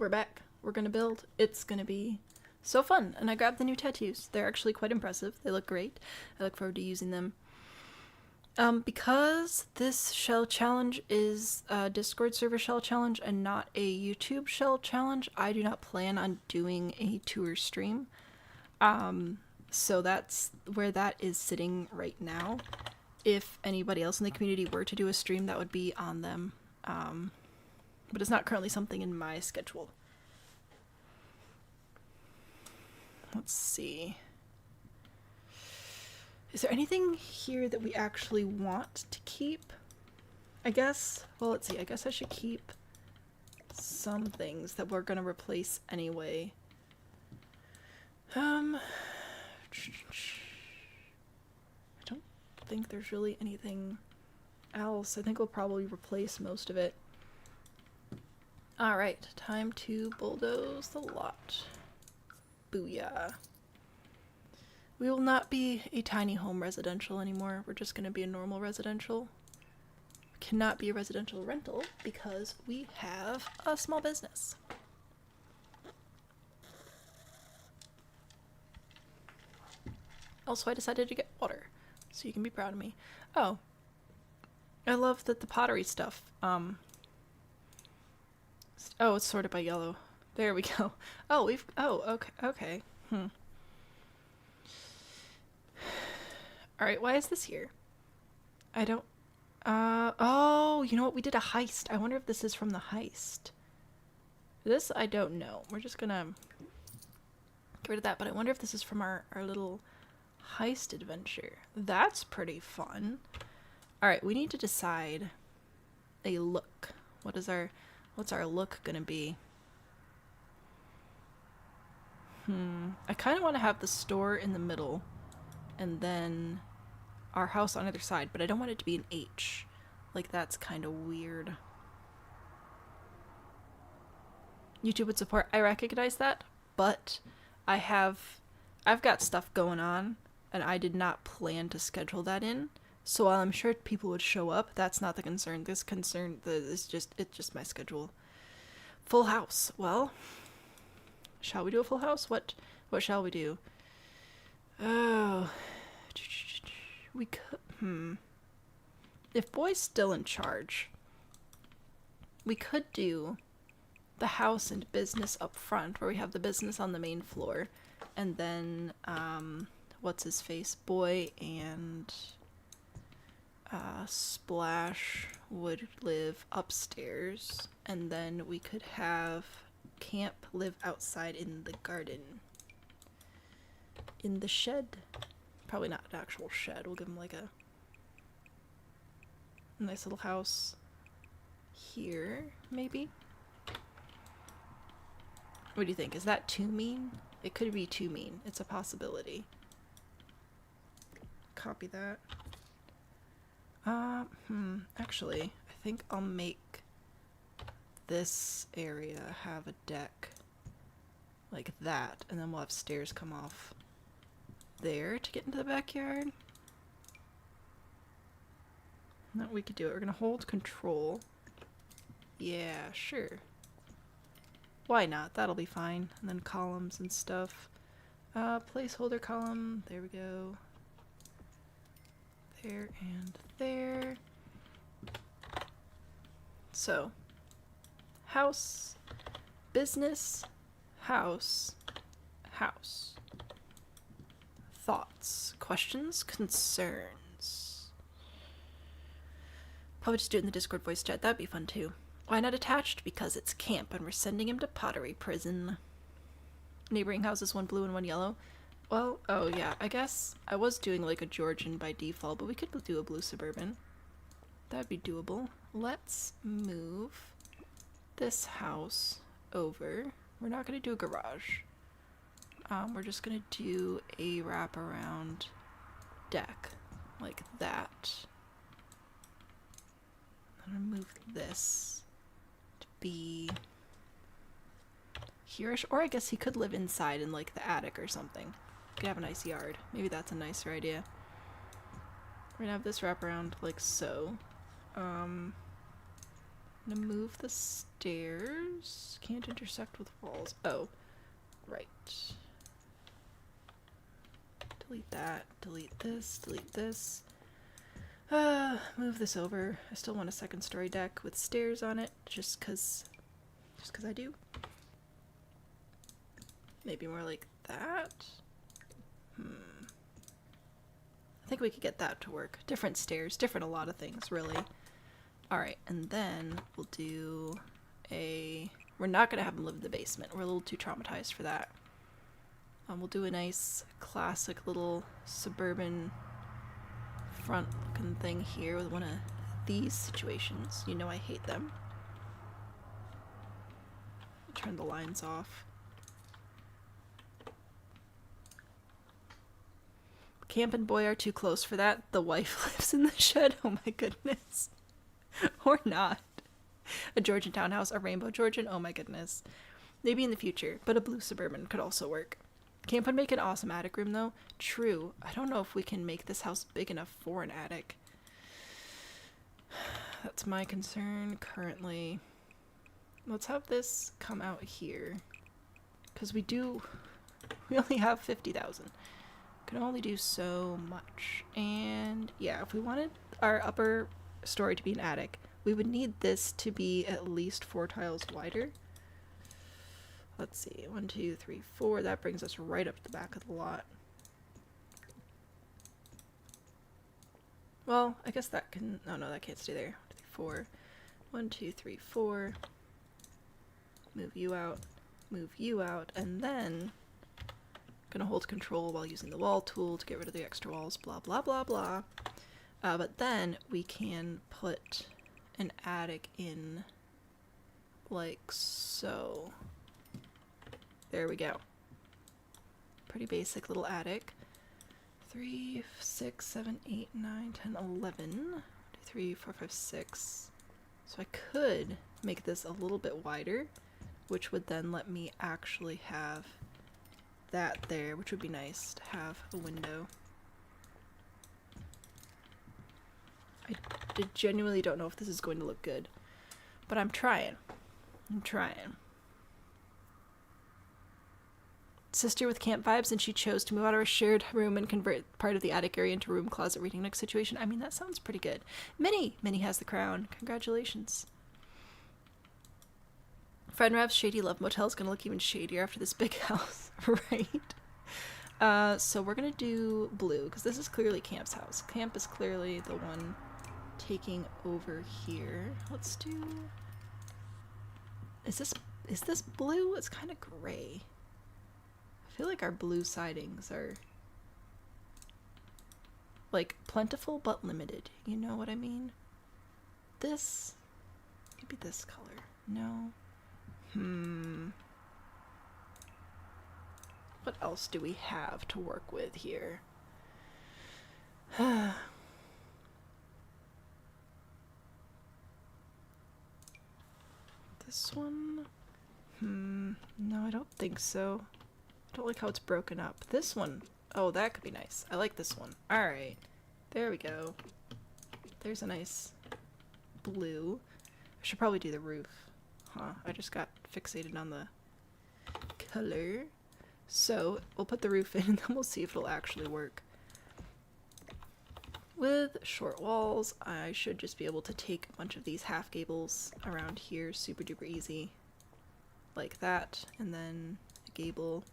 we're back. We're gonna build. It's gonna be so fun. And I grabbed the new tattoos. They're actually quite impressive. They look great. I look forward to using them. Because this shell challenge is a Discord server shell challenge and not a YouTube shell challenge, I do not plan on doing a tour stream. So that's where that is sitting right now. If anybody else in the community were to do a stream, that would be on them. But it's not currently something in my schedule. Let's see. Is there anything here that we actually want to keep? I guess, well, let's see. I guess I should keep some things that we're going to replace anyway. I don't think there's really anything else. I think we'll probably replace most of it. Alright, time to bulldoze the lot. Booyah. We will not be a tiny home residential anymore. We're just going to be a normal residential. Cannot be a residential rental because we have a small business. Also, I decided to get water, so you can be proud of me. Oh, I love that the pottery stuff, oh, it's sorted by yellow. There we go. Oh, okay. Alright, why is this here? I don't... oh, you know what? We did a heist. I wonder if this is from the heist. This, I don't know. We're just gonna get rid of that, but I wonder if this is from our little heist adventure. That's pretty fun. Alright, we need to decide a look. What's our look gonna be? I kind of want to have the store in the middle, and then our house on either side, but I don't want it to be an H. Like, that's kind of weird. YouTube would support. I recognize that, but I've got stuff going on, and I did not plan to schedule that in. So while I'm sure people would show up, that's not the concern. It's just my schedule. Full house. Well, shall we do a full house? What shall we do? Oh, we could. If Boy's still in charge, we could do the house and business up front, where we have the business on the main floor, and then what's his face? Boy and Splash would live upstairs, and then we could have Camp live outside in the garden. In the shed. Probably not an actual shed. We'll give him like a nice little house here, maybe? What do you think? Is that too mean? It could be too mean. It's a possibility. Copy that. Actually, I think I'll make this area have a deck like that, and then we'll have stairs come off there to get into the backyard. No, we could do it. We're gonna hold control. Yeah, sure. Why not? That'll be fine. And then columns and stuff. Placeholder column. There we go. There and there. So, house, business, house, house. Thoughts, questions, concerns. Probably just do it in the Discord voice chat. That'd be fun too. Why not attached? Because it's camp and we're sending him to pottery prison. Neighboring houses, one blue and one yellow. Well, oh yeah, I guess I was doing like a Georgian by default, but we could do a blue suburban. That'd be doable. Let's move this house over. We're not gonna do a garage. We're just gonna do a wraparound deck like that. I'm gonna move this to be here-ish, or I guess he could live inside in like the attic or something. Could have a nice yard. Maybe that's a nicer idea. We're gonna have this wraparound like so. I'm gonna move the stairs. Can't intersect with walls. Oh, right. Delete that. Delete this. Delete this. Move this over. I still want a second story deck with stairs on it, just cause I do. Maybe more like that. I think we could get that to work. Different stairs, different a lot of things, really. Alright, and then we'll do we're not gonna have them live in the basement. We're a little too traumatized for that. We'll do a nice classic little suburban front looking thing here with one of these situations. You know I hate them. Turn the lines off. Camp and Boy are too close for that. The wife lives in the shed. Oh my goodness. Or not. A Georgian townhouse, a rainbow Georgian. Oh my goodness. Maybe in the future, but a blue suburban could also work. Camp would make an awesome attic room though. True. I don't know if we can make this house big enough for an attic. That's my concern currently. Let's have this come out here. Because we only have 50,000. Can only do so much. And yeah, if we wanted our upper story to be an attic, we would need this to be at least 4 tiles wider. Let's see, 1, 2, 3, 4. That brings us right up to the back of the lot. Well, I guess that can, oh no, that can't stay there. 4. 1, 2, 3, 4. Move you out, and then gonna hold control while using the wall tool to get rid of the extra walls, blah blah blah blah. But then we can put an attic in like so. There we go. Pretty basic little attic. 3, 6, 7, 8, 9, 10, 11. 2, 3, 4, 5, 6. So I could make this a little bit wider, which would then let me actually have that there, which would be nice to have a window. I genuinely don't know if this is going to look good, but I'm trying. Sister with camp vibes, and she chose to move out of her shared room and convert part of the attic area into room, closet, reading nook situation. I mean, that sounds pretty good. Minnie has the crown. Congratulations. Friend Rev's Shady Love Motel is going to look even shadier after this big house, right? So we're going to do blue, because this is clearly Camp's house. Camp is clearly the one taking over here. Let's do... Is this blue? It's kind of gray. I feel like our blue sidings are like plentiful but limited. You know what I mean? This, maybe this color. No. What else do we have to work with here? This one? No, I don't think so. I don't like how it's broken up. This one. Oh, that could be nice. I like this one. Alright. There we go. There's a nice blue. I should probably do the roof. Huh. I just got fixated on the color. So, we'll put the roof in and then we'll see if it'll actually work. With short walls, I should just be able to take a bunch of these half gables around here super duper easy. Like that. And then a gable,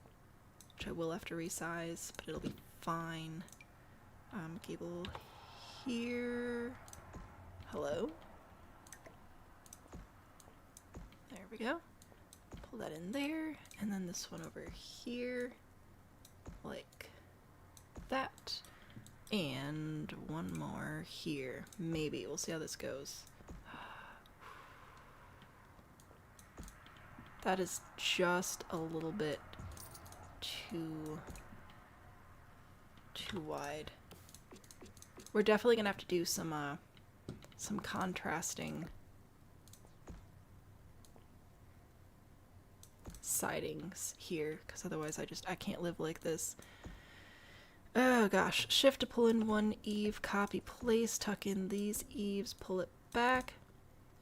which I will have to resize, but it'll be fine. Gable here. Hello. There we go. Pull that in there, and then this one over here, like that. And one more here. Maybe. We'll see how this goes. That is just a little bit too wide. We're definitely gonna have to do some contrasting sidings here, because otherwise I can't live like this. Oh gosh. Shift to pull in one eave, copy, place, tuck in these eaves, pull it back.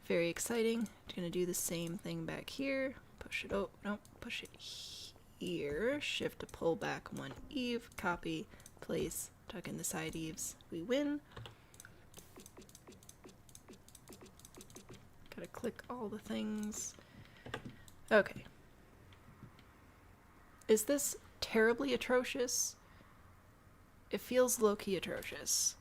very exciting. Gonna do the same thing back here. Push it, oh, no, push it here. Shift to pull back one eave, copy, place, tuck in the side eaves. We win. Gotta click all the things. Okay. Is this terribly atrocious? It feels low-key atrocious.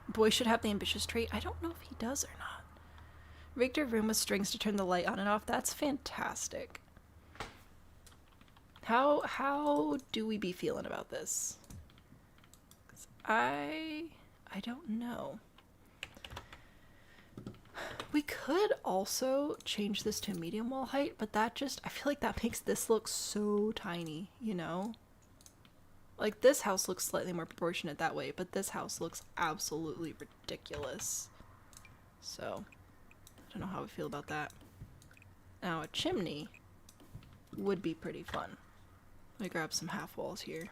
Boy should have the ambitious trait. I don't know if he does or not. Rigged a room with strings to turn the light on and off. That's fantastic. How do we be feeling about this? 'Cause I don't know. We could also change this to medium wall height, but that just, I feel like that makes this look so tiny, you know? Like, this house looks slightly more proportionate that way, but this house looks absolutely ridiculous. So, I don't know how I feel about that. Now, a chimney would be pretty fun. Let me grab some half walls here.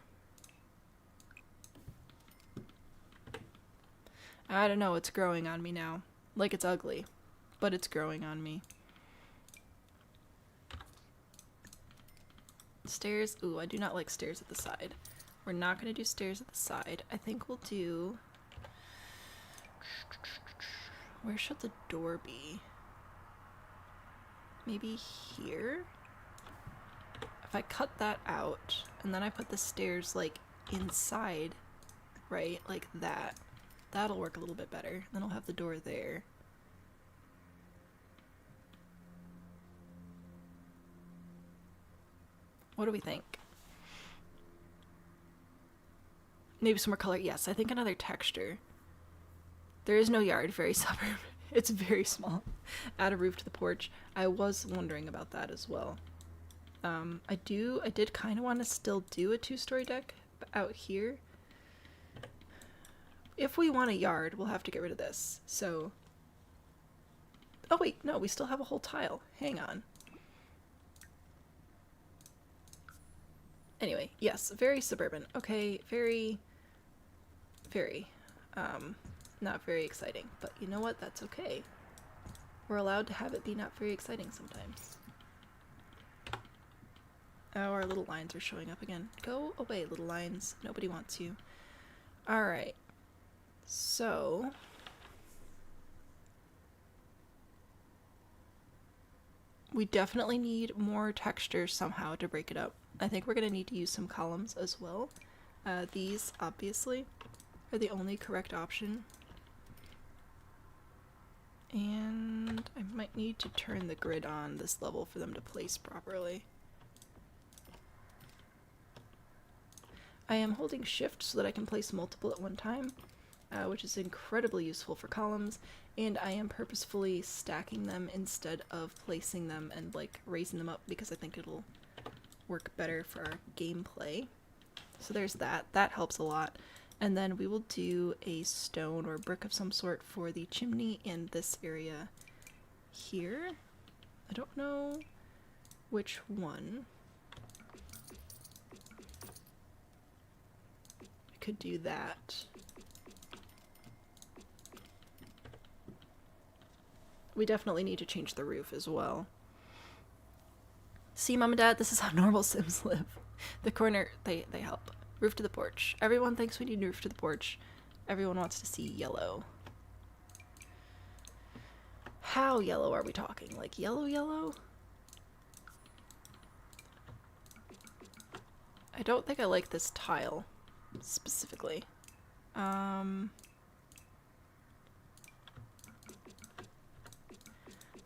I don't know, it's growing on me now. Like, it's ugly, but it's growing on me. Stairs. Ooh, I do not like stairs at the side. We're not going to do stairs at the side. I think we'll do... Where should the door be? Maybe here? If I cut that out, and then I put the stairs, like, inside, right? Like that. That'll work a little bit better. Then I'll have the door there. What do we think? Maybe some more color. Yes, I think another texture. There is no yard, very suburb. It's very small. Add a roof to the porch. I was wondering about that as well. I did kind of want to still do a 2-story deck out here. If we want a yard, we'll have to get rid of this. So, oh wait, no, we still have a whole tile. Hang on. Anyway, yes, very suburban. Okay, very, not very exciting. But you know what? That's okay. We're allowed to have it be not very exciting sometimes. Oh, our little lines are showing up again. Go away, little lines. Nobody wants you. Alright. So... we definitely need more texture somehow to break it up. I think we're going to need to use some columns as well. These, obviously, are the only correct option. And I might need to turn the grid on this level for them to place properly. I am holding shift so that I can place multiple at one time, which is incredibly useful for columns, and I am purposefully stacking them instead of placing them and like raising them up because I think it'll work better for our gameplay. So there's that. That helps a lot. And then we will do a stone or brick of some sort for the chimney in this area here. I don't know which one. I could do that. We definitely need to change the roof as well. See, Mom and Dad, this is how normal Sims live. The corner, they help. Roof to the porch. Everyone thinks we need roof to the porch. Everyone wants to see yellow. How yellow are we talking? Like yellow yellow? I don't think I like this tile specifically.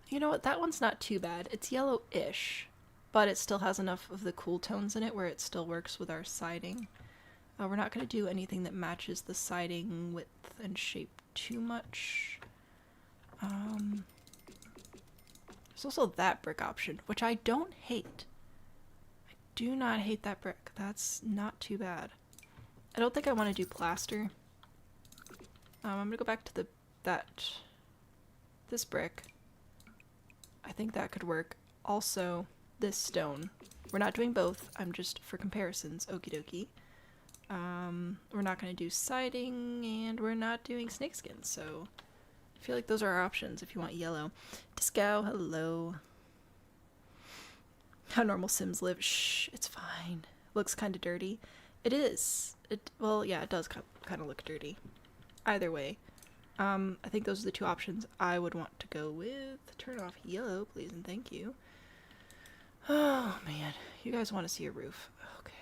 You know what? That one's not too bad. It's yellow-ish, but it still has enough of the cool tones in it where it still works with our siding. We're not going to do anything that matches the siding width and shape too much. There's also that brick option, which I don't hate. I do not hate that brick. That's not too bad. I don't think I want to do plaster. I'm going to go back to this brick. I think that could work. Also, this stone. We're not doing both. I'm just, for comparisons, okie dokie. We're not going to do siding, and we're not doing snakeskin, so I feel like those are our options if you want yellow. Disco, hello. How normal Sims live. Shh, it's fine. Looks kind of dirty. It is. Well, yeah, it does kind of look dirty. Either way. I think those are the two options I would want to go with. Turn off yellow, please, and thank you. Oh, man. You guys want to see a roof. Okay.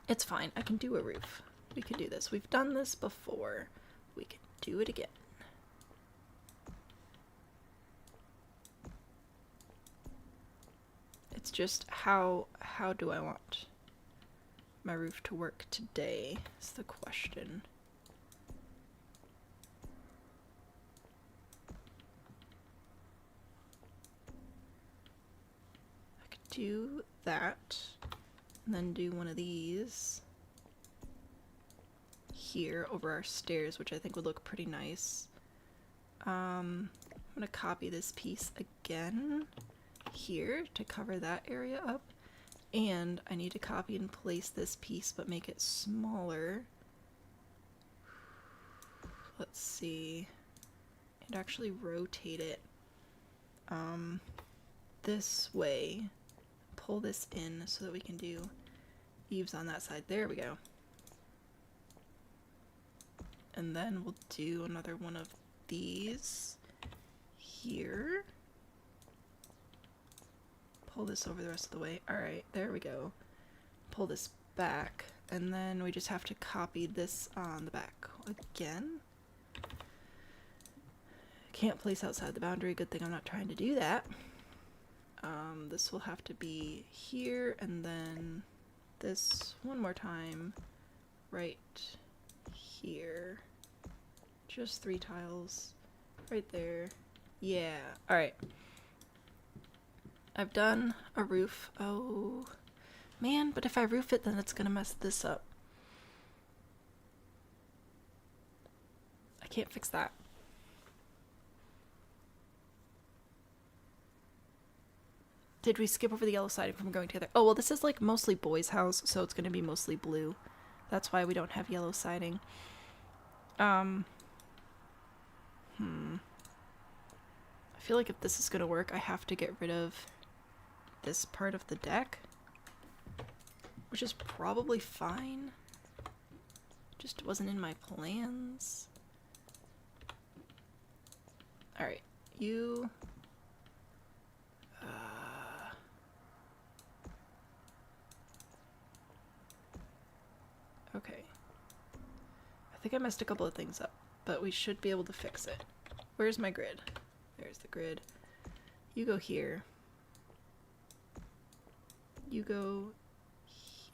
It's fine. I can do a roof. We can do this. We've done this before. We can do it again. It's just how do I want my roof to work today is the question. I could do that and then do one of these here over our stairs, which I think would look pretty nice. I'm gonna copy this piece again here to cover that area up, and I need to copy and place this piece but make it smaller. Let's see, and actually rotate it this way, pull this in so that we can do eaves on that side. There we go. And then we'll do another one of these here. Pull this over the rest of the way. Alright, there we go. Pull this back, and then we just have to copy this on the back again. Can't place outside the boundary. Good thing I'm not trying to do that. This will have to be here, and then this one more time right here. Just 3 tiles right there. Yeah. Alright. I've done a roof. Oh, man, but if I roof it, then it's gonna mess this up. I can't fix that. Did we skip over the yellow siding from going together? Oh, well, this is like mostly boys' house, so it's gonna be mostly blue. That's why we don't have yellow siding. I feel like if this is gonna work, I have to get rid of this part of the deck, which is probably fine. Just wasn't in my plans. Alright, you... okay. I think I messed a couple of things up, but we should be able to fix it. Where's my grid? There's the grid. You go here. You go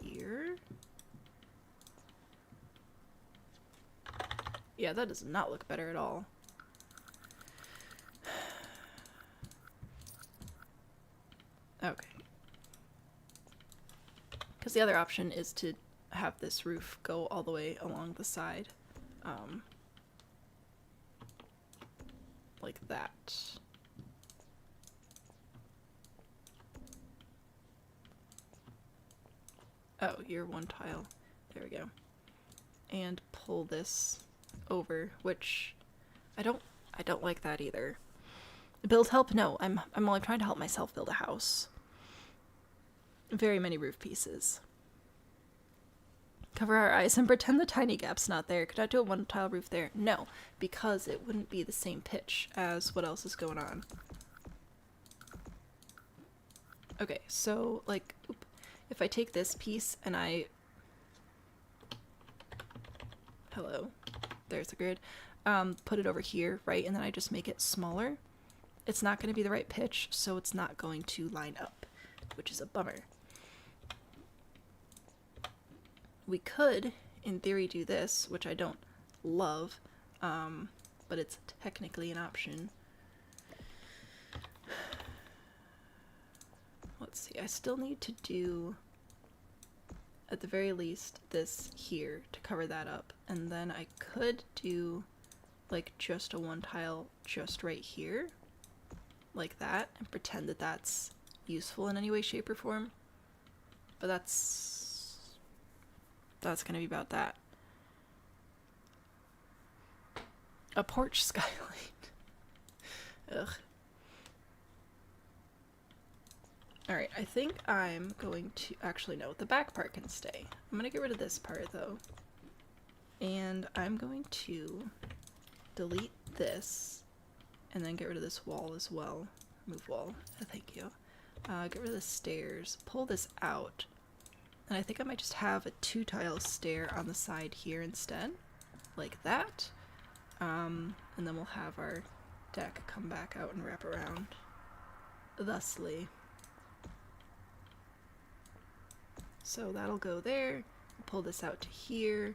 here. Yeah, that does not look better at all. Okay. Because the other option is to have this roof go all the way along the side. Like that. Oh, you're one tile. There we go. And pull this over, which I don't like that either. Build help? No, I'm only trying to help myself build a house. Very many roof pieces. Cover our eyes and pretend the tiny gap's not there. Could I do a 1-tile roof there? No, because it wouldn't be the same pitch as what else is going on. Okay, so, like, if I take this piece and I... Hello. There's the grid. Put it over here, right, and then I just make it smaller. It's not going to be the right pitch, so it's not going to line up, which is a bummer. We could, in theory, do this, which I don't love, but it's technically an option. Let's see, I still need to do, at the very least, this here to cover that up, and then I could do, like, just a 1-tile just right here, like that, and pretend that that's useful in any way, shape, or form, but that's that's gonna be about that. A porch skylight. Ugh. Alright, I think I'm going to... Actually, no, the back part can stay. I'm gonna get rid of this part, though. And I'm going to delete this, and then get rid of this wall as well. Move wall. Thank you. Get rid of the stairs. Pull this out. And I think I might just have a 2-tile stair on the side here instead. Like that. And then we'll have our deck come back out and wrap around. Thusly. So that'll go there. Pull this out to here.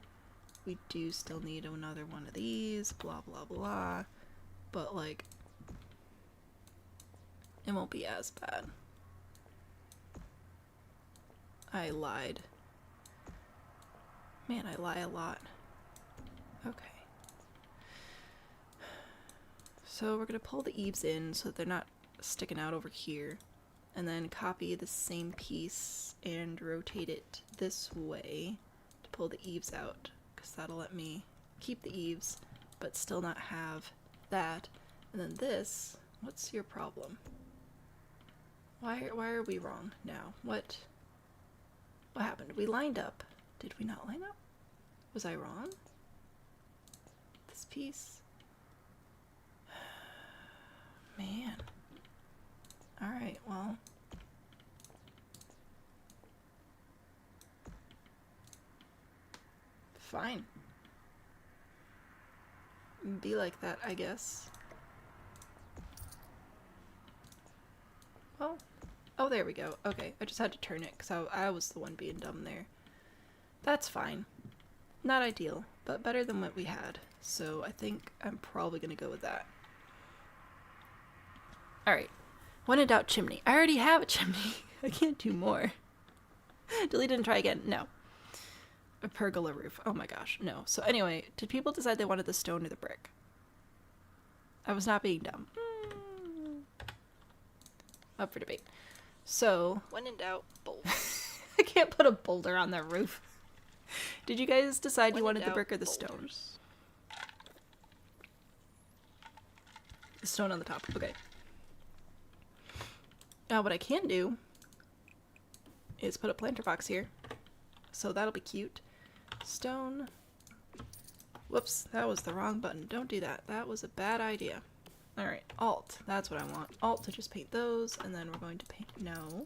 We do still need another one of these, blah blah blah. But like, it won't be as bad. I lied. Man, I lie a lot. Okay. So we're gonna pull the eaves in so that they're not sticking out over here. And then copy the same piece and rotate it this way to pull the eaves out, because that'll let me keep the eaves but still not have that. And then this, what's your problem? Why are we wrong now? What happened? We lined up. Did we not line up? Was I wrong? This piece? Man. Alright, well. Fine. Be like that, I guess. Well. Oh, there we go. Okay, I just had to turn it because I was the one being dumb there. That's fine. Not ideal, but better than what we had. So I think I'm probably going to go with that. Alright. When in doubt, chimney. I already have a chimney. I can't do more. Delete and try again. No. A pergola roof. Oh my gosh. No. So anyway, did people decide they wanted the stone or the brick? I was not being dumb. Up for debate. So, when in doubt, boulder. I can't put a boulder on the roof. Did you guys decide you wanted the brick or the stone? The stone on the top. Okay. Now what I can do is put a planter box here. So that'll be cute. Stone. Whoops, that was the wrong button. Don't do that. That was a bad idea. Alright, Alt. That's what I want. Alt to just paint those, and then we're going to paint... No.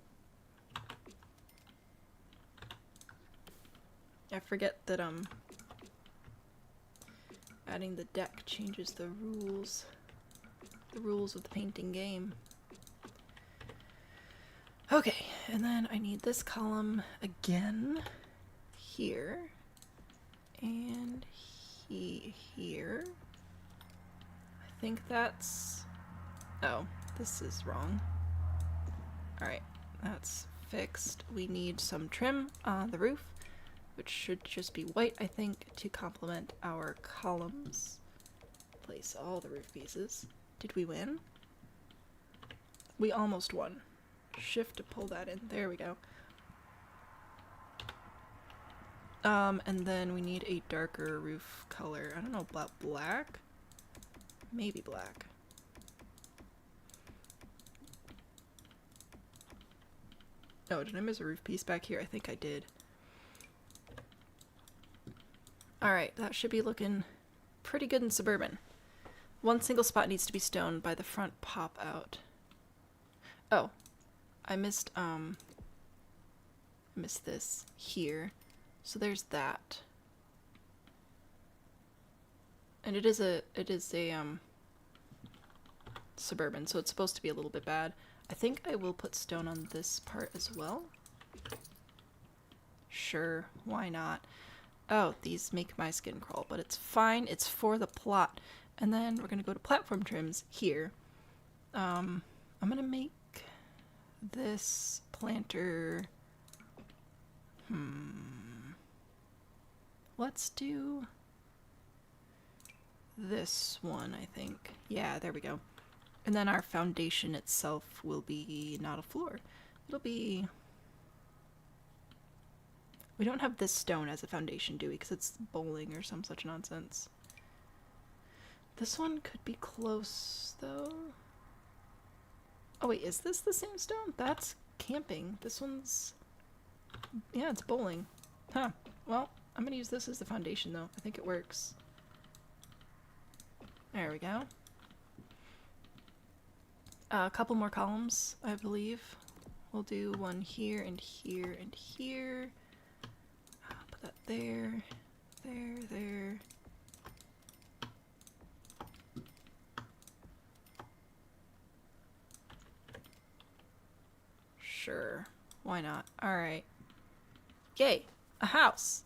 I forget that, adding the deck changes the rules. The rules of the painting game. Okay, and then I need this column again. Here. And here. I think that's... Oh, this is wrong. Alright, that's fixed. We need some trim on the roof, which should just be white, I think, to complement our columns. Place all the roof pieces. Did we win? We almost won. Shift to pull that in. There we go. And then we need a darker roof color. I don't know about black. Maybe black. Oh, did I miss a roof piece back here? I think I did. Alright, that should be looking pretty good in suburban. One single spot needs to be stoned by the front pop out. Oh, I missed this here. So there's that. And it is a suburban, so it's supposed to be a little bit bad. I think I will put stone on this part as well. Sure, why not? Oh, these make my skin crawl, but it's fine. It's for the plot. And then we're gonna go to platform trims here. I'm gonna make this planter. Let's do this one, I think. Yeah, there we go. And then our foundation itself will be not a floor. It'll be We don't have this stone as a foundation, do we? Because it's bowling or some such nonsense. This one could be close, though. Oh wait, is this the same stone? That's camping. This one's... yeah, it's bowling. Huh. Well, I'm gonna use this as the foundation, though. I think it works. There we go. A couple more columns, I believe. We'll do one here and here and here. Put that there, there. Sure, why not? Alright. Yay! A house!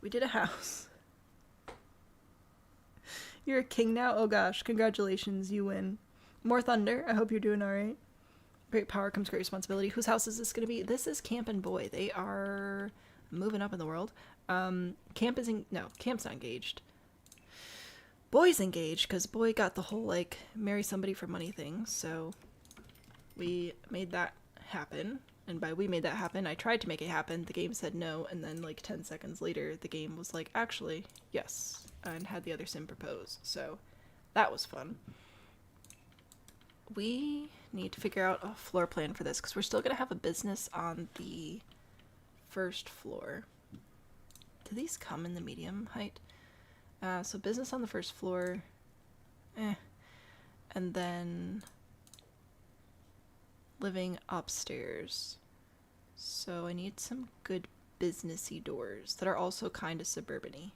We did a house. You're a king now? Oh gosh, congratulations, you win. More thunder, I hope you're doing alright. Great power comes great responsibility. Whose house is this gonna be? This is Camp and Boy. They are moving up in the world. Camp is no, Camp's not engaged. Boy's engaged, because Boy got the whole, like, marry somebody for money thing, so we made that happen. And by we made that happen, I tried to make it happen, the game said no, and then like 10 seconds later the game was like, actually, yes, and had the other sim propose, so that was fun. We need to figure out a floor plan for this, because we're still going to have a business on the first floor. Do these come in the medium height? So business on the first floor, and then living upstairs. So I need some good businessy doors that are also kind of suburban-y.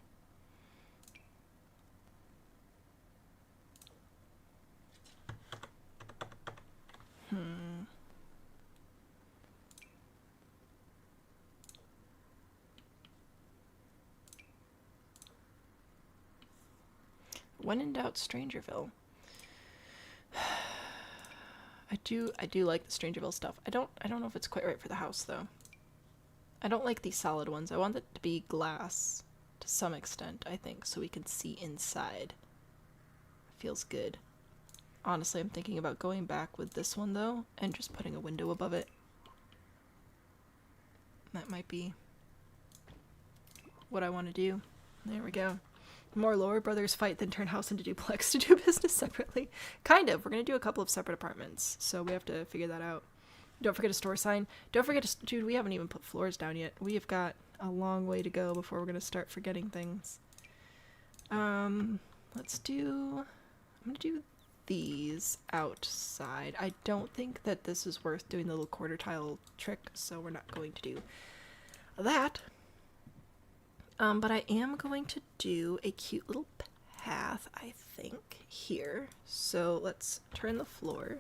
When in doubt, Strangerville. I do like the Strangerville stuff. I don't know if it's quite right for the house though. I don't like these solid ones. I want it to be glass to some extent, I think, so we can see inside. Feels good. Honestly, I'm thinking about going back with this one though and just putting a window above it. That might be what I want to do. There we go. More lower brothers fight than turn house into duplex to do business separately. Kind of. We're going to do a couple of separate apartments, so we have to figure that out. Don't forget a store sign. Don't forget to... Dude, we haven't even put floors down yet. We have got a long way to go before we're going to start forgetting things. Let's do... I'm going to do these outside. I don't think that this is worth doing the little quarter tile trick, so we're not going to do that. But I am going to do a cute little path, I think, here. So let's turn the floor.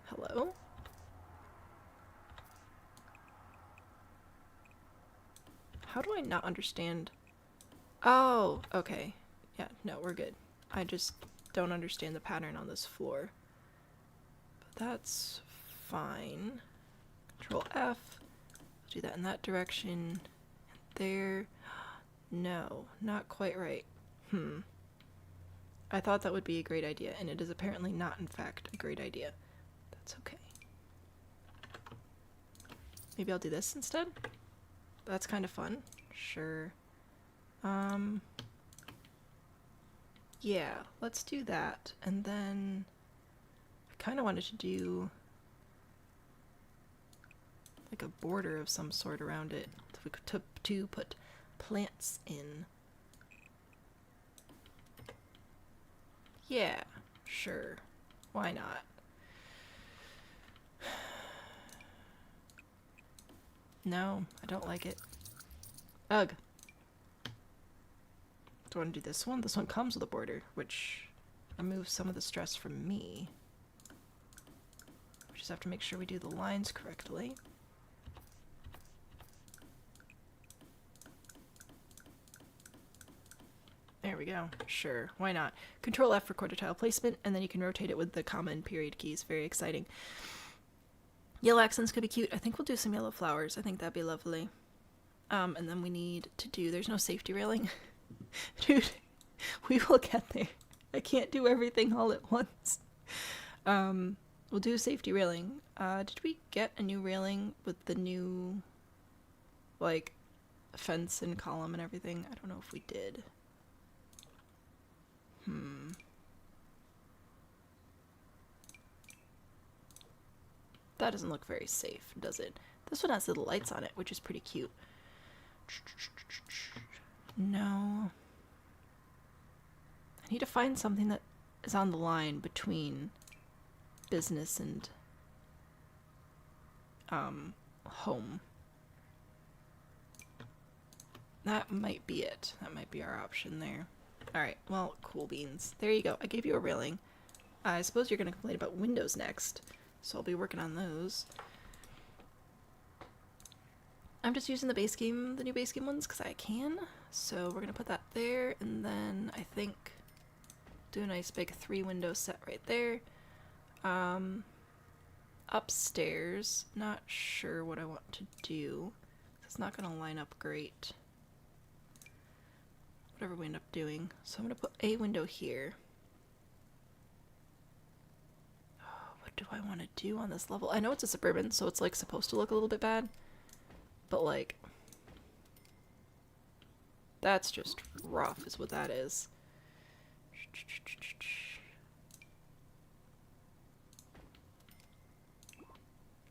Hello? How do I not understand? Oh, okay. Yeah, no, we're good. I just don't understand the pattern on this floor. But that's fine. Control F. Do that in that direction. And there. No, not quite right. I thought that would be a great idea, and it is apparently not, in fact, a great idea. That's okay. Maybe I'll do this instead? That's kind of fun. Sure. Yeah, let's do that. And then I kind of wanted to do like a border of some sort around it to put plants in. Yeah, sure. Why not? No, I don't like it. Ugh. Do I want to do this one? This one comes with a border, which removes some of the stress from me. We just have to make sure we do the lines correctly. There we go. Sure. Why not? Control F for quarter tile placement, and then you can rotate it with the comma and period keys. Very exciting. Yellow accents could be cute. I think we'll do some yellow flowers. I think that'd be lovely. And then we need to do... There's no safety railing. Dude, we will get there. I can't do everything all at once. We'll do safety railing. Did we get a new railing with the new like fence and column and everything. I don't know if we did. That doesn't look very safe, does it? This one has little lights on it, which is pretty cute. No. I need to find something that is on the line between business and home. That might be it. That might be our option there. Alright, well, cool beans. There you go. I gave you a railing. I suppose you're going to complain about windows next, so I'll be working on those. I'm just using the base game, the new base game ones, because I can. So we're going to put that there, and then I think do a nice big 3-window set right there. Upstairs, not sure what I want to do. It's not going to line up great. Whatever we end up doing. So I'm going to put a window here. Oh, what do I want to do on this level? I know it's a suburban, so it's like supposed to look a little bit bad. But like, that's just rough is what that is.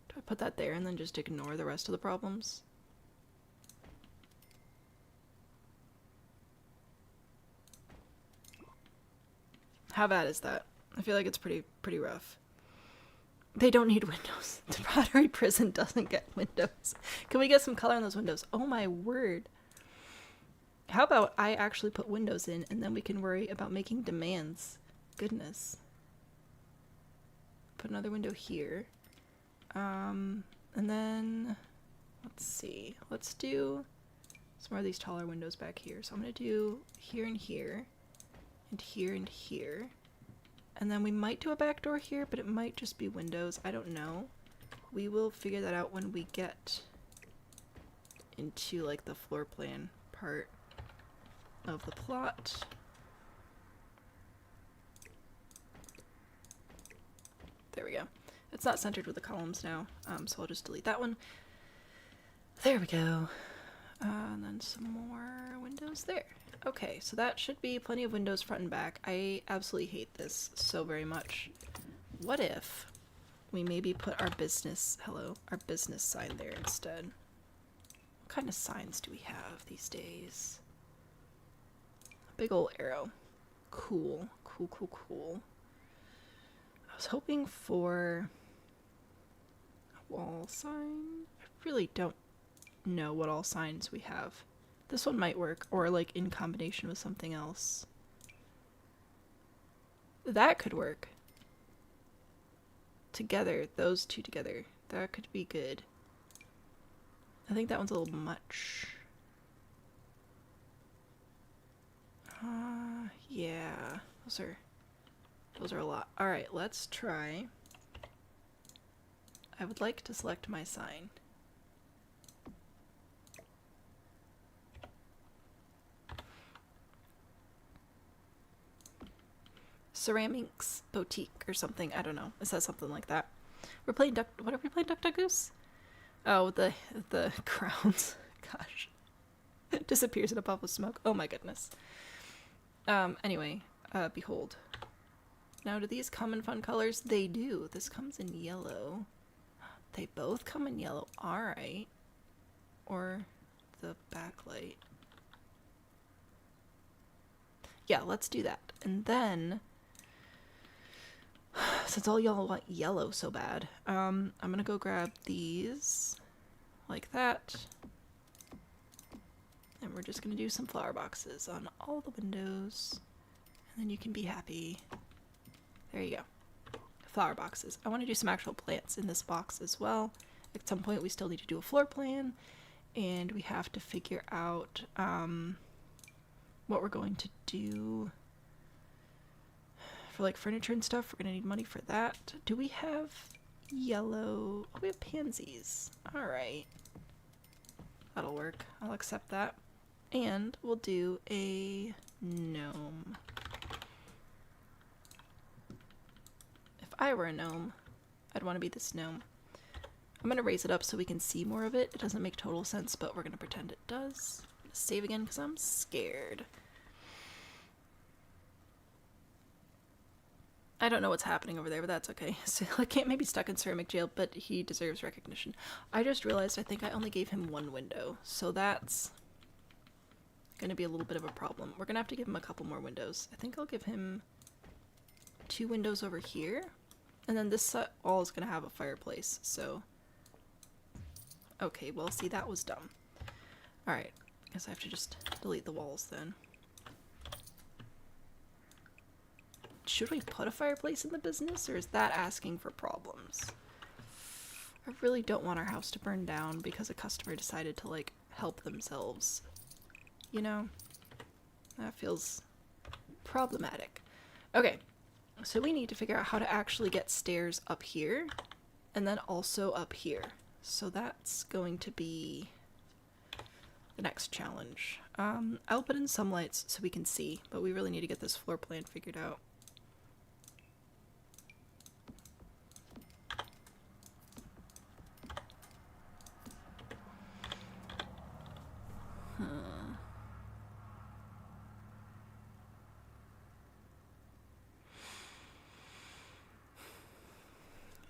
Do I put that there and then just ignore the rest of the problems? How bad is that? I feel like it's pretty rough. They don't need windows. The Pottery Prison doesn't get windows. Can we get some color on those windows? Oh my word. How about I actually put windows in and then we can worry about making demands. Goodness. Put another window here. And then, let's see. Let's do some more of these taller windows back here. So I'm going to do here and here. And here and here. And then we might do a back door here, but it might just be windows. I don't know. We will figure that out when we get into like the floor plan part of the plot. There we go. It's not centered with the columns now, so I'll just delete that one. There we go. And then some more windows there. Okay, so that should be plenty of windows front and back. I absolutely hate this so very much. What if we maybe put our business, our business sign there instead? What kind of signs do we have these days? A big old arrow. Cool, cool, cool, cool. I was hoping for a wall sign. I really don't know what all signs we have. This one might work, or like in combination with something else. That could work. Together, those two together. That could be good. I think that one's a little much. Yeah. Those are a lot. Alright, let's try. I would like to select my sign. Ceramics Boutique or something. I don't know. It says something like that. We're playing what are we playing, Duck Duck Goose? Oh, the crowns. Gosh. It disappears in a puff of smoke. Oh my goodness. Anyway, behold. Now, do these come in fun colors? They do. This comes in yellow. They both come in yellow. Alright. Or the backlight. Yeah, let's do that. And then, since all y'all want yellow so bad, I'm gonna go grab these, like that, and we're just gonna do some flower boxes on all the windows, and then you can be happy. There you go. Flower boxes. I want to do some actual plants in this box as well. At some point we still need to do a floor plan, and we have to figure out what we're going to do for like furniture and stuff. We're gonna need money for that. Do we have yellow? Oh, we have pansies. Alright. That'll work. I'll accept that. And we'll do a gnome. If I were a gnome, I'd want to be this gnome. I'm gonna raise it up so we can see more of it. It doesn't make total sense, but we're gonna pretend it does. Save again because I'm scared. I don't know what's happening over there, but that's okay. So I can't maybe stuck in ceramic jail, but he deserves recognition. I just realized I think I only gave him one window, so that's gonna be a little bit of a problem. We're gonna have to give him a couple more windows. I think I'll give him 2 windows over here, and then this wall is gonna have a fireplace, so... Okay, well, see, that was dumb. Alright, guess I have to just delete the walls then. Should we put a fireplace in the business, or is that asking for problems? I really don't want our house to burn down because a customer decided to, like, help themselves. You know? That feels problematic. Okay, so we need to figure out how to actually get stairs up here, and then also up here. So that's going to be the next challenge. I'll put in some lights so we can see, but we really need to get this floor plan figured out.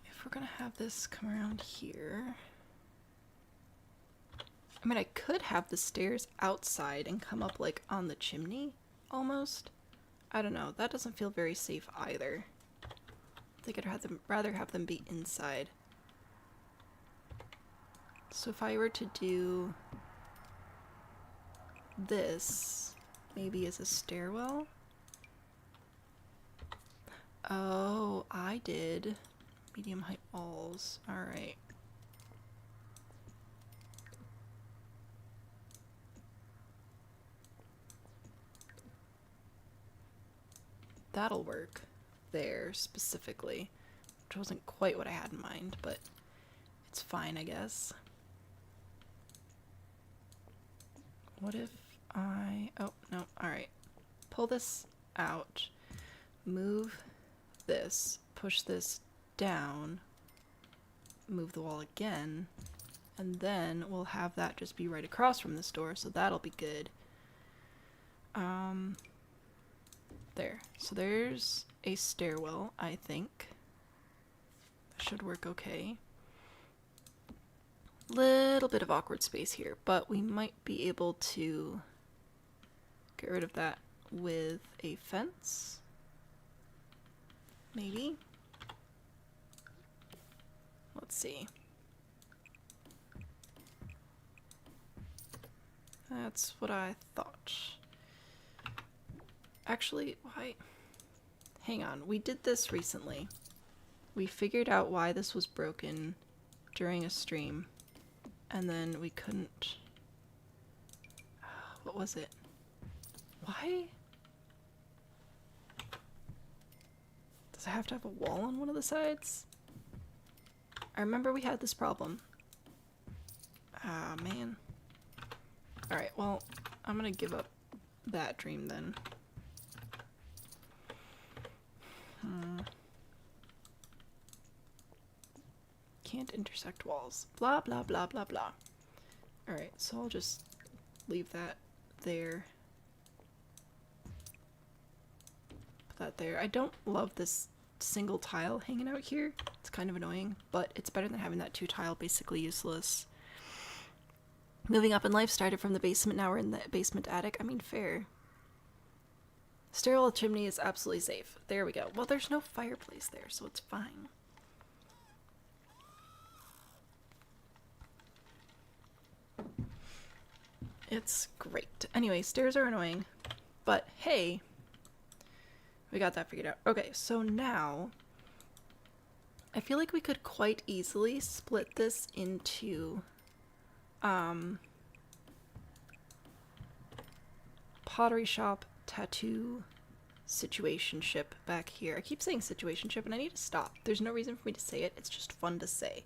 If we're gonna have this come around here... I mean, I could have the stairs outside and come up, like, on the chimney, almost. I don't know. That doesn't feel very safe either. I think I'd rather have them be inside. So if I were to do this, maybe as a stairwell? Oh, I did. Medium height walls. Alright. That'll work there specifically, which wasn't quite what I had in mind, but it's fine, I guess. What if I... Oh, no, alright. Pull this out, move this, push this down, move the wall again, and then we'll have that just be right across from this door, so that'll be good. There. So there's a stairwell, I think. That should work okay. Little bit of awkward space here, but we might be able to get rid of that with a fence. Maybe. Let's see. That's what I thought. Actually, why? Hang on, we did this recently. We figured out why this was broken during a stream, and then we couldn't... What was it? Why? Does it have to have a wall on one of the sides? I remember we had this problem. Ah, man. Alright, well, I'm gonna give up that dream then. Can't intersect walls. Blah, blah, blah, blah, blah. Alright, so I'll just leave that there. Put that there. I don't love this single tile hanging out here. It's kind of annoying, but it's better than having that 2 tile basically useless. Moving up in life, started from the basement, now we're in the basement attic. I mean, fair. Stairwell chimney is absolutely safe. There we go. Well, there's no fireplace there, so it's fine. It's great. Anyway, stairs are annoying, but hey, we got that figured out. Okay, so now I feel like we could quite easily split this into pottery shop, tattoo, situationship back here. I keep saying situationship and I need to stop. There's no reason for me to say it. It's just fun to say.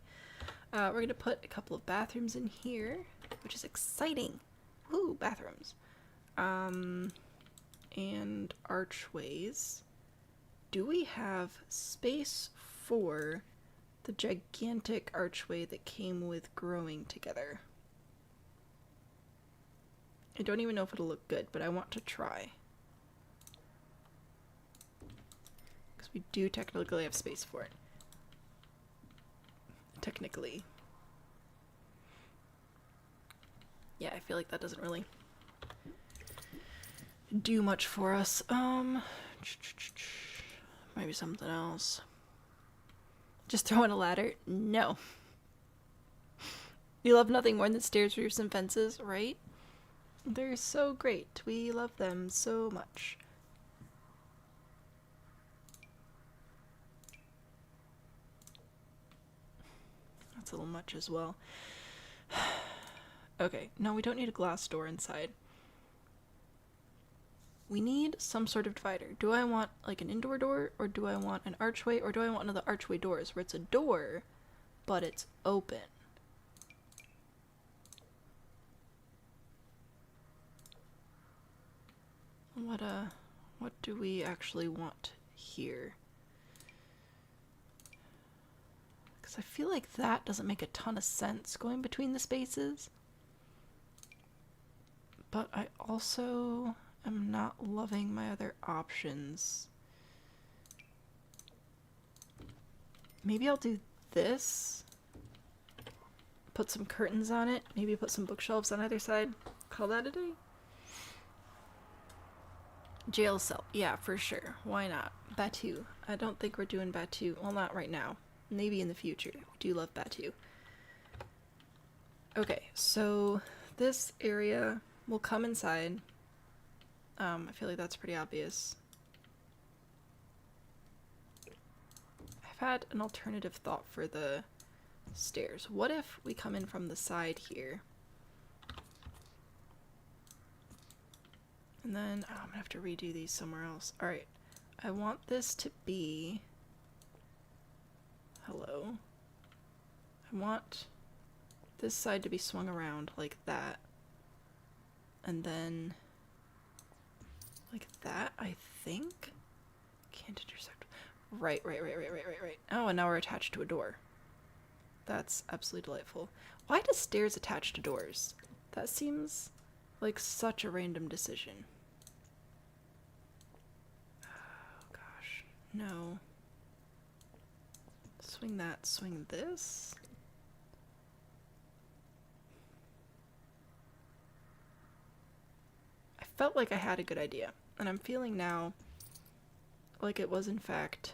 We're going to put a couple of bathrooms in here, which is exciting. Ooh, bathrooms. And archways. Do we have space for the gigantic archway that came with growing together. I don't even know if it'll look good, but I want to try. Because we do technically have space for it. Technically. Yeah, I feel like that doesn't really do much for us. Maybe something else. Just throw in a ladder? No. You love nothing more than stairs, roofs, and fences, right? They're so great. We love them so much. That's a little much as well. Okay, no, we don't need a glass door inside. We need some sort of divider. Do I want like an indoor door, or do I want an archway, or do I want one of the archway doors where it's a door, but it's open? What do we actually want here? Because I feel like that doesn't make a ton of sense going between the spaces. But I also am not loving my other options. Maybe I'll do this. Put some curtains on it. Maybe put some bookshelves on either side. Call that a day. Jail cell. Yeah, for sure. Why not? Batu. I don't think we're doing Batu. Well, not right now. Maybe in the future. We do love Batu. Okay, so this area will come inside. I feel like that's pretty obvious. I've had an alternative thought for the stairs. What if we come in from the side here? And then, I'm gonna have to redo these somewhere else. Alright, I want this to be... Hello? I want this side to be swung around like that. And then... like that, I think? Can't intersect. Right. Oh, and now we're attached to a door. That's absolutely delightful. Why do stairs attach to doors? That seems like such a random decision. Oh gosh, no. Swing that, swing this. I felt like I had a good idea, and I'm feeling now like it was in fact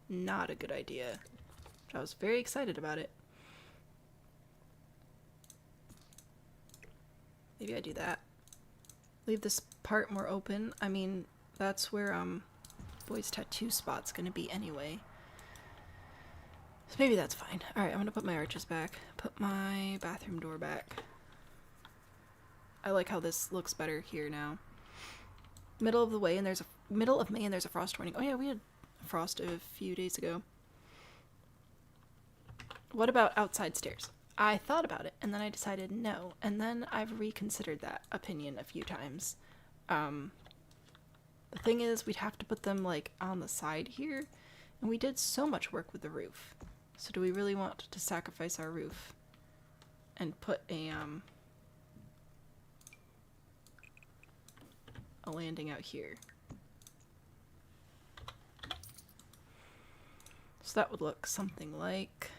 not a good idea. I was very excited about it. Maybe I do that. Leave this part more open. I mean, that's where boy's tattoo spot's gonna be anyway. So maybe that's fine. Alright, I'm gonna put my arches back. Put my bathroom door back. I like how this looks better here now. Middle of the way, and there's a middle of May, and there's a frost warning. Oh yeah, we had a frost a few days ago. What about outside stairs? I thought about it, and then I decided no, and then I've reconsidered that opinion a few times. The thing is, we'd have to put them like on the side here, and we did so much work with the roof. So do we really want to sacrifice our roof and put a landing out here? So that would look something like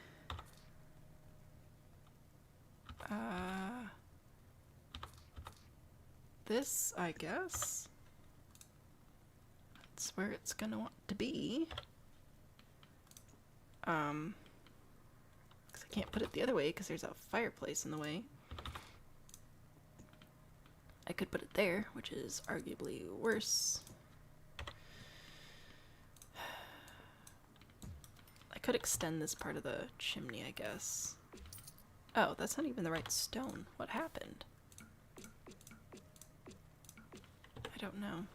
this, I guess. That's where it's gonna want to be. 'Cause I can't put it the other way because there's a fireplace in the way. I could put it there, which is arguably worse. I could extend this part of the chimney, I guess. Oh, that's not even the right stone. What happened? I don't know.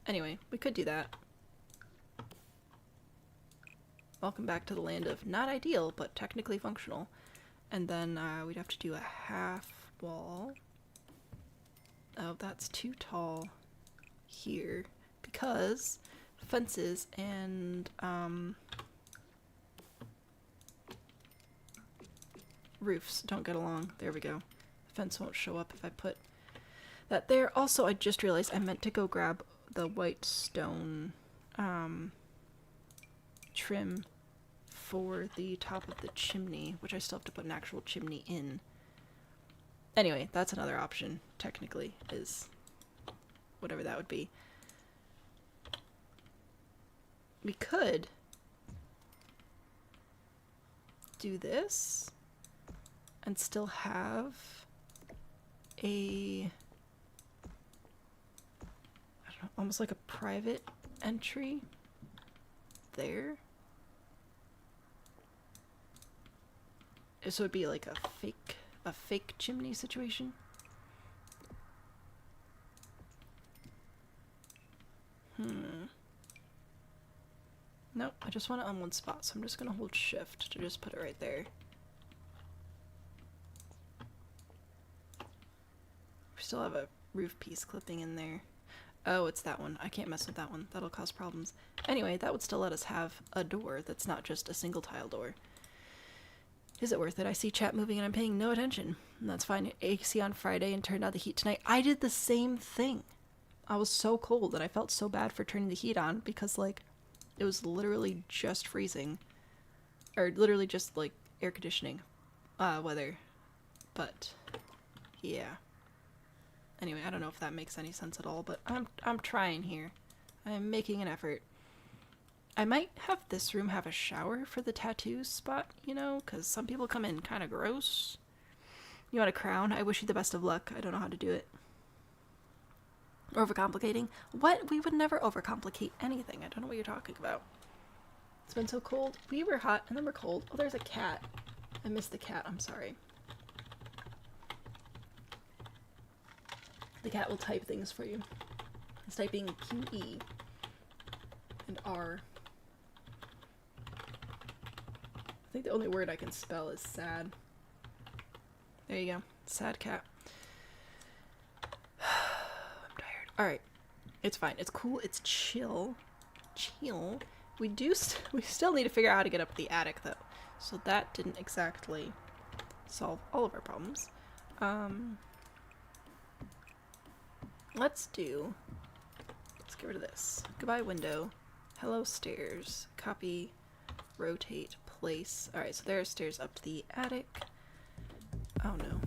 Anyway, we could do that. Welcome back to the land of not ideal, but technically functional. And then we'd have to do a half wall. Oh, that's too tall here because fences and roofs don't get along. There we go. The fence won't show up if I put that there. Also, I just realized I meant to go grab the white stone trim for the top of the chimney, which I still have to put an actual chimney in. Anyway, that's another option, technically, is whatever that would be. We could do this and still have a, I don't know, almost like a private entry there. So it'd be like a fake chimney situation. Nope, I just want it on one spot, so I'm just gonna hold shift to just put it right there. We still have a roof piece clipping in there. Oh, it's that one. I can't mess with that one. That'll cause problems. Anyway, that would still let us have a door that's not just a single tile door. Is it worth it? I see chat moving and I'm paying no attention. And that's fine. AC on Friday and turned out the heat tonight. I did the same thing. I was so cold and I felt so bad for turning the heat on because, like, it was literally just freezing. Or literally just, like, air conditioning weather. But, yeah. Anyway, I don't know if that makes any sense at all, but I'm trying here. I'm making an effort. I might have this room have a shower for the tattoo spot, you know, because some people come in kind of gross. You want a crown? I wish you the best of luck. I don't know how to do it. Overcomplicating? What? We would never overcomplicate anything. I don't know what you're talking about. It's been so cold. We were hot and then we're cold. Oh, there's a cat. I missed the cat. I'm sorry. The cat will type things for you. It's typing QE and R. I think the only word I can spell is sad. There you go. Sad cat. I'm tired. Alright. It's fine. It's cool. It's chill. Chill. We still need to figure out how to get up the attic, though. So that didn't exactly solve all of our problems. Let's get rid of this. Goodbye window. Hello stairs. Copy. Rotate. Place. Alright, so there are stairs up to the attic. Oh no.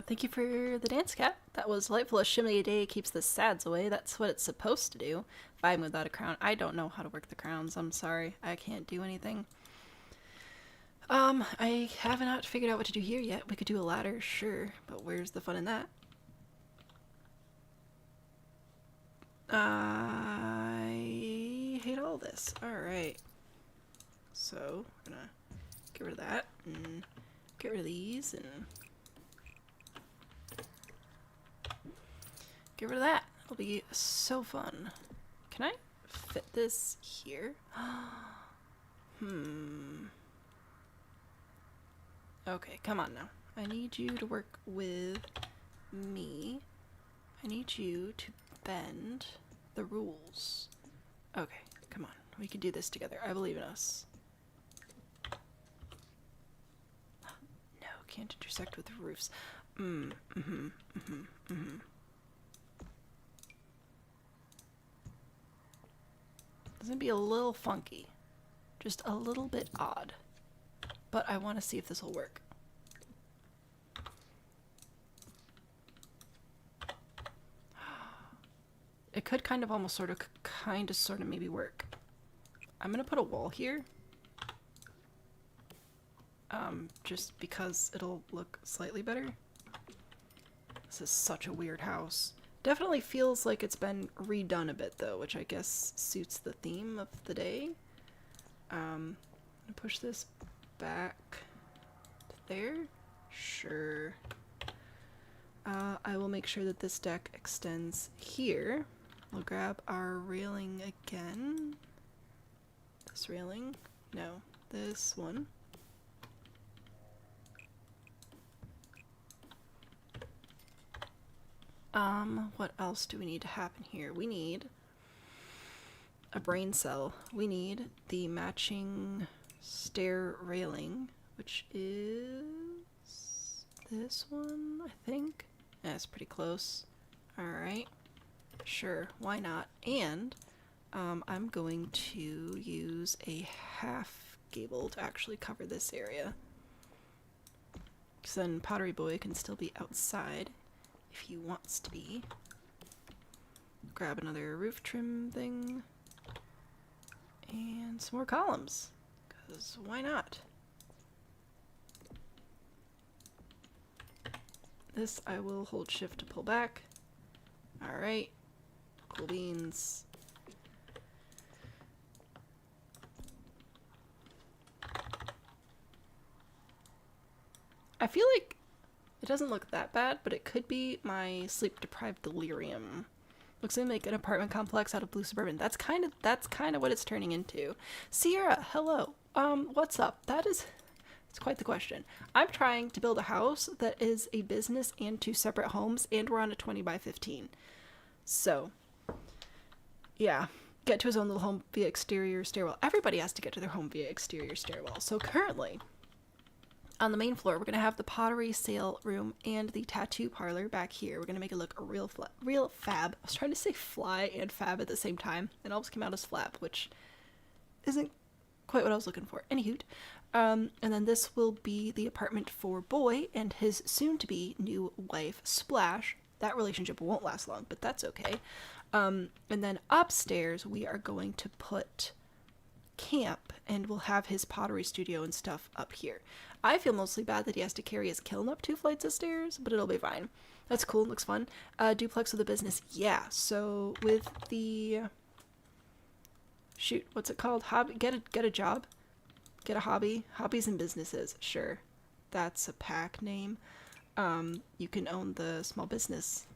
Thank you for the dance, cat. That was delightful. A shimmy a day keeps the sads away. That's what it's supposed to do. If I'm without a crown. I don't know how to work the crowns. I'm sorry. I can't do anything. I have not figured out what to do here yet. We could do a ladder, sure. But where's the fun in that? I hate all this. Alright. So, we're gonna get rid of that and get rid of these and get rid of that. It'll be so fun. Can I fit this here? Okay, come on now. I need you to work with me. I need you to bend the rules. Okay, come on. We can do this together. I believe in us. No, can't intersect with roofs. It's gonna be a little funky. Just a little bit odd. But I want to see if this will work. It could kind of almost sort of maybe work. I'm gonna put a wall here. Just because it'll look slightly better. This is such a weird house. Definitely feels like it's been redone a bit though, which I guess suits the theme of the day. I'm gonna push this back to there. Sure. I will make sure that this deck extends here. We'll grab our railing again. This railing? No, this one. What else do we need to happen here? We need a brain cell. We need the matching stair railing, which is this one, I think. Yeah, it's pretty close. Alright. Sure, why not? And I'm going to use a half gable to actually cover this area. Because then Pottery Boy can still be outside if he wants to be. Grab another roof trim thing. And some more columns. Because why not? This I will hold shift to pull back. Alright. Cool beans. I feel like it doesn't look that bad, but it could be my sleep-deprived delirium. Looks like an apartment complex out of blue suburban. That's kind of what it's turning into. Sierra, hello. What's up? It's quite the question. I'm trying to build a house that is a business and 2 separate homes, and we're on a 20 by 15. So, yeah. Get to his own little home via exterior stairwell. Everybody has to get to their home via exterior stairwell. So currently, on the main floor, we're going to have the pottery sale room and the tattoo parlor back here. We're going to make it look real fab. I was trying to say fly and fab at the same time. It almost came out as flap, which isn't quite what I was looking for. Anywho, and then this will be the apartment for Boy and his soon-to-be new wife, Splash. That relationship won't last long, but that's okay. And then upstairs, we are going to put Camp, and we'll have his pottery studio and stuff up here. I feel mostly bad that he has to carry his kiln up 2 flights of stairs, but it'll be fine. That's cool, looks fun. Duplex with a business, yeah. So with the shoot, what's it called? Hobby, get a job, get a hobby, hobbies and businesses. Sure, that's a pack name. You can own the small business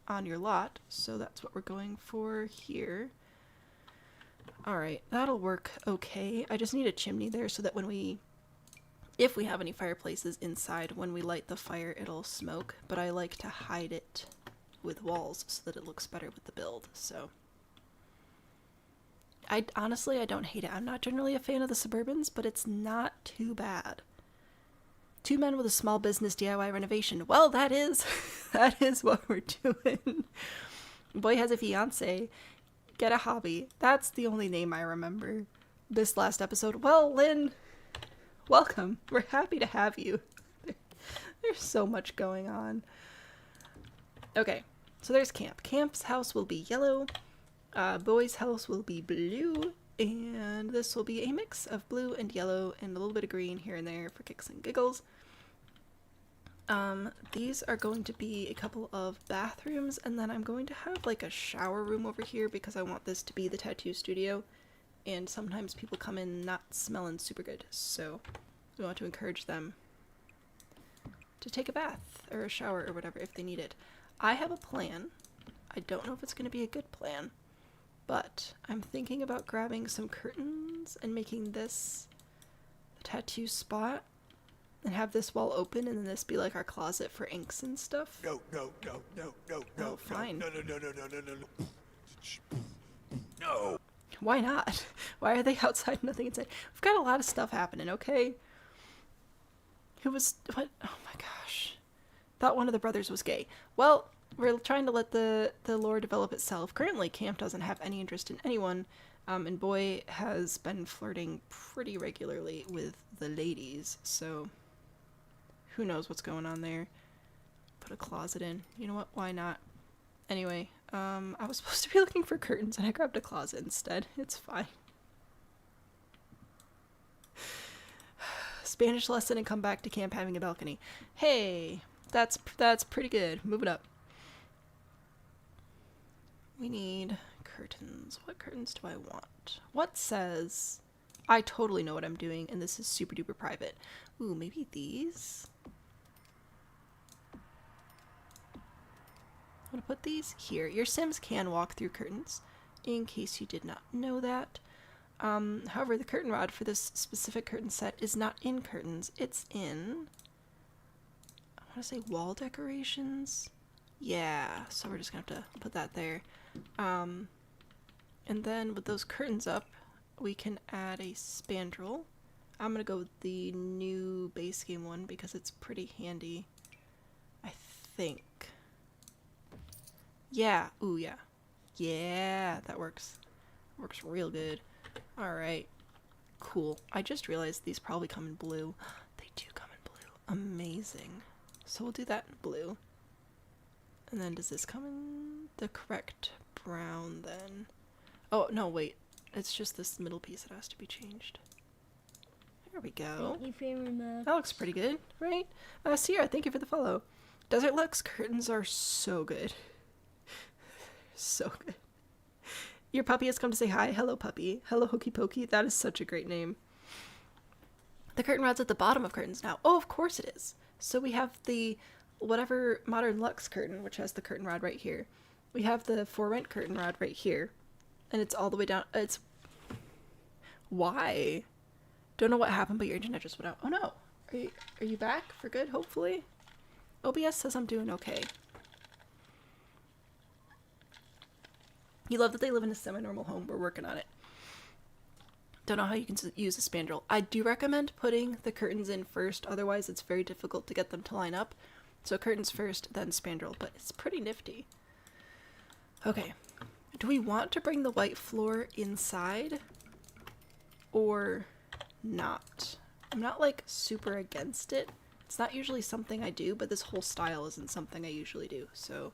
on your lot, so that's what we're going for here. Alright, that'll work okay. I just need a chimney there so that if we have any fireplaces inside, when we light the fire, it'll smoke. But I like to hide it with walls so that it looks better with the build, so. Honestly, I don't hate it. I'm not generally a fan of the Suburbans, but it's not too bad. 2 men with a small business DIY renovation. Well, that is what we're doing. Boy has a fiance. Get a hobby. That's the only name I remember this last episode. Well, Lynn, welcome. We're happy to have you. There's so much going on. Okay, so there's Camp. Camp's house will be yellow. Boy's house will be blue. And this will be a mix of blue and yellow and a little bit of green here and there for kicks and giggles. These are going to be a couple of bathrooms, and then I'm going to have like a shower room over here because I want this to be the tattoo studio, and sometimes people come in not smelling super good, so we want to encourage them to take a bath or a shower or whatever if they need it. I have a plan. I don't know if it's going to be a good plan, but I'm thinking about grabbing some curtains and making this a tattoo spot. And have this wall open, and then this be like our closet for inks and stuff. No. Oh, fine. No. Why not? Why are they outside, nothing inside? We've got a lot of stuff happening, okay? What? Oh my gosh. Thought one of the brothers was gay. Well, we're trying to let the lore develop itself. Currently, Camp doesn't have any interest in anyone, and Boy has been flirting pretty regularly with the ladies, so who knows what's going on there. Put a closet in. You know what? Why not? Anyway, I was supposed to be looking for curtains and I grabbed a closet instead. It's fine. Spanish lesson and come back to camp having a balcony. Hey, that's pretty good. Move it up. We need curtains. What curtains do I want? What says I totally know what I'm doing and this is super duper private. Ooh, maybe these? I'm gonna put these here. Your Sims can walk through curtains, in case you did not know that. However, the curtain rod for this specific curtain set is not in curtains. It's in, I want to say wall decorations. Yeah, so we're just gonna have to put that there. And then with those curtains up, we can add a spandrel. I'm gonna go with the new base game one because it's pretty handy, I think. Yeah, ooh yeah. Yeah, that works. Works real good. Alright, cool. I just realized these probably come in blue. They do come in blue. Amazing. So we'll do that in blue. And then does this come in the correct brown then? Oh, no, wait. It's just this middle piece that has to be changed. There we go. Thank you very much. That looks pretty good, right? Sierra, thank you for the follow. Desert Lux curtains are so good. So good. Your puppy has come to say hi. Hello, puppy. Hello, Hokey Pokey. That is such a great name. The curtain rod's at the bottom of curtains now. Oh, of course it is. So we have the whatever Modern Lux curtain, which has the curtain rod right here. We have the For Rent curtain rod right here. And it's all the way down. It's... Why? Don't know what happened, but your internet just went out. Oh no. Are you back for good, hopefully? OBS says I'm doing okay. You love that they live in a semi-normal home. We're working on it. Don't know how you can use a spandrel. I do recommend putting the curtains in first, otherwise it's very difficult to get them to line up. So curtains first, then spandrel, but it's pretty nifty. Okay. Do we want to bring the white floor inside? Or not? I'm not like super against it. It's not usually something I do, but this whole style isn't something I usually do, so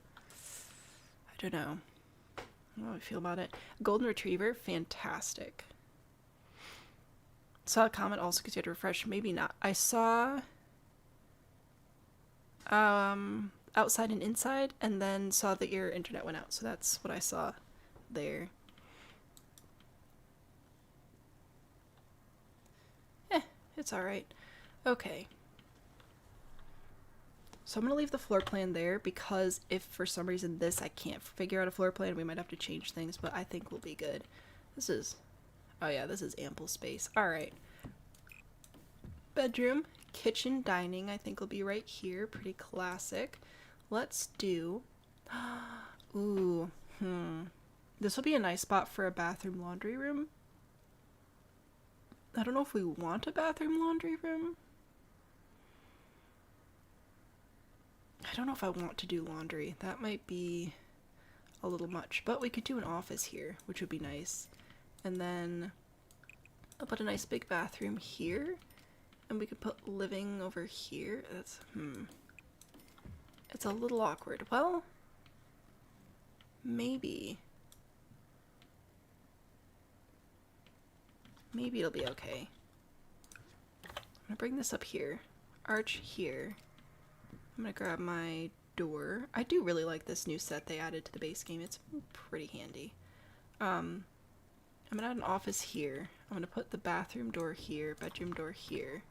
I don't know. I don't know how I feel about it. Golden Retriever, fantastic. Saw a comment also because you had to refresh. Maybe not. I saw outside and inside, and then saw that your internet went out. So that's what I saw there. It's alright. Okay. So I'm going to leave the floor plan there because if for some reason I can't figure out a floor plan, we might have to change things, but I think we'll be good. This is, oh yeah, this is ample space. Alright. Bedroom, kitchen, dining, I think will be right here. Pretty classic. Let's do, ooh, this will be a nice spot for a bathroom laundry room. I don't know if we want a bathroom laundry room. I don't know if I want to do laundry. That might be a little much, but we could do an office here, which would be nice. And then I'll put a nice big bathroom here, and we could put living over here. That's, it's a little awkward. Well, maybe it'll be okay. I'm gonna bring this up here. Arch here. I'm gonna grab my door. I do really like this new set they added to the base game. It's pretty handy. I'm gonna add an office here. I'm gonna put the bathroom door here, bedroom door here.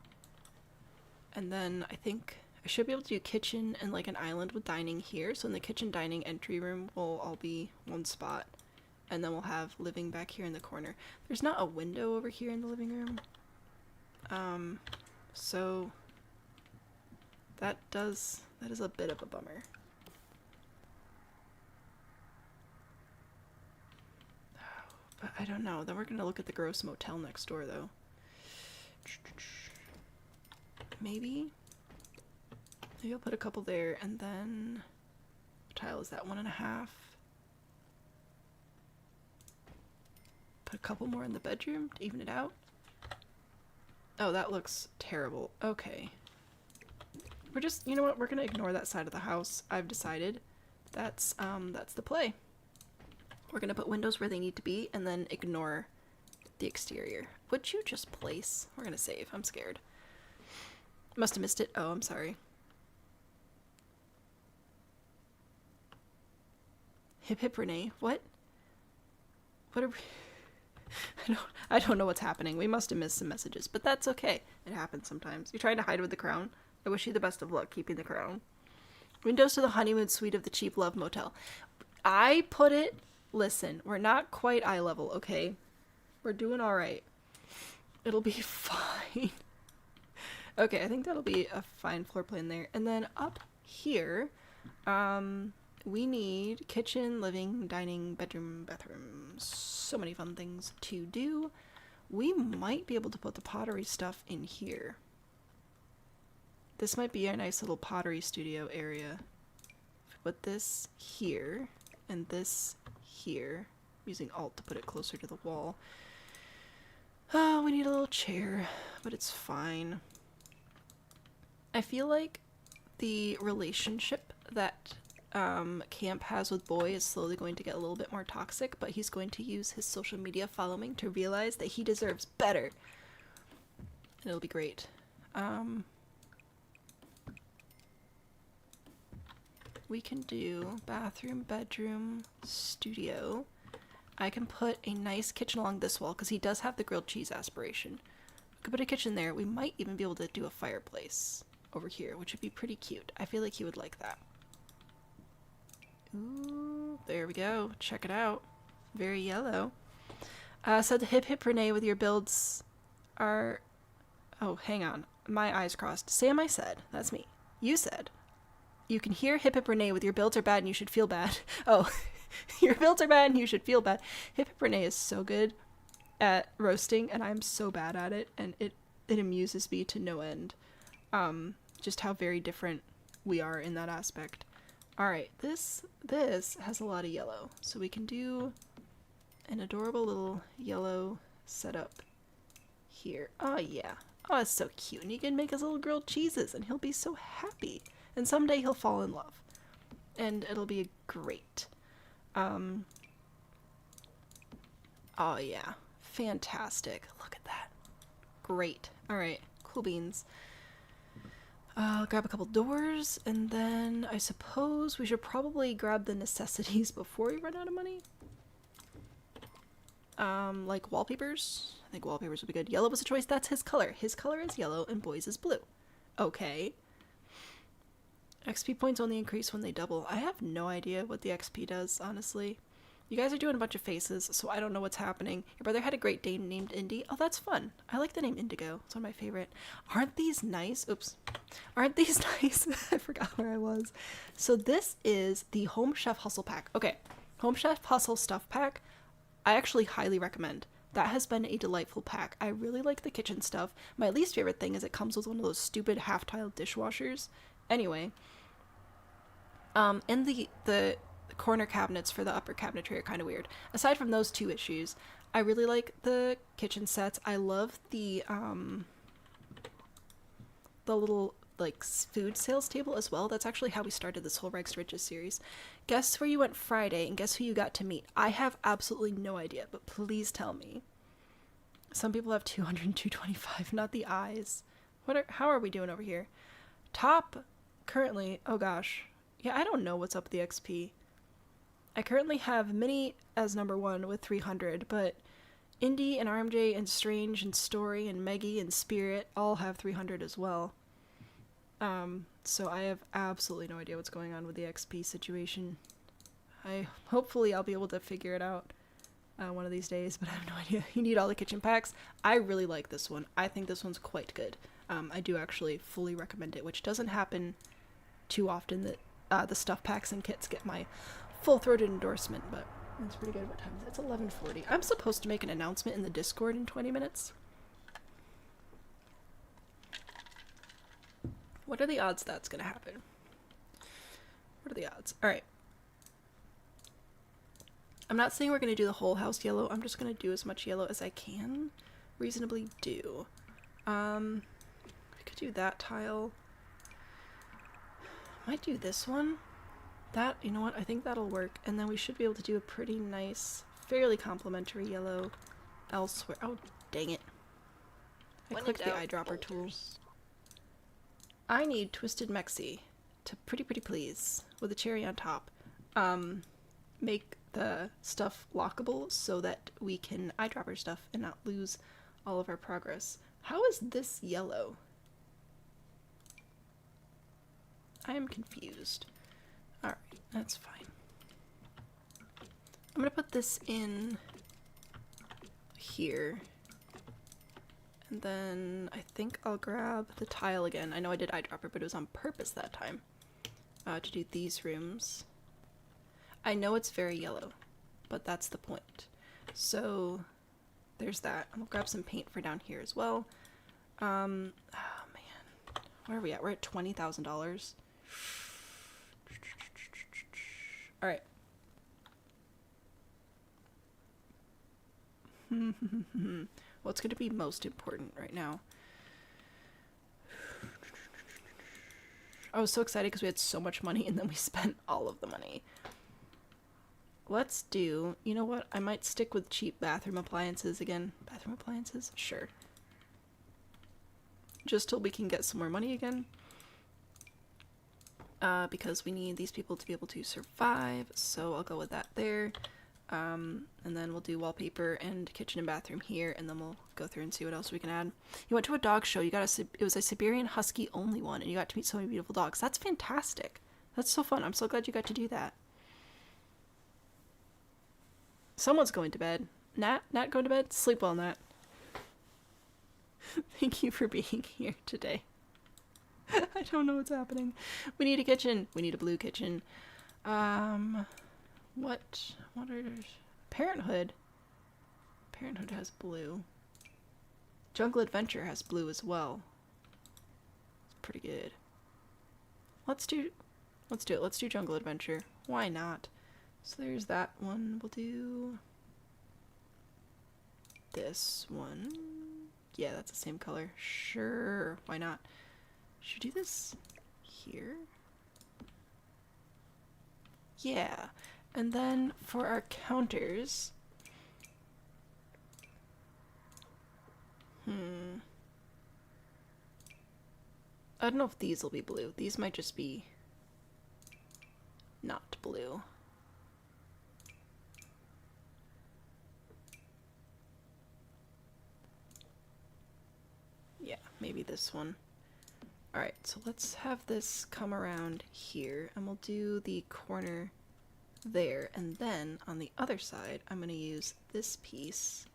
And then I think I should be able to do kitchen and like an island with dining here. So in the kitchen dining entry room will all be one spot. And then we'll have living back here in the corner. There's not a window over here in the living room. So that is a bit of a bummer. But I don't know. Then we're gonna look at the gross motel next door though. Maybe I'll put a couple there, and then what tile is that? 1.5. Put a couple more in the bedroom to even it out. Oh, that looks terrible. Okay. We're just, you know what, we're gonna ignore that side of the house. I've decided that's the play. We're gonna put windows where they need to be and then ignore the exterior. Would you just place? We're gonna save. I'm scared. Must have missed it. Oh, I'm sorry. Hip hip Renee. What? What are we... I don't know what's happening. We must have missed some messages, but that's okay. It happens sometimes. You're trying to hide with the crown. I wish you the best of luck keeping the crown. Windows to the honeymoon suite of the cheap love motel. I put it... Listen, we're not quite eye level, okay? We're doing alright. It'll be fine. Okay, I think that'll be a fine floor plan there. And then up here, we need kitchen, living, dining, bedroom, bathroom. So many fun things to do. We might be able to put the pottery stuff in here. This might be a nice little pottery studio area. If we put this here and this here, I'm using Alt to put it closer to the wall. Oh, we need a little chair, but it's fine. I feel like the relationship that Camp has with Boy is slowly going to get a little bit more toxic, but he's going to use his social media following to realize that he deserves better. And it'll be great. We can do bathroom, bedroom, studio. I can put a nice kitchen along this wall because he does have the grilled cheese aspiration. We could put a kitchen there. We might even be able to do a fireplace over here, which would be pretty cute. I feel like he would like that. Ooh, there we go. Check it out. Very yellow. So the hip hip Renee with your builds are... Oh, hang on. My eyes crossed. Sam, I said. That's me. You said. You can hear hip hip Renee with your builds are bad and you should feel bad. Oh, your builds are bad and you should feel bad. Hip hip Renee is so good at roasting and I'm so bad at it, and it amuses me to no end. Just how very different we are in that aspect. Alright, this has a lot of yellow, so we can do an adorable little yellow setup here. Oh yeah. Oh, it's so cute. And he can make his little grilled cheeses and he'll be so happy. And someday he'll fall in love. And it'll be great. Oh yeah. Fantastic. Look at that. Great. Alright. Cool beans. I'll grab a couple doors, and then I suppose we should probably grab the necessities before we run out of money. Like wallpapers. I think wallpapers would be good. Yellow was a choice. That's his color. His color is yellow and Boy's is blue. Okay. XP points only increase when they double. I have no idea what the XP does, honestly. You guys are doing a bunch of faces, so I don't know what's happening. Your brother had a Great Dane named Indy. Oh, that's fun. I like the name Indigo. It's one of my favorite. Aren't these nice? Oops. Aren't these nice? I forgot where I was. So this is the Home Chef Hustle Pack. Okay. Home Chef Hustle Stuff Pack. I actually highly recommend. That has been a delightful pack. I really like the kitchen stuff. My least favorite thing is it comes with one of those stupid half-tile dishwashers. Anyway. And the corner cabinets for the upper cabinetry are kind of weird. Aside from those two issues, I really like the kitchen sets. I love the little like food sales table as well. That's actually how we started this whole Rags to Riches series. Guess where you went Friday and guess who you got to meet? I have absolutely no idea, but please tell me. Some people have 200 and 225, not the eyes. How are we doing over here? Top currently, oh gosh. Yeah, I don't know what's up with the XP. I currently have Minnie as number 1 with 300, but Indy and RMJ and Strange and Story and Meggie and Spirit all have 300 as well. So I have absolutely no idea what's going on with the XP situation. Hopefully I'll be able to figure it out one of these days, but I have no idea. You need all the kitchen packs. I really like this one. I think this one's quite good. I do actually fully recommend it, which doesn't happen too often that the stuff packs and kits get my full-throated endorsement, but it's pretty good. What time is it? It's 11:40. I'm supposed to make an announcement in the Discord in 20 minutes. What are the odds that's gonna happen? What are the odds? Alright. I'm not saying we're gonna do the whole house yellow. I'm just gonna do as much yellow as I can reasonably do. We could do that tile. Might do this one. That, you know what, I think that'll work. And then we should be able to do a pretty nice, fairly complementary yellow elsewhere. Oh, dang it. I clicked the eyedropper tool. I need Twisted Mexi to pretty please, with a cherry on top, make the stuff lockable so that we can eyedropper stuff and not lose all of our progress. How is this yellow? I am confused. Alright, that's fine. I'm gonna put this in here. And then I think I'll grab the tile again. I know I did eyedropper, but it was on purpose that time. To do these rooms. I know it's very yellow, but that's the point. So there's that. I'm gonna grab some paint for down here as well. Oh man, where are we at? We're at $20,000. All right. What's going to be most important right now? I was so excited because we had so much money and then we spent all of the money. Let's do, you know what? I might stick with cheap bathroom appliances again. Bathroom appliances? Sure. Just till we can get some more money again. Because we need these people to be able to survive, so I'll go with that there. And then we'll do wallpaper and kitchen and bathroom here, and then we'll go through and see what else we can add. You went to a dog show. You got it was a Siberian Husky only one, and you got to meet so many beautiful dogs. That's fantastic. That's so fun. I'm so glad you got to do that. Someone's going to bed. Nat going to bed? Sleep well, Nat. Thank you for being here today. I don't know what's happening. We need a kitchen. We need a blue kitchen. What are... Parenthood. Parenthood has blue. Jungle Adventure has blue as well. It's pretty good. Let's do it. Let's do Jungle Adventure. Why not? So there's that one. We'll do this one. Yeah, that's the same color. Sure. Why not? Should we do this here? Yeah. And then for our counters, I don't know if these will be blue. These might just be not blue. Yeah, maybe this one. Alright, so let's have this come around here, and we'll do the corner there, and then on the other side I'm going to use this piece.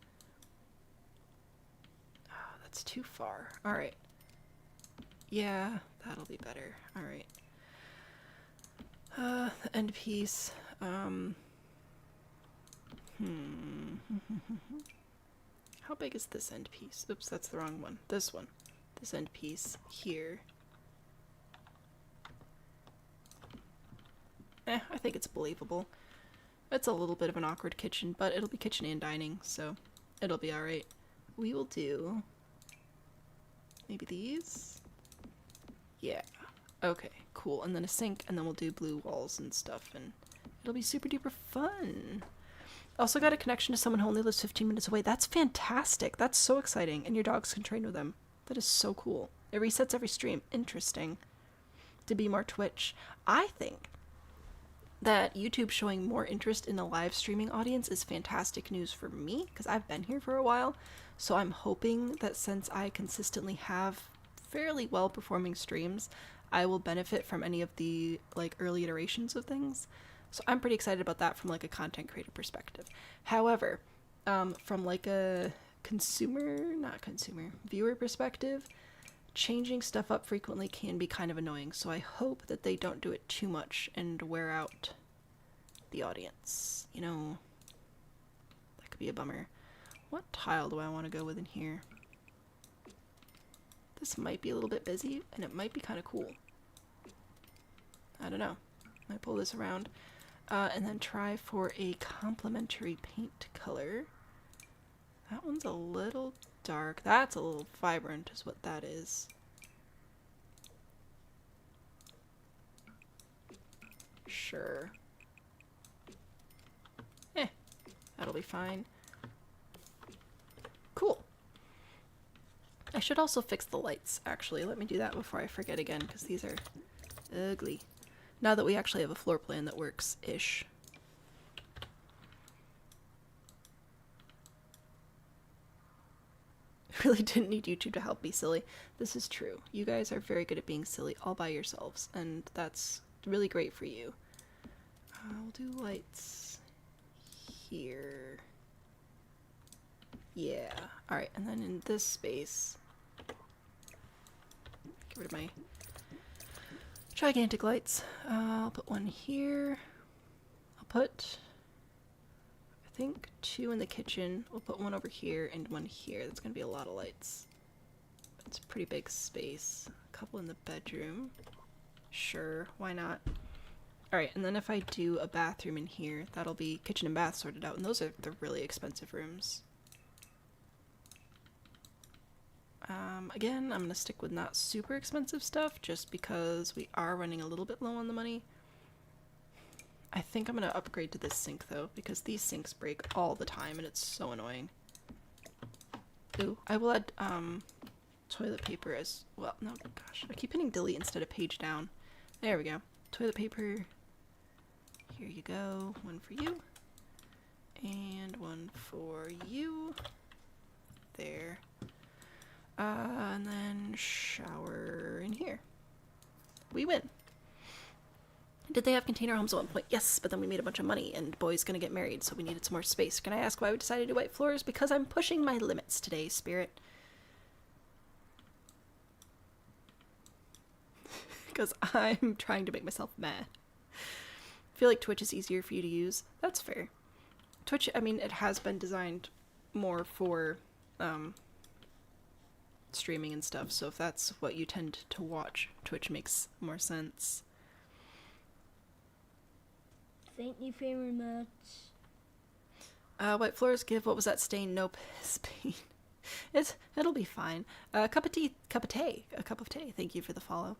Oh, that's too far. Alright. Yeah, that'll be better. Alright. The end piece. How big is this end piece? Oops, that's the wrong one. This one. This end piece here. I think it's believable. It's a little bit of an awkward kitchen, but it'll be kitchen and dining, so it'll be alright. We will do maybe these? Yeah. Okay, cool. And then a sink, and then we'll do blue walls and stuff, and it'll be super duper fun. Also got a connection to someone who only lives 15 minutes away. That's fantastic. That's so exciting. And your dogs can train with them. That is so cool. It resets every stream. Interesting. To be more Twitch. I think that YouTube showing more interest in the live streaming audience is fantastic news for me, because I've been here for a while. So I'm hoping that since I consistently have fairly well performing streams, I will benefit from any of the like early iterations of things. So I'm pretty excited about that from like a content creator perspective. However, from like a viewer perspective, changing stuff up frequently can be kind of annoying. So I hope that they don't do it too much and wear out the audience. You know, that could be a bummer. What tile do I want to go with in here? This might be a little bit busy and it might be kind of cool. I don't know. Might pull this around. And then try for a complementary paint color. That one's a little dark. That's a little vibrant is what that is. Sure. Eh, that'll be fine. Cool. I should also fix the lights, actually. Let me do that before I forget again, because these are ugly. Now that we actually have a floor plan that works-ish. Really didn't need YouTube to help be silly. This is true. You guys are very good at being silly all by yourselves, and that's really great for you. I'll do lights here. Yeah. Alright, and then in this space, get rid of my gigantic lights. I'll put one here. I'll put, I think, 2 in the kitchen. We'll put one over here and one here. That's going to be a lot of lights. It's a pretty big space. A couple in the bedroom. Sure, why not? Alright, and then if I do a bathroom in here, that'll be kitchen and bath sorted out. And those are the really expensive rooms. Again, I'm going to stick with not super expensive stuff just because we are running a little bit low on the money. I think I'm going to upgrade to this sink though, because these sinks break all the time and it's so annoying. Ooh, I will add toilet paper as well. No, gosh, I keep hitting delete instead of page down. There we go. Toilet paper. Here you go. One for you. And one for you. There. And then shower in here. We win. Did they have container homes at one point? Yes, but then we made a bunch of money and boy's gonna get married, so we needed some more space. Can I ask why we decided to do white floors? Because I'm pushing my limits today, Spirit. Because I'm trying to make myself mad. I feel like Twitch is easier for you to use. That's fair. Twitch, I mean, it has been designed more for, streaming and stuff, so if that's what you tend to watch, Twitch makes more sense. Thank you very much. White floors give, what was that stain? No piss paint. It'll be fine. A cup of tea. Thank you for the follow.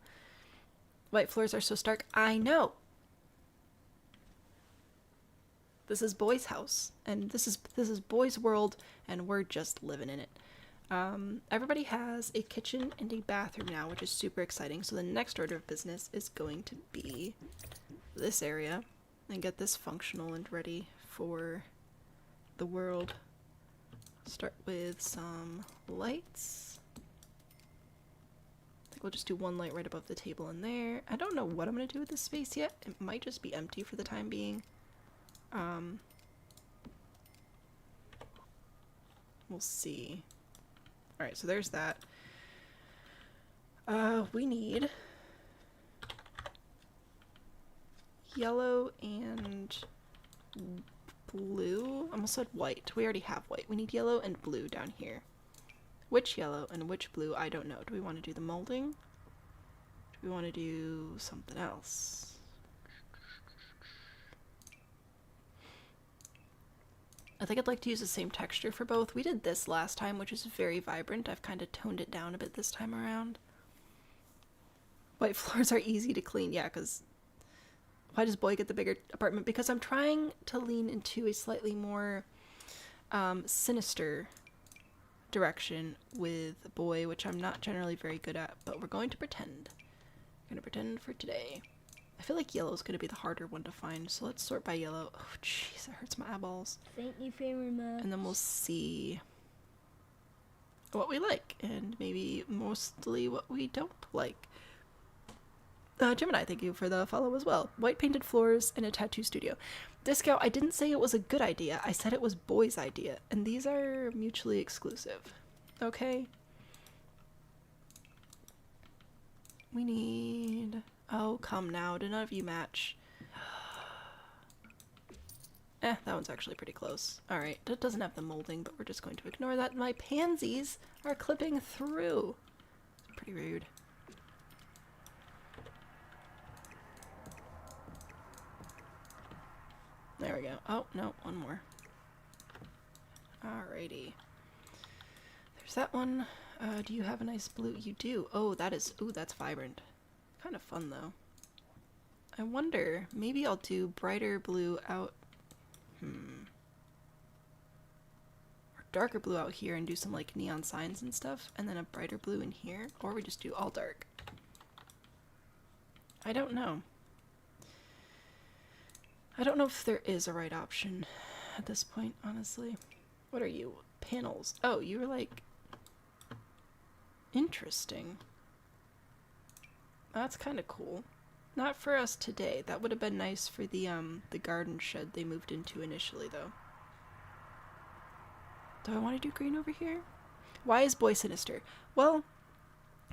White floors are so stark. I know. This is Boy's house, and this is Boy's world, and we're just living in it. Everybody has a kitchen and a bathroom now, which is super exciting. So the next order of business is going to be this area and get this functional and ready for the world. Start with some lights. I think we'll just do one light right above the table in there. I don't know what I'm going to do with this space yet. It might just be empty for the time being. We'll see. Alright, so there's that. We need yellow and blue. I almost said white. We already have white. We need yellow and blue down here. Which yellow and which blue, I don't know. Do we want to do the molding? Do we want to do something else? I think I'd like to use the same texture for both. We did this last time, which is very vibrant. I've kind of toned it down a bit this time around. White floors are easy to clean, yeah, because why does Boy get the bigger apartment? Because I'm trying to lean into a slightly more sinister direction with Boy, which I'm not generally very good at, but we're going to pretend. We're going to pretend for today. I feel like yellow is going to be the harder one to find, so let's sort by yellow. Oh, jeez, that hurts my eyeballs. Thank you very much. And then we'll see what we like, and maybe mostly what we don't like. Gemini, thank you for the follow as well. White painted floors in a tattoo studio. Disco, I didn't say it was a good idea. I said it was Boy's idea, and these are mutually exclusive. Okay? We need... Oh, come now. Do none of you match? That one's actually pretty close. Alright, that doesn't have the molding, but we're just going to ignore that. My pansies are clipping through. Pretty rude. There we go. Oh, no, one more. Alrighty. There's that one. Do you have a nice blue? You do. Oh, that is... Ooh, that's vibrant. Kind of fun, though. I wonder, maybe I'll do brighter blue out, or darker blue out here and do some like neon signs and stuff, and then a brighter blue in here, or we just do all dark. I don't know. I don't know if there is a right option at this point, honestly. What are you? Panels. Oh, you were like... Interesting. That's kind of cool. Not for us today. That would have been nice for the garden shed they moved into initially, though. Do I want to do green over here? Why is Boy sinister? Well,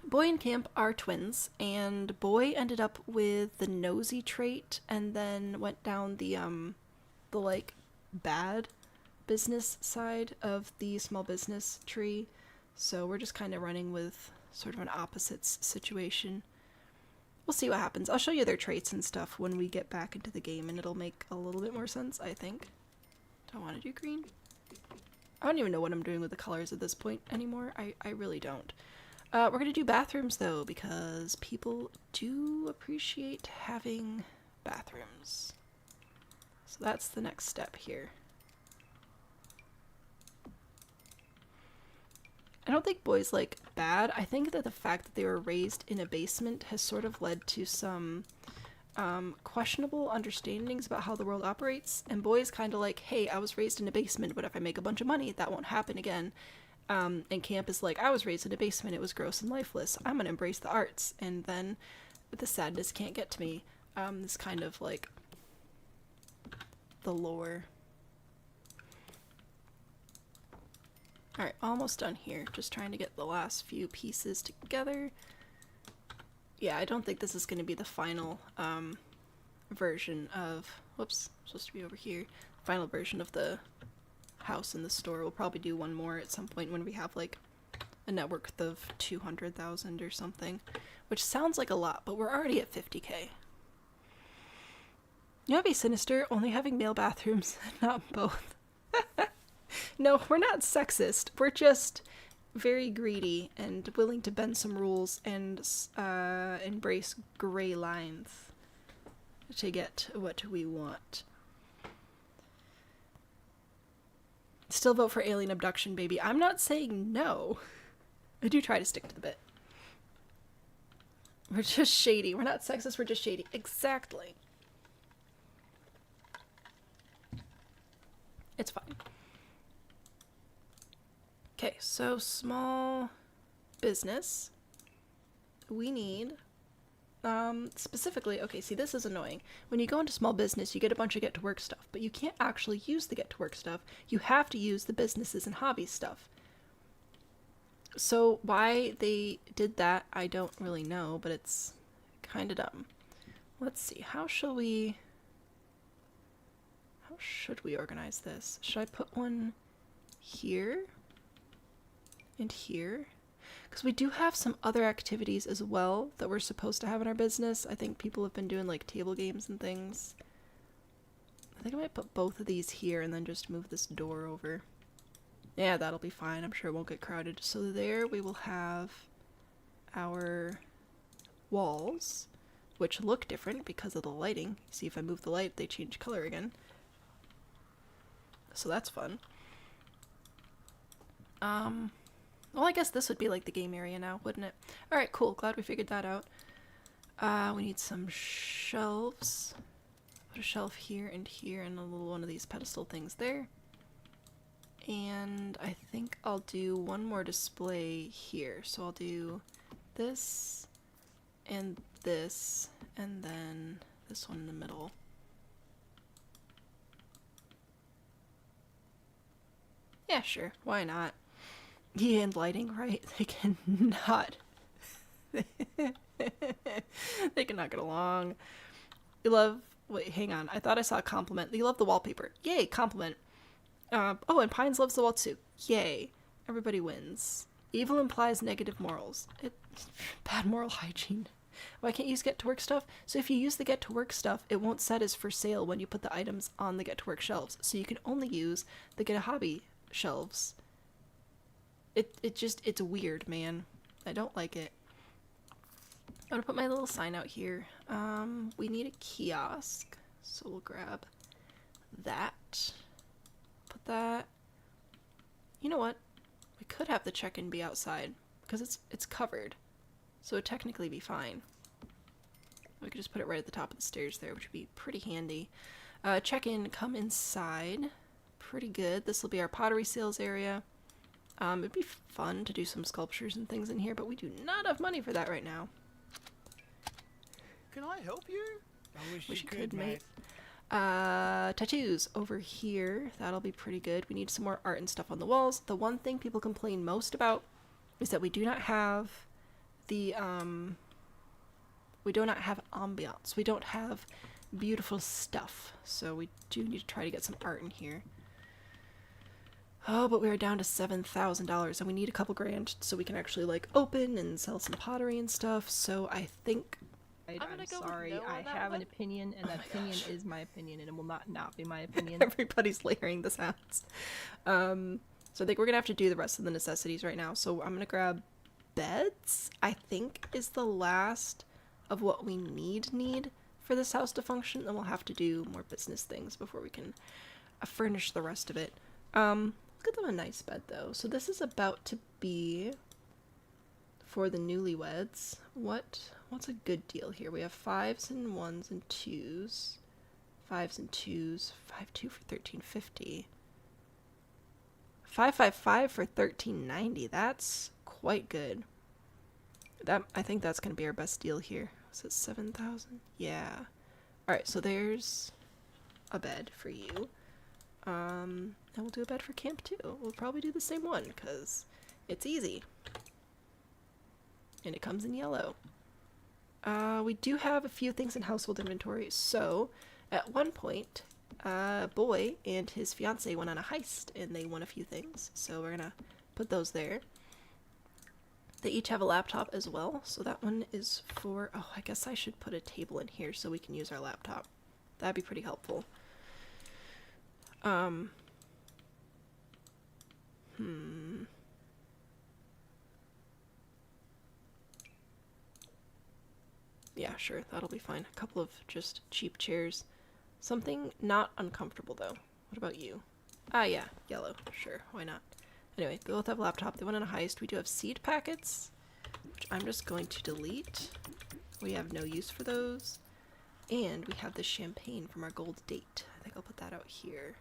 Boy and Camp are twins, and Boy ended up with the nosy trait and then went down the like bad business side of the small business tree. So we're just kind of running with sort of an opposites situation. We'll see what happens. I'll show you their traits and stuff when we get back into the game, and it'll make a little bit more sense, I think. Do I want to do green? I don't even know what I'm doing with the colors at this point anymore. I really don't. We're going to do bathrooms, though, because people do appreciate having bathrooms. So that's the next step here. I don't think Boy's, like, bad. I think that the fact that they were raised in a basement has sort of led to some questionable understandings about how the world operates. And Boy's kind of like, hey, I was raised in a basement, but if I make a bunch of money, that won't happen again. And Camp is like, I was raised in a basement, it was gross and lifeless. I'm gonna embrace the arts. And then the sadness can't get to me. This kind of, like, the lore. Alright, almost done here. Just trying to get the last few pieces together. Yeah, I don't think this is going to be the final version of... Whoops, I'm supposed to be over here. Final version of the house in the store. We'll probably do one more at some point when we have, like, a net worth of 200,000 or something. Which sounds like a lot, but we're already at 50k. You know, be sinister, only having male bathrooms, not both. No, we're not sexist. We're just very greedy and willing to bend some rules and embrace gray lines to get what we want. Still vote for alien abduction, baby. I'm not saying no. I do try to stick to the bit. We're just shady. We're not sexist, we're just shady. Exactly. It's fine. Okay, so small business. We need, specifically, okay, see, this is annoying. When you go into small business, you get a bunch of get-to-work stuff, but you can't actually use the get-to-work stuff. You have to use the businesses and hobbies stuff. So why they did that, I don't really know, but it's kind of dumb. Let's see, how should we organize this? Should I put one here? And here, because we do have some other activities as well that we're supposed to have in our business. I think people have been doing like table games and things. I think I might put both of these here and then just move this door over. Yeah, that'll be fine. I'm sure it won't get crowded. So there we will have our walls, which look different because of the lighting. See, if I move the light, they change color again. So that's fun. Well, I guess this would be like the game area now, wouldn't it? Alright, cool. Glad we figured that out. We need some shelves. Put a shelf here and a little one of these pedestal things there. And I think I'll do one more display here. So I'll do this, and then this one in the middle. Yeah, sure. Why not? Yeah, and lighting, right? They cannot. They cannot get along. You love... Wait, hang on. I thought I saw a compliment. You love the wallpaper. Yay, compliment. Oh, and Pines loves the wall too. Yay. Everybody wins. Evil implies negative morals. Bad moral hygiene. Why can't you use get-to-work stuff? So if you use the get-to-work stuff, it won't set as for sale when you put the items on the get-to-work shelves. So you can only use the get-a-hobby shelves. It's weird, man. I don't like it. I'm gonna put my little sign out here. We need a kiosk, so we'll grab that. Put that. You know what? We could have the check-in be outside because it's covered, so it'd technically be fine. We could just put it right at the top of the stairs there, which would be pretty handy. Check-in, come inside. Pretty good. This will be our pottery sales area. It'd be fun to do some sculptures and things in here, but we do not have money for that right now. Can I help you? I wish Wish you you could, could, mate. Tattoos over here. That'll be pretty good. We need some more art and stuff on the walls. The one thing people complain most about is that we do not have the, we do not have ambiance. We don't have beautiful stuff. So we do need to try to get some art in here. Oh, but we are down to $7,000 and we need a couple grand so we can actually like open and sell some pottery and stuff. So I think I'm gonna go with sorry. no on I that have one. an opinion, and that opinion is my opinion, and it will not be my opinion. everybody's layering the sounds. So I think we're gonna have to do the rest of the necessities right now. So I'm gonna grab beds, I think is the last of what we need for this house to function. Then we'll have to do more business things before we can furnish the rest of it. Let's get them a nice bed though. So this is about to be for the newlyweds. What's a good deal here? We have 5s and 1s and 2s. 5s and 2s. 5-2 for $13.50. 5-5-5 for $13.90. That's quite good. I think that's gonna be our best deal here. Was it 7,000? Yeah. Alright, so there's a bed for you. And we'll do a bed for camp too. We'll probably do the same one because it's easy. And it comes in yellow. We do have a few things in household inventory. So at one point, a boy and his fiance went on a heist and they won a few things. So we're gonna put those there. They each have a laptop as well. So that one is for, oh, I guess I should put a table in here so we can use our laptop. That'd be pretty helpful. Yeah, sure, that'll be fine. A couple of just cheap chairs. Something not uncomfortable, though. What about you? Ah, yeah, yellow. Sure, why not? Anyway, they both have a laptop. They went on a heist. We do have seed packets, which I'm just going to delete. We have no use for those. And we have the champagne from our gold date. I think I'll put that out here.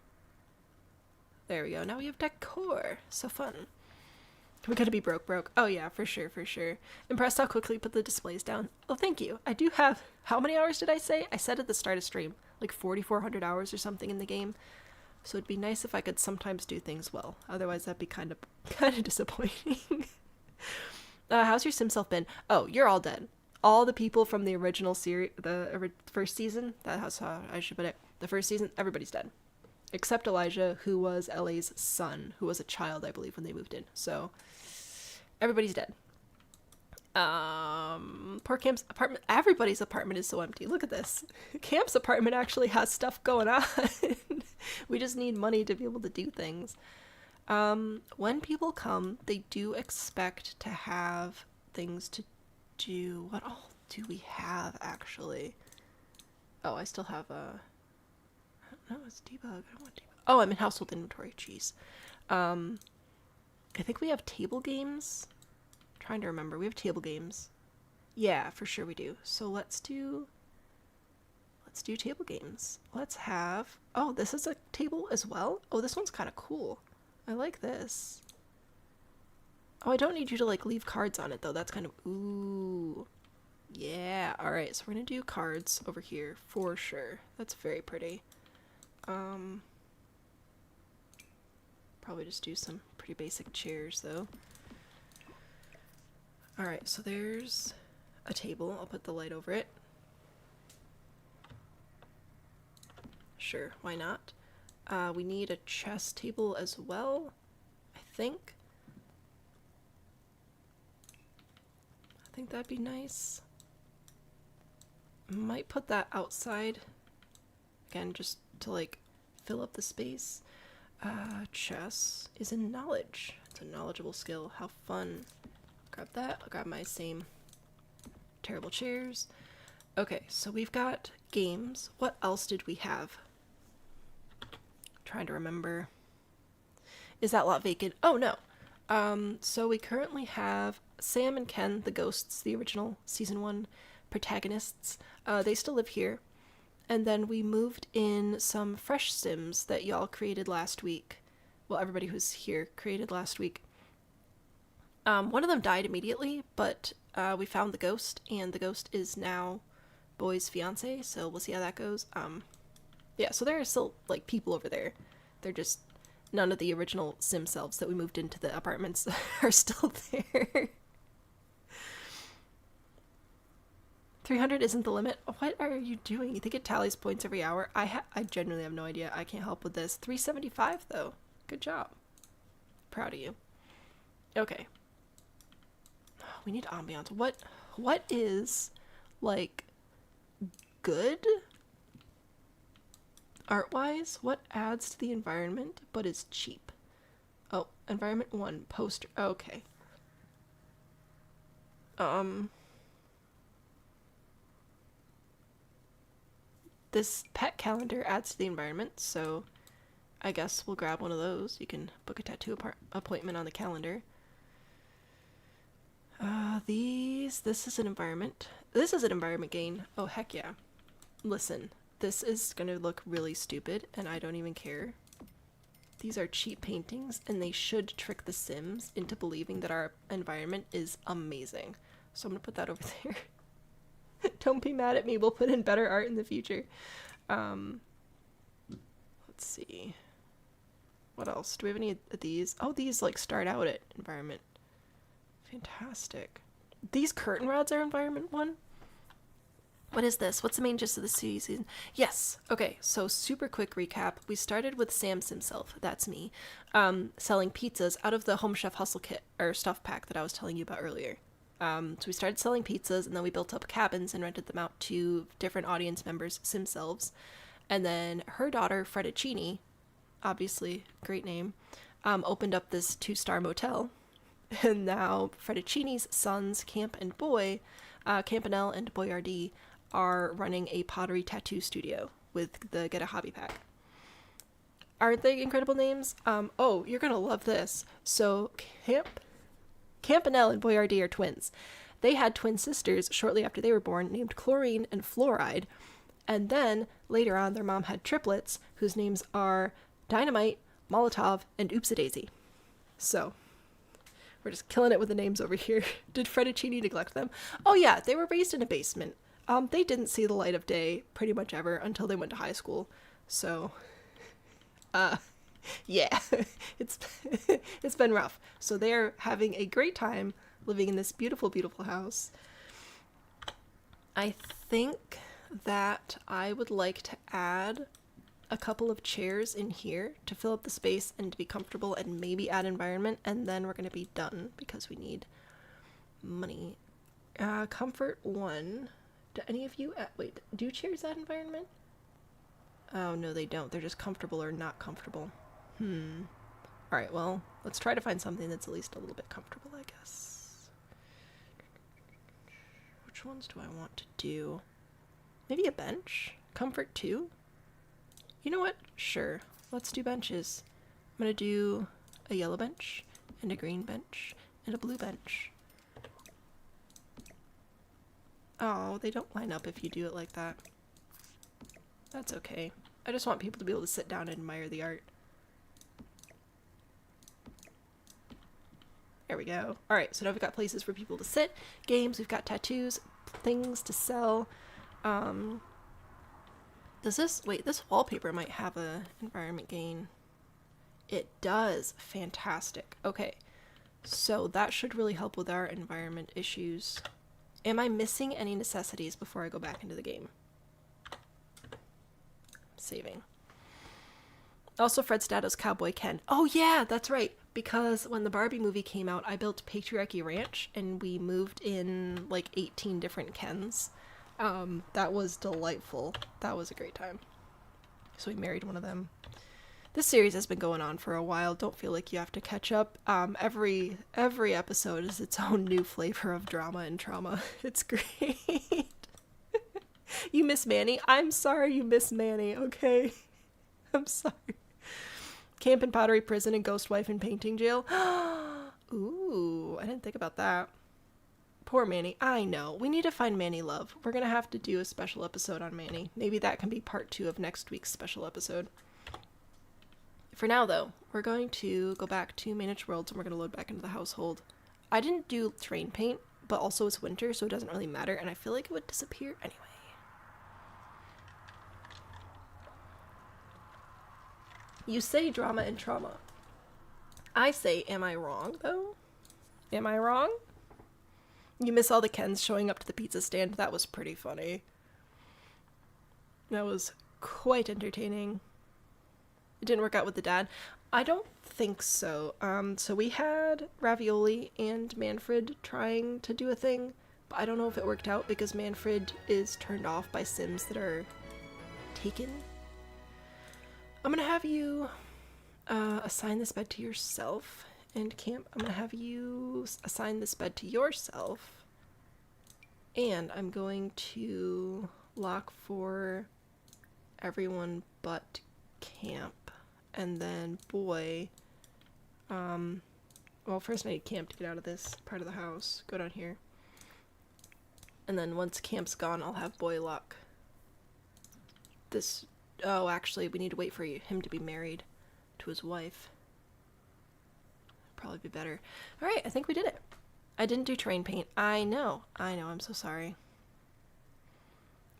There we go. Now we have decor. So fun. We gotta be broke. Oh yeah, for sure. Impressed how quickly you put the displays down. Oh, thank you. I do have, how many hours did I say? I said at the start of stream, like 4,400 hours or something in the game. So it'd be nice if I could sometimes do things well. Otherwise that'd be kind of disappointing. How's your sim self been? Oh, you're all dead. All the people from the original series, first season, that's how I should put it. The first season, everybody's dead. Except Elijah, who was Ellie's son, who was a child, I believe, when they moved in. So, everybody's dead. Poor Camp's apartment. Everybody's apartment is so empty. Look at this. Camp's apartment actually has stuff going on. We just need money to be able to do things. When people come, they do expect to have things to do. What all do we have, actually? Oh, I still have a... No, it's debug. I don't want debug. Oh, I'm in household inventory. Jeez. I think we have table games. I'm trying to remember. We have table games. Yeah, for sure we do. So let's do table games. Let's have... Oh, this is a table as well? Oh, this one's kind of cool. I like this. Oh, I don't need you to, like, leave cards on it, though. That's kind of... Ooh. Yeah. Alright, so we're gonna do cards over here for sure. That's very pretty. Probably just do some pretty basic chairs though. Alright, so there's a table. I'll put the light over it. Sure, why not? We need a chess table as well, I think. I think that'd be nice. Might put that outside. Again, just to like fill up the space. Chess is in knowledge. It's a knowledgeable skill. How fun. Grab that. I'll grab my same Terrible chairs. Okay, so we've got games. What else did we have? Trying to remember. Is that lot vacant? Oh, no. So we currently have Sam and Ken, the ghosts, the original season 1 protagonists. They still live here. And then we moved in some fresh Sims that y'all created last week. Well, everybody who's here created last week. One of them died immediately, but we found the ghost, and the ghost is now Boy's fiance, so we'll see how that goes. Yeah, so there are still, like, people over there. They're just, none of the original Sim selves that we moved into the apartments are still there. 300 isn't the limit. What are you doing? You think it tallies points every hour? I genuinely have no idea. I can't help with this. 375 though. Good job. Proud of you. Okay. We need ambiance. What is, like, good art-wise? What adds to the environment but is cheap? Oh, environment 1, poster. Okay. This pet calendar adds to the environment, so I guess we'll grab one of those. You can book a tattoo appointment on the calendar. This is an environment. This is an environment gain. Oh, heck yeah. Listen, this is gonna look really stupid, and I don't even care. These are cheap paintings, and they should trick the Sims into believing that our environment is amazing. So I'm gonna put that over there. Don't be mad at me, we'll put in better art in the future. Let's see. What else? Do we have any of these? Oh, these like start out at environment. Fantastic. These curtain rods are environment 1? What is this? What's the main gist of the season? Yes. Okay, so super quick recap. We started with Sam's himself, that's me, selling pizzas out of the Home Chef Hustle kit, or stuff pack that I was telling you about earlier. So we started selling pizzas, and then we built up cabins and rented them out to different audience members, Sim selves. And then her daughter, Fredicini, obviously, great name, opened up this 2-star motel. And now Fredicini's sons, Camp and Boy, Campanelle and Boyardee, are running a pottery tattoo studio with the Get a Hobby pack. Aren't they incredible names? Oh, you're gonna love this. So Campanelle and Boyardee are twins. They had twin sisters shortly after they were born named Chlorine and Fluoride. And then, later on, their mom had triplets whose names are Dynamite, Molotov, and Oopsie-Daisy. So, we're just killing it with the names over here. Did Fredicini neglect them? Oh yeah, they were raised in a basement. They didn't see the light of day pretty much ever until they went to high school. So, yeah, it's been rough. So they're having a great time living in this beautiful, beautiful house. I think that I would like to add a couple of chairs in here to fill up the space and to be comfortable, and maybe add environment, and then we're going to be done because we need money. Comfort 1. Do any of you wait, do chairs add environment? Oh no, they don't. They're just comfortable or not comfortable. Alright, well, let's try to find something that's at least a little bit comfortable, I guess. Which ones do I want to do? Maybe a bench? Comfort 2? You know what? Sure. Let's do benches. I'm gonna do a yellow bench, and a green bench, and a blue bench. Oh, they don't line up if you do it like that. That's okay. I just want people to be able to sit down and admire the art. There we go. Alright, so now we've got places for people to sit, games, we've got tattoos, things to sell. Does this, wait, this wallpaper might have a environment gain. It does. Fantastic. Okay, so that should really help with our environment issues. Am I missing any necessities before I go back into the game? Saving. Also, Fred Stato's Cowboy Ken. Oh yeah, that's right. Because when the Barbie movie came out, I built Patriarchy Ranch, and we moved in like 18 different Kens. That was delightful. That was a great time. So we married one of them. This series has been going on for a while. Don't feel like you have to catch up. Every episode is its own new flavor of drama and trauma. It's great. You miss Manny? I'm sorry you miss Manny, okay? I'm sorry. Camp and Pottery Prison and Ghost Wife in Painting Jail. Ooh, I didn't think about that. Poor Manny. I know. We need to find Manny love. We're gonna have to do a special episode on Manny. Maybe that can be part 2 of next week's special episode. For now, though, we're going to go back to Managed Worlds and we're going to load back into the household. I didn't do terrain paint, but also it's winter, so it doesn't really matter, and I feel like it would disappear anyway. You say drama and trauma. I say, am I wrong, though? Am I wrong? You miss all the Kens showing up to the pizza stand. That was pretty funny. That was quite entertaining. It didn't work out with the dad. I don't think so. So we had Ravioli and Manfred trying to do a thing, but I don't know if it worked out because Manfred is turned off by Sims that are taken. I'm gonna have you assign this bed to yourself, and Camp, I'm gonna have you assign this bed to yourself, and I'm going to lock for everyone but Camp. And then Boy, well, first I need Camp to get out of this part of the house. Go down here. And then once Camp's gone, I'll have Boy lock this. Oh, actually, we need to wait for him to be married to his wife. Probably be better. Alright, I think we did it. I didn't do terrain paint. I know, I'm so sorry.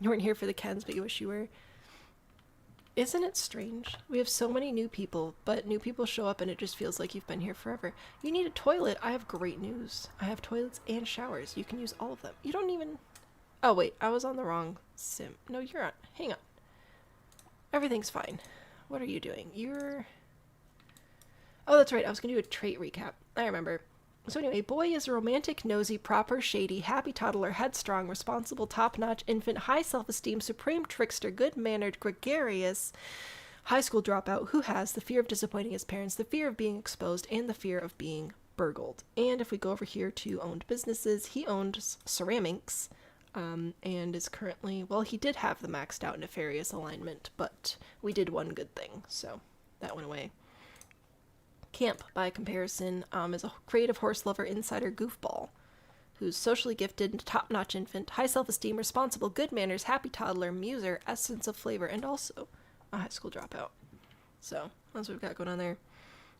You weren't here for the Kens, but you wish you were. Isn't it strange? We have so many new people, but new people show up and it just feels like you've been here forever. You need a toilet. I have great news. I have toilets and showers. You can use all of them. You don't even... Oh, wait. I was on the wrong sim. No, you're on. Hang on. Everything's fine. What are you doing? You're... Oh, that's right. I was going to do a trait recap. I remember. So anyway, Boy is a romantic, nosy, proper, shady, happy toddler, headstrong, responsible, top-notch infant, high self-esteem, supreme trickster, good-mannered, gregarious, high school dropout who has the fear of disappointing his parents, the fear of being exposed, and the fear of being burgled. And if we go over here to owned businesses, he owns ceramics, and is currently, well, he did have the maxed out nefarious alignment, but we did one good thing, so that went away. Camp, by comparison, is a creative horse lover, insider, goofball, who's socially gifted, top-notch infant, high self-esteem, responsible, good manners, happy toddler, muser, essence of flavor, and also a high school dropout. So, that's what we've got going on there.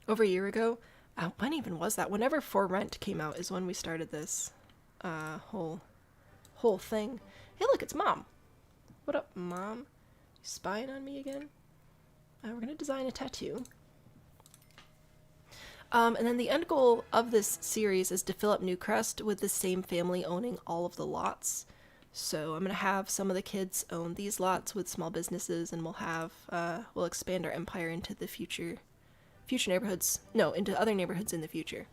Over a year ago, when even was that? Whenever For Rent came out is when we started this whole thing. Hey, look, it's Mom. What up, Mom? You spying on me again? We're gonna design a tattoo. And then the end goal of this series is to fill up Newcrest with the same family owning all of the lots. So I'm going to have some of the kids own these lots with small businesses, and we'll expand our empire into the future neighborhoods. No, into other neighborhoods in the future.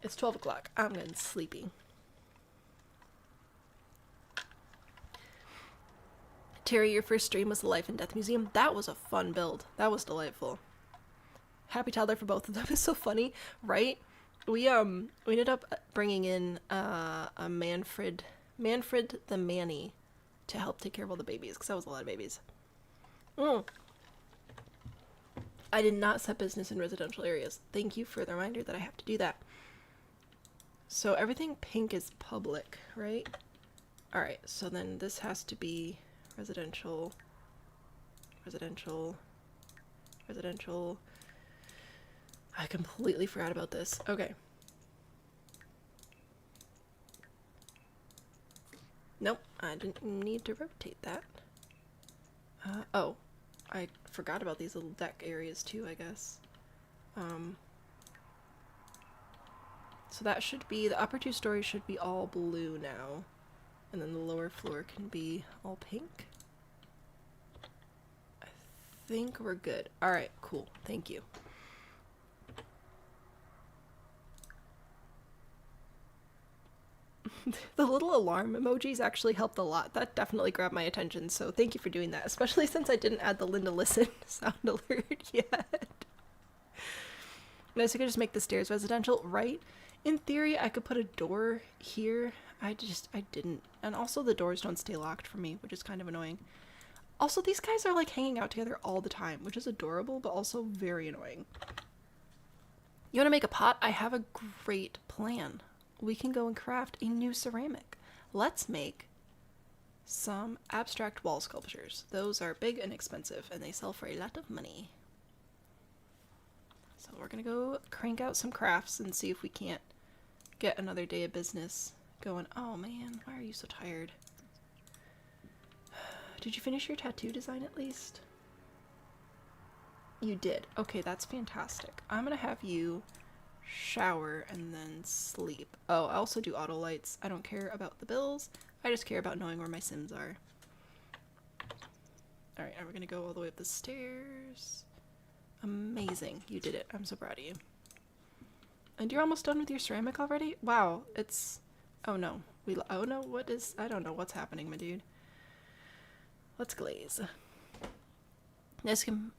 It's 12 o'clock. I'm getting sleepy. Terry, your first stream was the Life and Death Museum. That was a fun build. That was delightful. Happy toddler for both of them is so funny, right? We ended up bringing in a Manfred the Manny to help take care of all the babies, because that was a lot of babies. I did not set business in residential areas. Thank you for the reminder that I have to do that. So everything pink is public, right? Alright, so then this has to be residential. I completely forgot about this. Okay. Nope, I didn't need to rotate that. Oh, I forgot about these little deck areas too, I guess. So that should be, the upper 2 stories should be all blue now. And then the lower floor can be all pink. I think we're good. Alright, cool. Thank you. The little alarm emojis actually helped a lot. That definitely grabbed my attention, so thank you for doing that, especially since I didn't add the Linda Listen sound alert yet. Nice, I could just make the stairs residential, right? In theory, I could put a door here. I didn't. And also the doors don't stay locked for me, which is kind of annoying. Also, these guys are like hanging out together all the time, which is adorable, but also very annoying. You want to make a pot? I have a great plan. We can go and craft a new ceramic. Let's make some abstract wall sculptures. Those are big and expensive, and they sell for a lot of money. So we're gonna go crank out some crafts and see if we can't get another day of business going. Oh man, why are you so tired? Did you finish your tattoo design at least? You did. Okay, that's fantastic. I'm gonna have you shower and then sleep. Oh, I also do auto lights. I don't care about the bills. I just care about knowing where my Sims are. Alright, now we're gonna go all the way up the stairs. Amazing. You did it. I'm so proud of you. And you're almost done with your ceramic already? Wow, it's... Oh no. Oh no, what is... I don't know what's happening, my dude. Let's glaze. This can,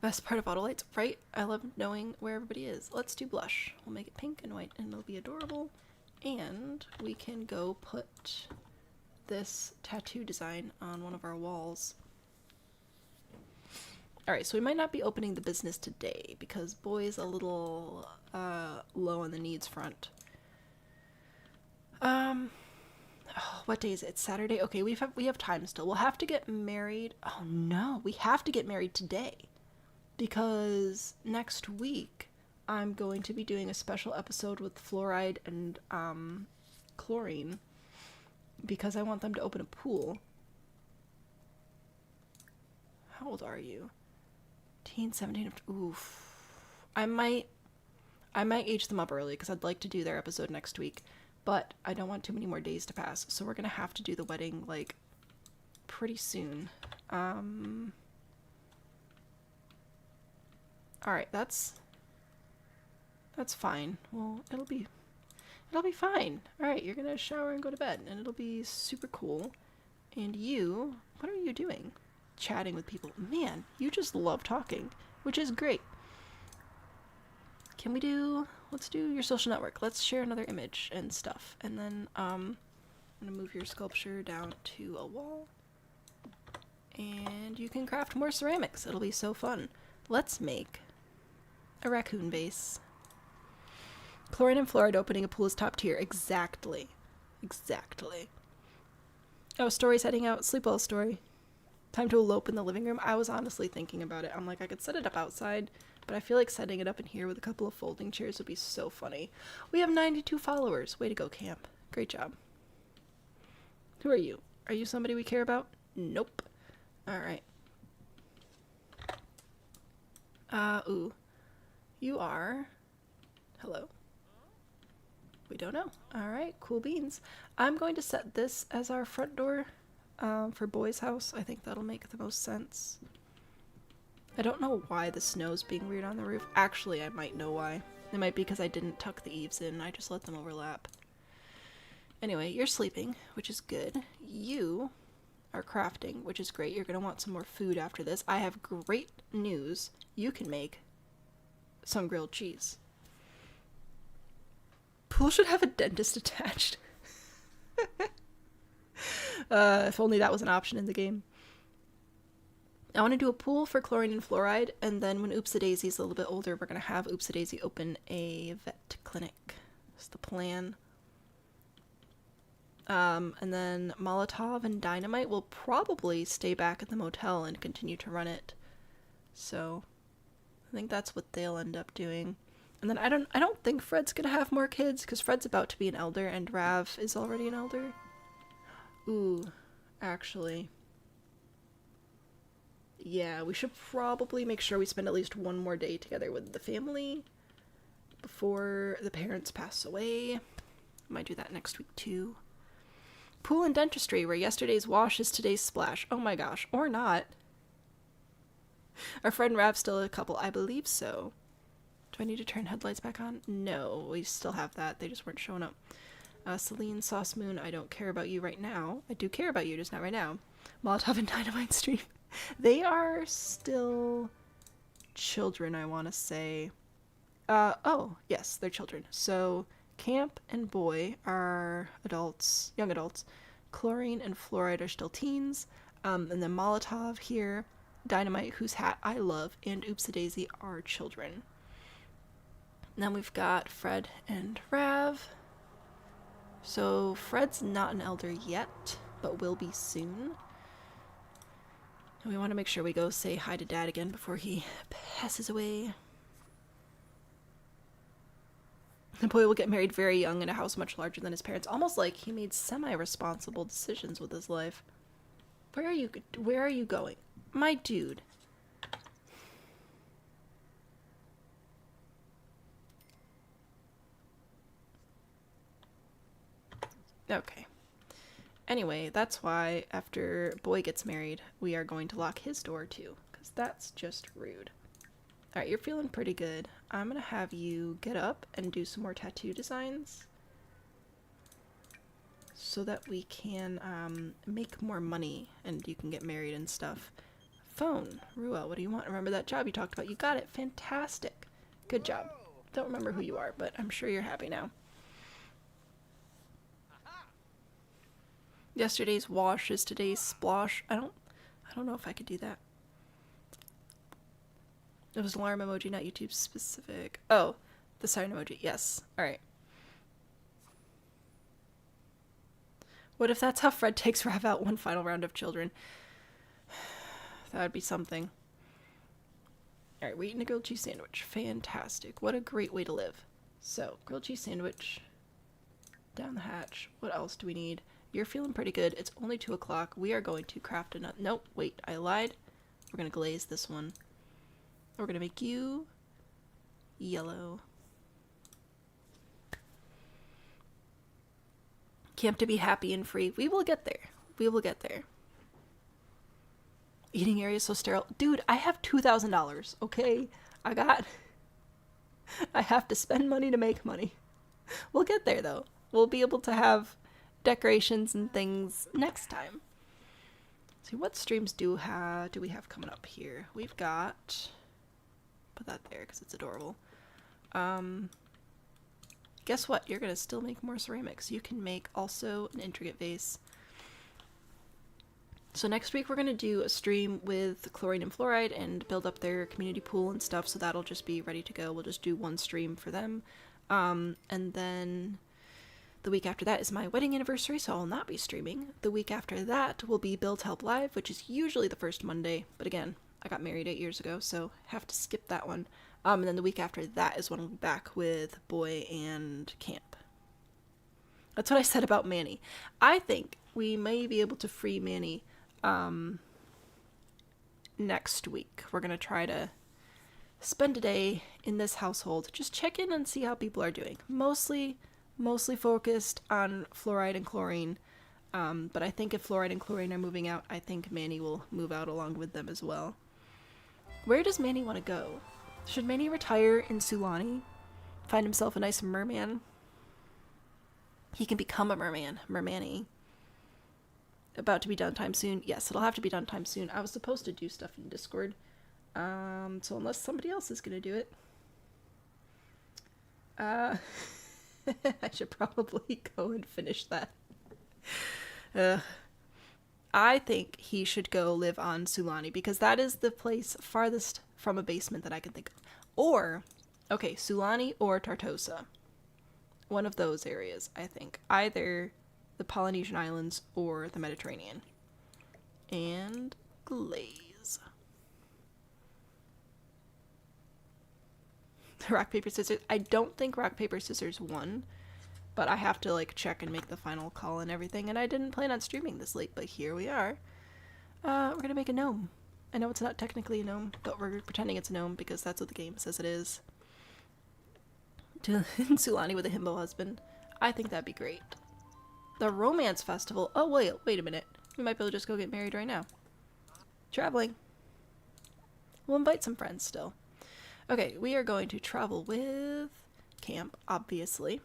best part of auto lights, right? I love knowing where everybody is. Let's do blush. We'll make it pink and white and it'll be adorable. And we can go put this tattoo design on one of our walls. Alright, so we might not be opening the business today because boy is a little low on the needs front. Oh, what day is it? It's Saturday? Okay, we have time still. We'll have to get married. Oh no, we have to get married today. Because next week I'm going to be doing a special episode with fluoride and chlorine. Because I want them to open a pool. How old are you? 17. Oof. I might age them up early because I'd like to do their episode next week. But I don't want too many more days to pass, so we're gonna have to do the wedding, like, pretty soon. Alright, that's fine. Well, it'll be fine. Alright, you're gonna shower and go to bed, and it'll be super cool. And you, what are you doing? Chatting with people. Man, you just love talking, which is great. Can we do... Let's do your social network. Let's share another image and stuff. And then, I'm gonna move your sculpture down to a wall. And you can craft more ceramics. It'll be so fun. Let's make a raccoon base. Chlorine and fluoride opening a pool is top tier. Exactly. Exactly. Oh, Story's heading out. Sleep well, Story. Time to elope in the living room. I was honestly thinking about it. I'm like, I could set it up outside. But I feel like setting it up in here with a couple of folding chairs would be so funny. We have 92 followers. Way to go, Camp. Great job. Who are you? Are you somebody we care about? Nope. Alright. Ooh. You are... Hello. We don't know. Alright, cool beans. I'm going to set this as our front door for Boy's house. I think that'll make the most sense. I don't know why the snow's being weird on the roof. Actually, I might know why. It might be because I didn't tuck the eaves in. I just let them overlap. Anyway, you're sleeping, which is good. You are crafting, which is great. You're going to want some more food after this. I have great news. You can make some grilled cheese. Pool should have a dentist attached. If only that was an option in the game. I want to do a pool for chlorine and fluoride, and then when Oopsie-Daisy is a little bit older, we're going to have Oopsie-Daisy open a vet clinic. That's the plan. And then Molotov and Dynamite will probably stay back at the motel and continue to run it. So, I think that's what they'll end up doing. And then I don't think Fred's going to have more kids, because Fred's about to be an elder, and Rav is already an elder. Ooh, actually... Yeah, we should probably make sure we spend at least one more day together with the family before the parents pass away. Might do that next week too. Pool and dentistry, where yesterday's wash is today's splash. Oh my gosh, or not. Our friend Rav's still a couple. I believe so. Do I need to turn headlights back on? No, we still have that. They just weren't showing up. Celine, Sauce Moon, I don't care about you right now. I do care about you, just not right now. Molotov and Dynamite Stream. They are still children, I want to say. Oh, yes, they're children. So, Camp and Boy are adults, young adults. Chlorine and Fluoride are still teens. And then Molotov here, Dynamite, whose hat I love, and Oops-a-Daisy are children. Then we've got Fred and Rav. So Fred's not an elder yet, but will be soon. And we want to make sure we go say hi to Dad again before he passes away. The boy will get married very young in a house much larger than his parents, almost like he made semi-responsible decisions with his life. Where are you going? My dude. Okay. Anyway, that's why after Boy gets married, we are going to lock his door too, because that's just rude. Alright, you're feeling pretty good. I'm gonna have you get up and do some more tattoo designs so that we can make more money and you can get married and stuff. Phone. Ruel, what do you want? Remember that job you talked about? You got it. Fantastic. Good job. Don't remember who you are, but I'm sure you're happy now. Yesterday's wash is today's splosh. I don't know if I could do that. It was an alarm emoji, not YouTube specific. Oh, the siren emoji. Yes. Alright. What if that's how Fred takes Rav out one final round of children? That would be something. Alright, we're eating a grilled cheese sandwich. Fantastic. What a great way to live. So, grilled cheese sandwich. Down the hatch. What else do we need? You're feeling pretty good. It's only 2 o'clock. We are going to craft another. Nope, wait, I lied. We're going to glaze this one. We're going to make you yellow. Camp to be happy and free. We will get there. We will get there. Eating area so sterile. Dude, I have $2,000, okay? I have to spend money to make money. We'll get there, though. We'll be able to have decorations and things next time. See, what streams do we have coming up here? We've got... Put that there because it's adorable. Guess what? You're gonna still make more ceramics. You can make also an intricate vase. So next week we're gonna do a stream with Chlorine and Fluoride and build up their community pool and stuff, so that'll just be ready to go. We'll just do one stream for them. And then the week after that is my wedding anniversary, so I'll not be streaming. The week after that will be Build Help Live, which is usually the first Monday, but again, I got married 8 years ago, so have to skip that one. And then the week after that is when I'll be back with Boy and Camp. That's what I said about Manny. I think we may be able to free Manny next week. We're going to try to spend a day in this household. Just check in and see how people are doing. Mostly focused on Fluoride and Chlorine. But I think if Fluoride and Chlorine are moving out, I think Manny will move out along with them as well. Where does Manny want to go? Should Manny retire in Sulani? Find himself a nice merman? He can become a mermanny. About to be done time soon. Yes, it'll have to be done time soon. I was supposed to do stuff in Discord. So unless somebody else is going to do it. I should probably go and finish that. I think he should go live on Sulani because that is the place farthest from a basement that I can think of. Or, okay, Sulani or Tartosa. One of those areas, I think. Either the Polynesian Islands or the Mediterranean. And glaze. Rock, paper, scissors. I don't think rock, paper, scissors won. But I have to, like, check and make the final call and everything. And I didn't plan on streaming this late, but here we are. We're gonna make a gnome. I know it's not technically a gnome, but we're pretending it's a gnome because that's what the game says it is. In Sulani with a himbo husband. I think that'd be great. The Romance Festival. Oh, wait a minute. We might be able to just go get married right now. Traveling. We'll invite some friends still. Okay, we are going to travel with Camp, obviously.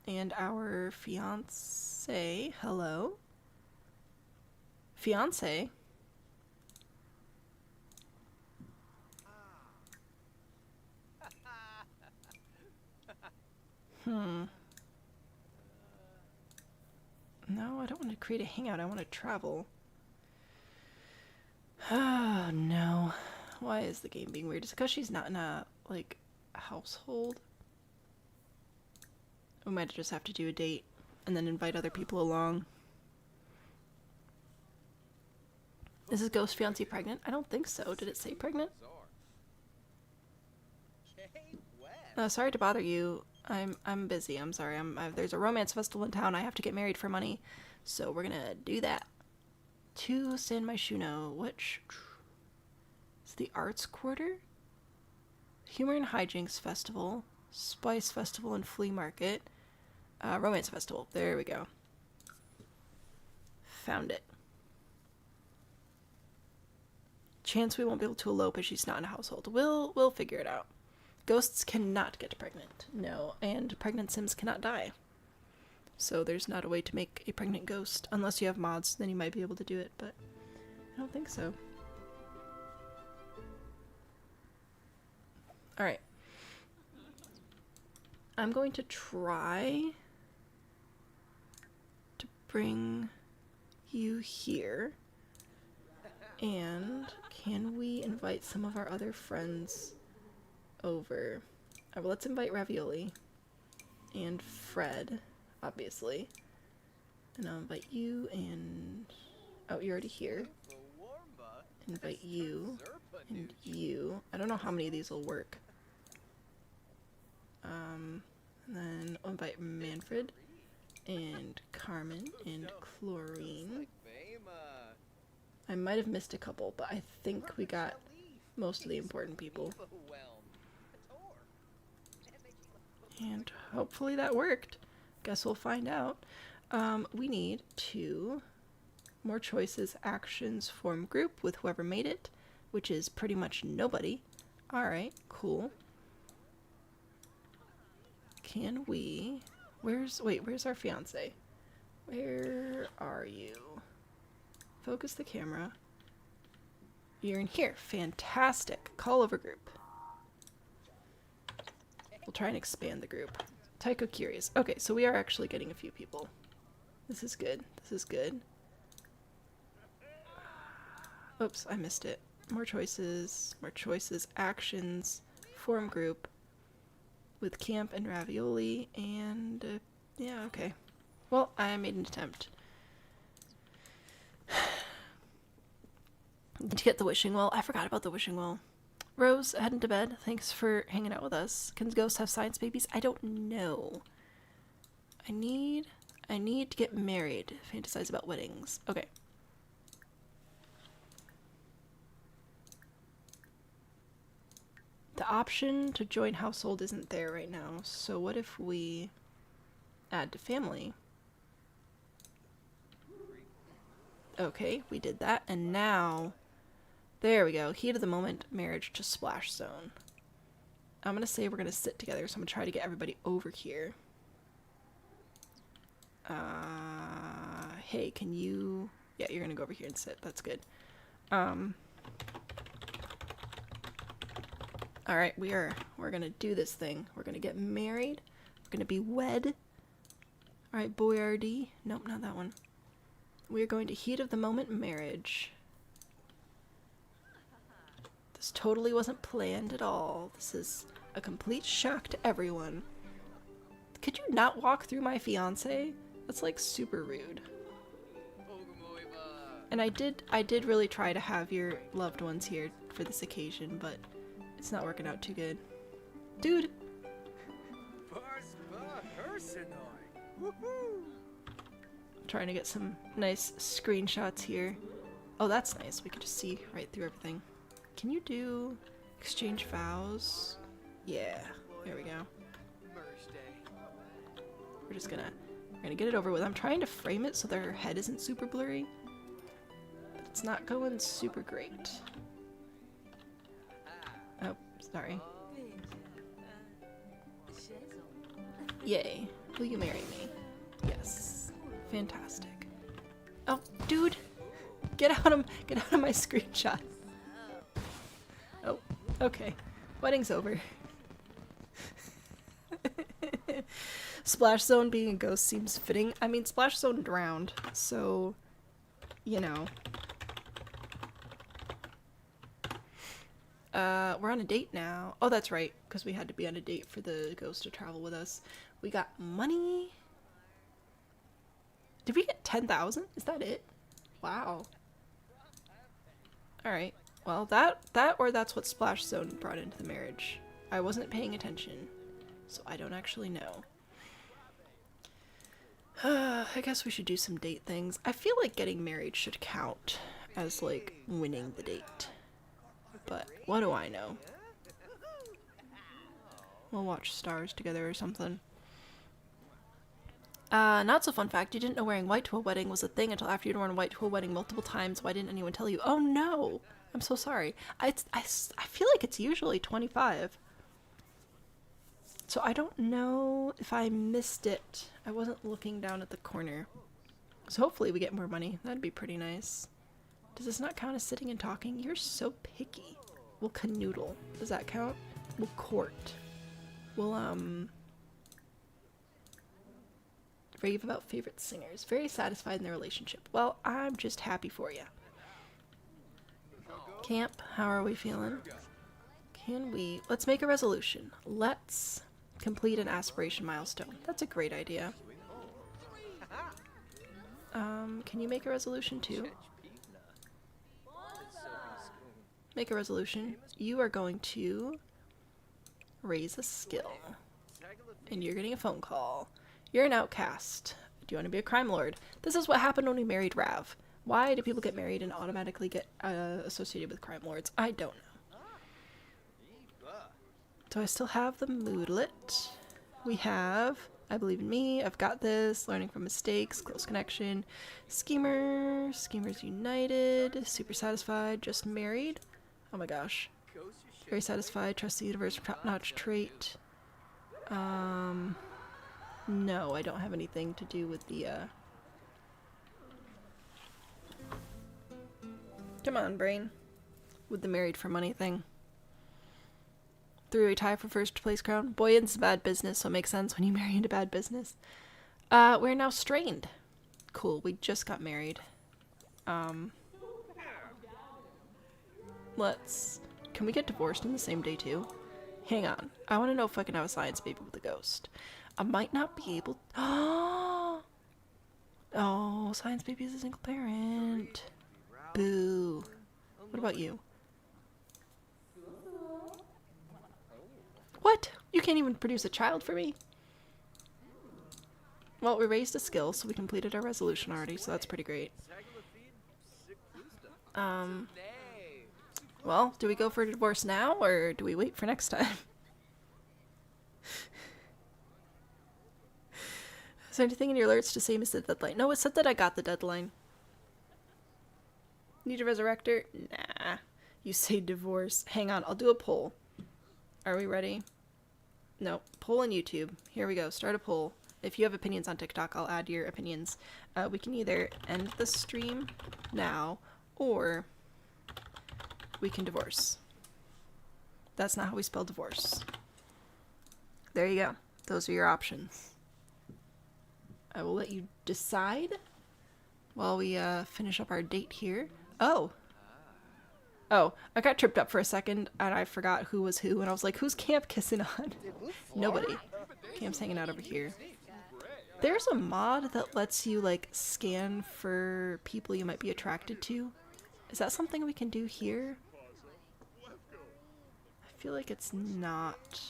And our fiance, hello? Fiance? No, I don't want to create a hangout. I want to travel. Oh, no. Why is the game being weird? It's because she's not in a, like, household. We might just have to do a date and then invite other people along. Is this ghost fiancé pregnant? I don't think so. Did it say pregnant? Sorry to bother you. I'm busy. I'm sorry. There's a romance festival in town. I have to get married for money, so we're gonna do that. To San Myshuno, which is the Arts Quarter, Humor and Hijinks Festival, Spice Festival and Flea Market, Romance Festival. There we go. Found it. Chance we won't be able to elope as she's not in a household. We'll figure it out. Ghosts cannot get pregnant. No, and pregnant Sims cannot die. So there's not a way to make a pregnant ghost. Unless you have mods, then you might be able to do it, but I don't think so. Alright. I'm going to try to bring you here. And can we invite some of our other friends over? Well, let's invite Ravioli and Fred, obviously. And I'll invite you and... oh, you're already here. Invite you and you. I don't know how many of these will work. And then I'll invite Manfred and Carmen and Chlorine. I might have missed a couple, but I think we got most of the important people. And hopefully that worked. Guess we'll find out. We need 2 more choices, actions, form group with whoever made it, which is pretty much nobody. Alright, cool. Can we... where's our fiance? Where are you? Focus the camera. You're in here. Fantastic. Call over group. We'll try and expand the group. Tycho curious. Okay, so we are actually getting a few people. This is good. This is good. Oops, I missed it. More choices. More choices. Actions. Form group. With Camp and Ravioli. And, yeah, okay. Well, I made an attempt. To get the wishing well. I forgot about the wishing well. Rose, heading to bed. Thanks for hanging out with us. Can ghosts have science babies? I don't know. I need to get married. Fantasize about weddings. Okay. The option to join household isn't there right now. So what if we add to family? Okay, we did that. And now... there we go. Heat of the moment, marriage to splash zone. I'm going to say we're going to sit together, so I'm going to try to get everybody over here. Hey, can you... yeah, you're going to go over here and sit. That's good. Alright, we're going to do this thing. We're going to get married. We're going to be wed. Alright, Boyardee. Nope, not that one. We are going to heat of the moment marriage. This totally wasn't planned at all. This is a complete shock to everyone. Could you not walk through my fiance? That's like super rude. And I did really try to have your loved ones here for this occasion, but it's not working out too good. Dude! Trying to get some nice screenshots here. Oh, that's nice. We can just see right through everything. Can you do exchange vows? Yeah, there we go. We're gonna get it over with. I'm trying to frame it so their head isn't super blurry, but it's not going super great. Oh, sorry. Yay. Will you marry me? Yes. Fantastic. Oh, dude! Get out of my screenshot. Oh, okay. Wedding's over. Splash Zone being a ghost seems fitting. I mean, Splash Zone drowned, so, you know. We're on a date now. Oh, that's right, because we had to be on a date for the ghost to travel with us. We got money. Did we get 10,000? Is that it? Wow. Alright. Well, that's what Splash Zone brought into the marriage. I wasn't paying attention, so I don't actually know. I guess we should do some date things. I feel like getting married should count as, like, winning the date. But what do I know? We'll watch stars together or something. Not so fun fact, you didn't know wearing white to a wedding was a thing until after you'd worn white to a wedding multiple times. Why didn't anyone tell you? Oh no! I'm so sorry. I feel like it's usually 25. So I don't know if I missed it. I wasn't looking down at the corner. So hopefully we get more money. That'd be pretty nice. Does this not count as sitting and talking? You're so picky. We'll canoodle. Does that count? We'll court. We'll, rave about favorite singers. Very satisfied in their relationship. Well, I'm just happy for you. Camp, how are we feeling? Let's make a resolution. Let's complete an aspiration milestone. That's a great idea. Can you make a resolution too? Make a resolution. You are going to raise a skill. And you're getting a phone call. You're an outcast. Do you want to be a crime lord? This is what happened when we married Rav. Why do people get married and automatically get associated with crime lords? I don't know. Do I still have the moodlet? We have I Believe in Me, I've Got This, Learning from Mistakes, Close Connection, Schemer, Schemers United, Super Satisfied, Just Married. Oh my gosh. Very Satisfied, Trust the Universe, Top-Notch Trait. No, I don't have anything to do with the, Come on, brain. With the married for money thing. Three-way tie for first place crown. Boy, it's bad business, so it makes sense when you marry into bad business. We're now strained. Cool, we just got married. Can we get divorced on the same day too? Hang on. I want to know if I can have a science baby with a ghost. I might not be able. Oh, science baby is a single parent. Boo. What about you? What? You can't even produce a child for me? Well, we raised a skill, so we completed our resolution already, so that's pretty great. Well, do we go for a divorce now, or do we wait for next time? Is there anything in your alerts to say miss the deadline? No, it said that I got the deadline. Need a resurrector? Nah. You say divorce. Hang on, I'll do a poll. Are we ready? No. Poll on YouTube. Here we go. Start a poll. If you have opinions on TikTok, I'll add your opinions. We can either end the stream now, or we can divorce. That's not how we spell divorce. There you go. Those are your options. I will let you decide while we finish up our date here. Oh, I got tripped up for a second, and I forgot who was who, and I was like, who's Camp kissing on? Nobody. Camp's hanging out over here. There's a mod that lets you, like, scan for people you might be attracted to. Is that something we can do here? I feel like it's not.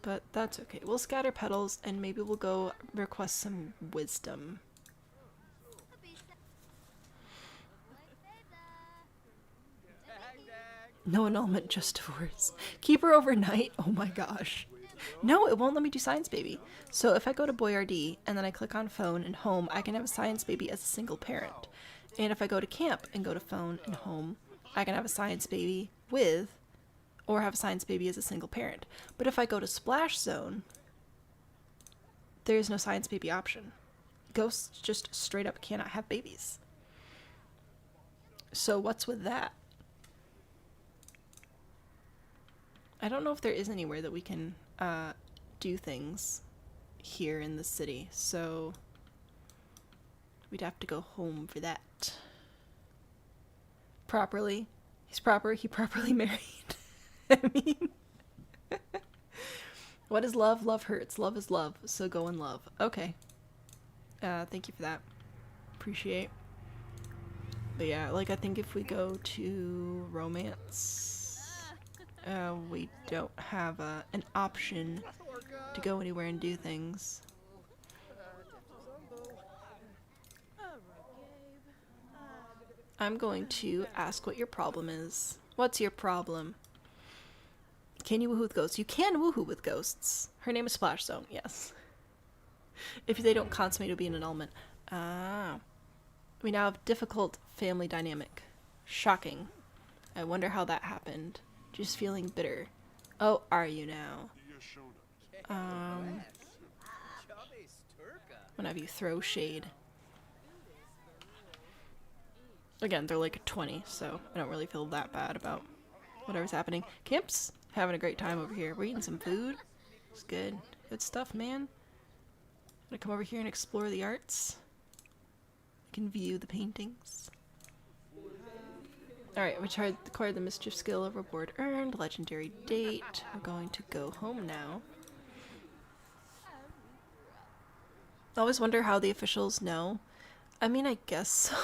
But that's okay. We'll scatter petals, and maybe we'll go request some wisdom. No annulment, just divorce. Keep her overnight? Oh my gosh. No, it won't let me do science baby. So if I go to Boyardee and then I click on phone and home, I can have a science baby as a single parent. And if I go to camp and go to phone and home, I can have a science baby with, or have a science baby as a single parent. But if I go to Splash Zone there is no science baby option. Ghosts just straight up cannot have babies. So what's with that? I don't know if there is anywhere that we can do things here in the city, so we'd have to go home for that. Properly. He's proper. He properly married. I mean, what is love? Love hurts. Love is love. So go in love. Okay. Thank you for that. Appreciate. But yeah, like I think if we go to romance, we don't have an option to go anywhere and do things. I'm going to ask what your problem is. What's your problem? Can you woohoo with ghosts? You can woohoo with ghosts. Her name is Splash Zone, yes. If they don't consummate, it'll be an annulment. Ah. We now have difficult family dynamic. Shocking. I wonder how that happened. Just feeling bitter. Oh, are you now? I'm gonna have you throw shade. Again, they're like 20, so I don't really feel that bad about whatever's happening. Camp's having a great time over here. We're eating some food. It's good. Good stuff, man. Gonna come over here and explore the arts. You can view the paintings. Alright, we tried acquired the mischief skill of reward earned, legendary date. We're going to go home now. I always wonder how the officials know. I mean, I guess so.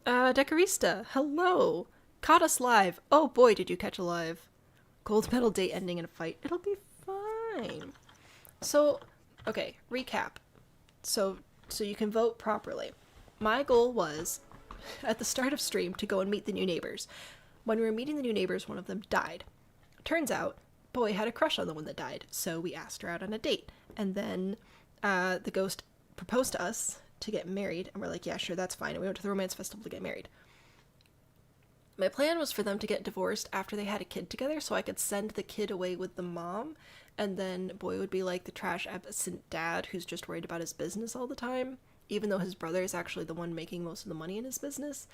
Decorista, hello! Caught us live. Oh boy, did you catch a live. Gold medal date ending in a fight. It'll be fine. So, okay, recap. So you can vote properly. My goal was, at the start of stream, to go and meet the new neighbors. When we were meeting the new neighbors, one of them died. Turns out, boy had a crush on the one that died, so we asked her out on a date. And then the ghost proposed to us to get married, and we're like, yeah, sure, that's fine. And we went to the romance festival to get married. My plan was for them to get divorced after they had a kid together, so I could send the kid away with the mom, and then boy would be like the trash absent dad who's just worried about his business all the time, even though his brother is actually the one making most of the money in his business.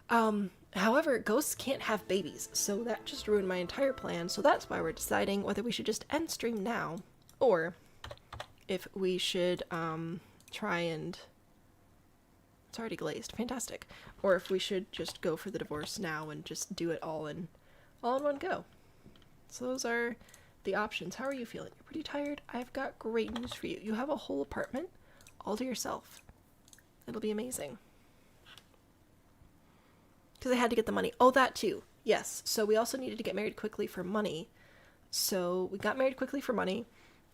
However, ghosts can't have babies, so that just ruined my entire plan, so that's why we're deciding whether we should just end stream now, or if we should, try and... It's already glazed. Fantastic. Or if we should just go for the divorce now and just do it all in one go. So those are the options. How are you feeling? You're pretty tired? I've got great news for you. You have a whole apartment all to yourself. It'll be amazing. Because I had to get the money. Oh, that too. Yes. So we also needed to get married quickly for money. So we got married quickly for money.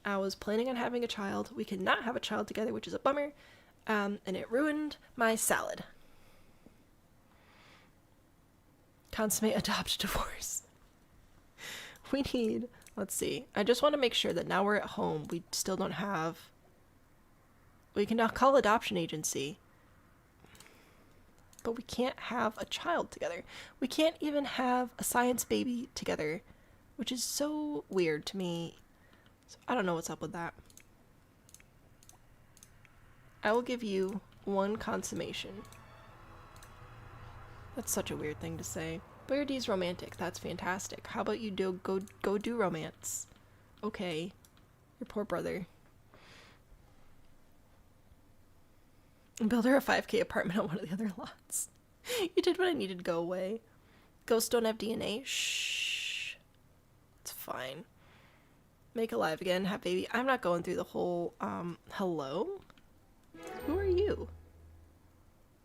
I was planning on having a child. We cannot have a child together, which is a bummer. And it ruined my salad. Consummate, adopt, divorce. We need, let's see. I just want to make sure that now we're at home, we still don't have... We can now call adoption agency. But we can't have a child together. We can't even have a science baby together, which is so weird to me. So I don't know what's up with that. I will give you one consummation. That's such a weird thing to say. Boyardee's romantic. That's fantastic. How about you go do romance? Okay. Your poor brother. And build her a 5K apartment on one of the other lots. You did what I needed to go away. Ghosts don't have DNA. Shh. It's fine. Make alive again. Have baby. I'm not going through the whole, hello? Who are you?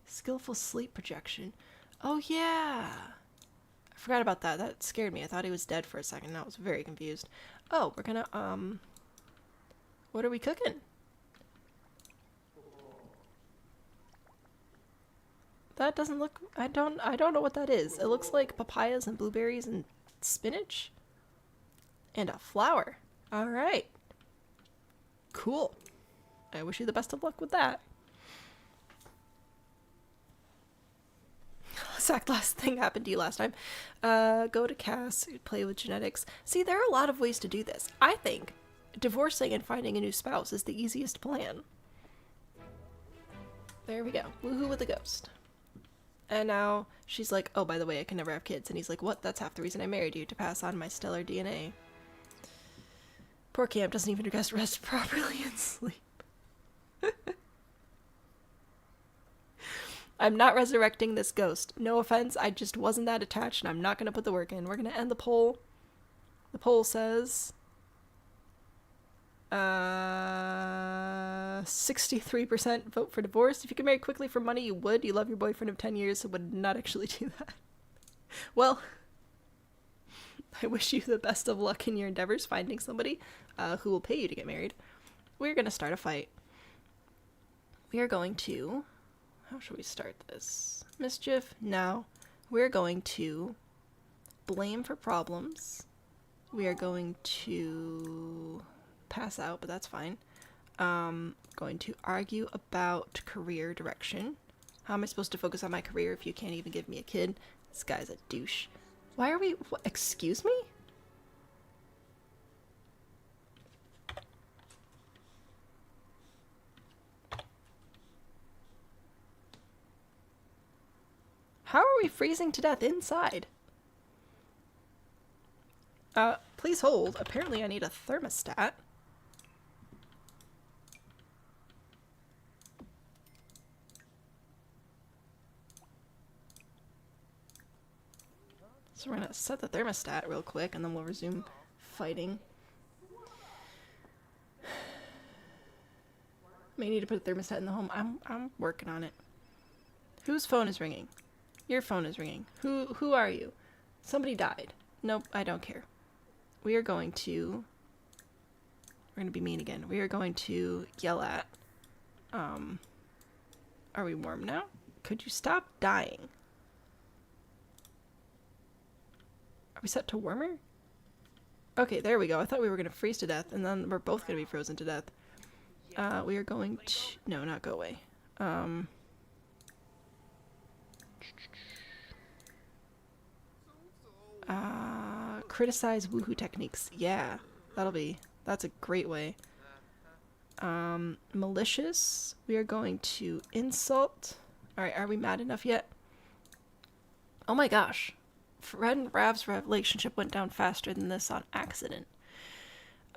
Skillful sleep projection. Oh, yeah. I forgot about that. That scared me. I thought he was dead for a second. I was very confused. Oh, we're gonna, what are we cooking? That doesn't look... I don't know what that is. It looks like papayas and blueberries and spinach. And a flower. Alright. Cool. I wish you the best of luck with that. exact last thing happened to you last time. Go to Cass, play with genetics. See, there are a lot of ways to do this. I think divorcing and finding a new spouse is the easiest plan. There we go. Woohoo with the ghost. And now she's like, oh, by the way, I can never have kids. And he's like, what? That's half the reason I married you, to pass on my stellar DNA. Poor Cam doesn't even get rest properly in sleep. I'm not resurrecting this ghost. No offense, I just wasn't that attached and I'm not going to put the work in. We're going to end the poll. The poll says 63% vote for divorce. If you could marry quickly for money, you would. You love your boyfriend of 10 years, so would not actually do that. Well, I wish you the best of luck in your endeavors finding somebody who will pay you to get married. We're going to start a fight. We are going to... How should we start this? Mischief? No. We're going to blame for problems. We are going to pass out, but that's fine. Going to argue about career direction. How am I supposed to focus on my career if you can't even give me a kid? This guy's a douche. Why are we... What, excuse me? How are we freezing to death inside? Please hold. Apparently I need a thermostat. So we're gonna set the thermostat real quick and then we'll resume fighting. May need to put a thermostat in the home. I'm working on it. Whose phone is ringing? Your phone is ringing. Who are you? Somebody died. Nope, I don't care. We are going to... We're going to be mean again. We are going to yell at... Are we warm now? Could you stop dying? Are we set to warmer? Okay, there we go. I thought we were going to freeze to death, and then we're both going to be frozen to death. We are going to... No, not go away. Criticize woohoo techniques. Yeah, that's a great way. Malicious. We are going to insult. Alright, are we mad enough yet? Oh my gosh. Fred and Rav's relationship went down faster than this on accident.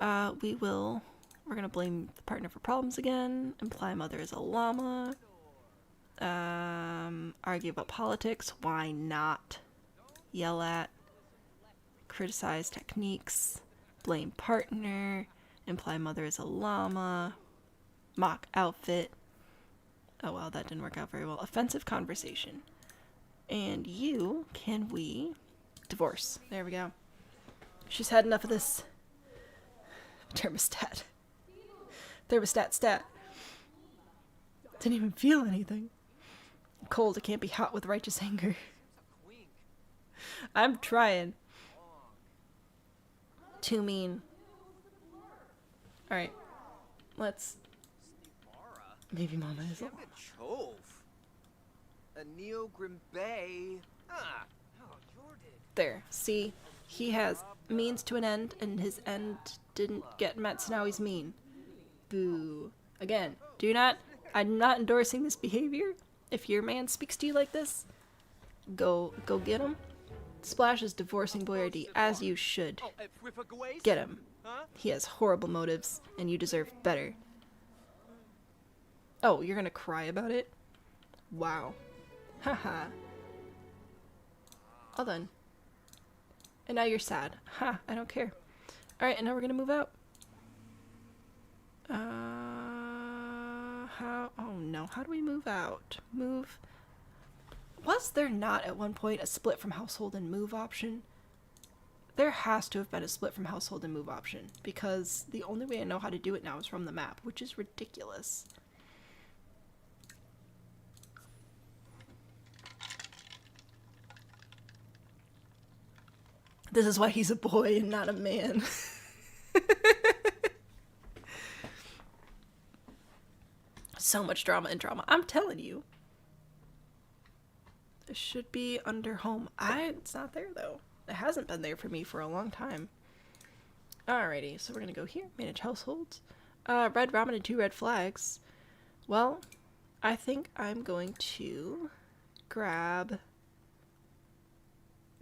We're gonna blame the partner for problems again. Imply mother is a llama. Argue about politics. Why not? Yell at. Criticize techniques. Blame partner. Imply mother is a llama. Mock outfit. Oh well, that didn't work out very well. Offensive conversation. And you, can we... Divorce. There we go. She's had enough of this. Thermostat. Thermostat stat. Didn't even feel anything. Cold, it can't be hot with righteous anger. I'm trying. Too mean. Alright. Let's... Maybe Mama is... There. See? He has means to an end, and his end didn't get met, so now he's mean. Boo. Again, I'm not endorsing this behavior. If your man speaks to you like this, go get him. Splash is divorcing Boyardee, as you should. Get him. He has horrible motives, and you deserve better. Oh, you're gonna cry about it? Wow. Haha. Well done. And now you're sad. Ha, I don't care. Alright, and now we're gonna move out. Oh no, how do we move out? Move. Was there not at one point a split from household and move option? There has to have been a split from household and move option, because the only way I know how to do it now is from the map, which is ridiculous. This is why he's a boy and not a man. So much drama and drama. I'm telling you. It should be under home. It's not there though. It hasn't been there for me for a long time. Alrighty, so we're gonna go here, manage households. Red ramen and 2 red flags. Well, I think I'm going to grab...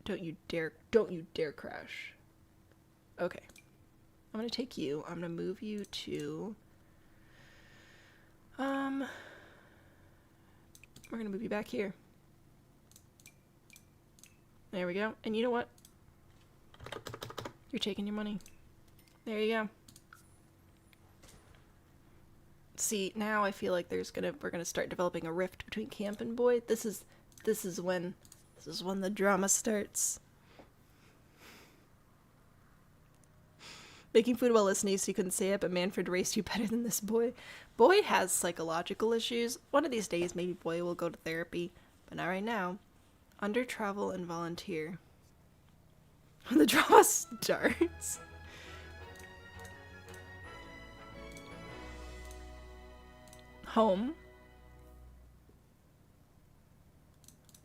Don't you dare crash. Okay. I'm gonna take you. I'm gonna move you to... We're gonna move you back here. There we go. And you know what? You're taking your money. There you go. See, now I feel like we're gonna start developing a rift between Camp and Boy. This is when the drama starts. Making food while listening so you couldn't say it, but Manfred raced you better than this boy. Boy has psychological issues. One of these days, maybe Boy will go to therapy, but not right now. Under travel and volunteer. When the drama starts. Home.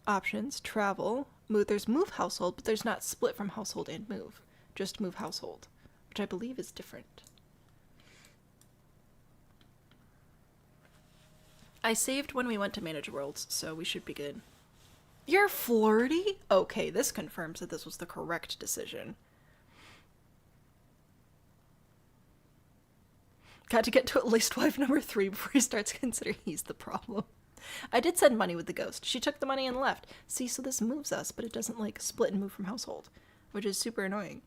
Options. Travel. Move. There's move household, but there's not split from household and move. Just move household, which I believe is different. I saved when we went to Manage Worlds, so we should be good. You're flirty? Okay, this confirms that this was the correct decision. Got to get to at least wife number 3 before he starts considering he's the problem. I did send money with the ghost. She took the money and left. See, so this moves us, but it doesn't, like, split and move from household, which is super annoying.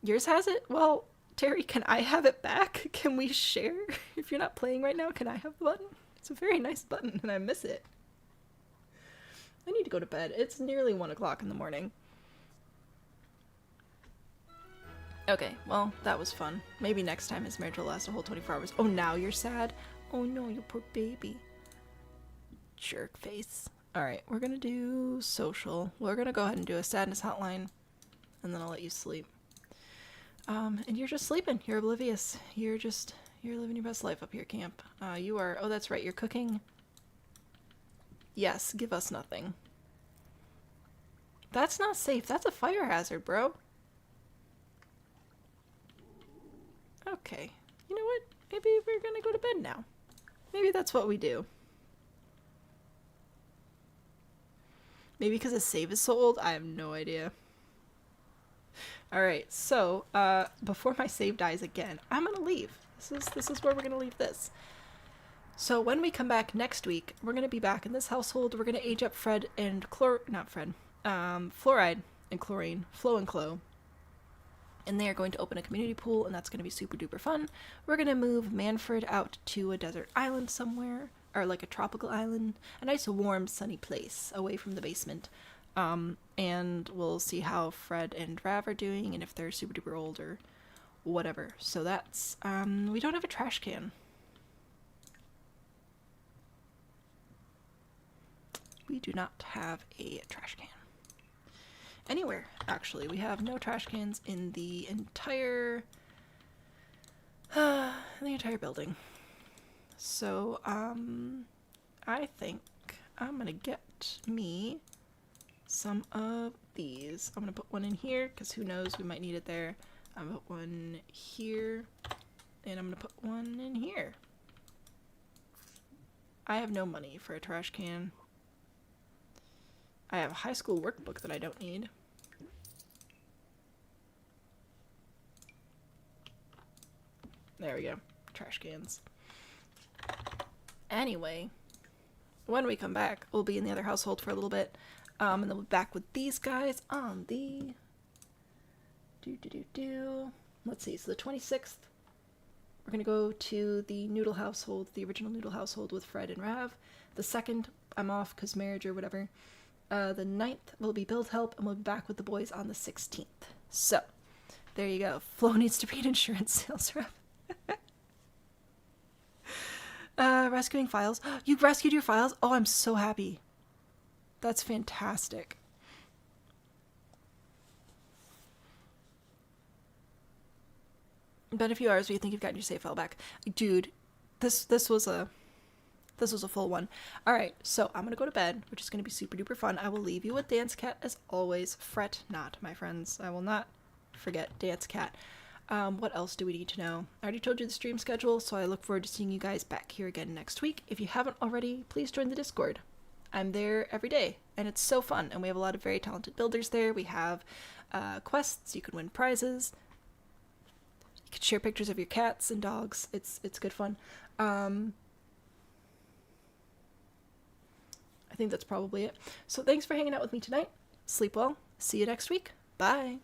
Yours has it? Well, Terry, can I have it back? Can we share? If you're not playing right now, can I have the button? It's a very nice button, and I miss it. I need to go to bed. It's nearly 1 o'clock in the morning. Okay, well, that was fun. Maybe next time his marriage will last a whole 24 hours. Oh, now you're sad? Oh no, you poor baby. Jerk face. Alright, we're gonna do social. We're gonna go ahead and do a sadness hotline, and then I'll let you sleep. And you're just sleeping. You're oblivious. You're living your best life up here, Camp. You are, oh, that's right, you're cooking. Yes, give us nothing. That's not safe. That's a fire hazard, bro. Okay. You know what? Maybe we're gonna go to bed now. Maybe that's what we do. Maybe because his save is so old? I have no idea. Alright, so, before my save dies again, I'm gonna leave. This is where we're gonna leave this. So when we come back next week, we're gonna be back in this household. We're gonna age up Fred and Fluoride and Chlorine, Flo and Chloe. And they are going to open a community pool, and that's going to be super duper fun. We're going to move Manfred out to a desert island somewhere, or like a tropical island, a nice warm sunny place away from the basement. And we'll see how Fred and Rav are doing, and if they're super duper old or whatever. So that's, we don't have a trash can. We do not have a trash can. Anywhere, actually. We have no trash cans in the entire building. So, I think I'm gonna get me some of these. I'm gonna put one in here, because who knows, we might need it there. I'm gonna put one here, and I'm gonna put one in here. I have no money for a trash can. I have a high school workbook that I don't need. There we go. Trash cans. Anyway, when we come back, we'll be in the other household for a little bit. And then we'll be back with these guys on the... Let's see, so the 26th, we're going to go to the noodle household, the original noodle household with Fred and Rav. The 2nd, I'm off because marriage or whatever. The 9th will be build help, and we'll be back with the boys on the 16th. So, there you go. Flo needs to be an insurance sales rep. Rescuing files. You rescued your files? Oh, I'm so happy. That's fantastic. Been a few hours, but you think you've gotten your save file back. Dude, this was This was a full one. All right, so I'm gonna go to bed, which is gonna be super duper fun. I will leave you with Dance Cat as always. Fret not, my friends. I will not forget Dance Cat. What else do we need to know? I already told you the stream schedule, so I look forward to seeing you guys back here again next week. If you haven't already, please join the Discord. I'm there every day, and it's so fun, and we have a lot of very talented builders there. We have quests, you can win prizes, you can share pictures of your cats and dogs. It's good fun. I think that's probably it. So thanks for hanging out with me tonight. Sleep well. See you next week. Bye.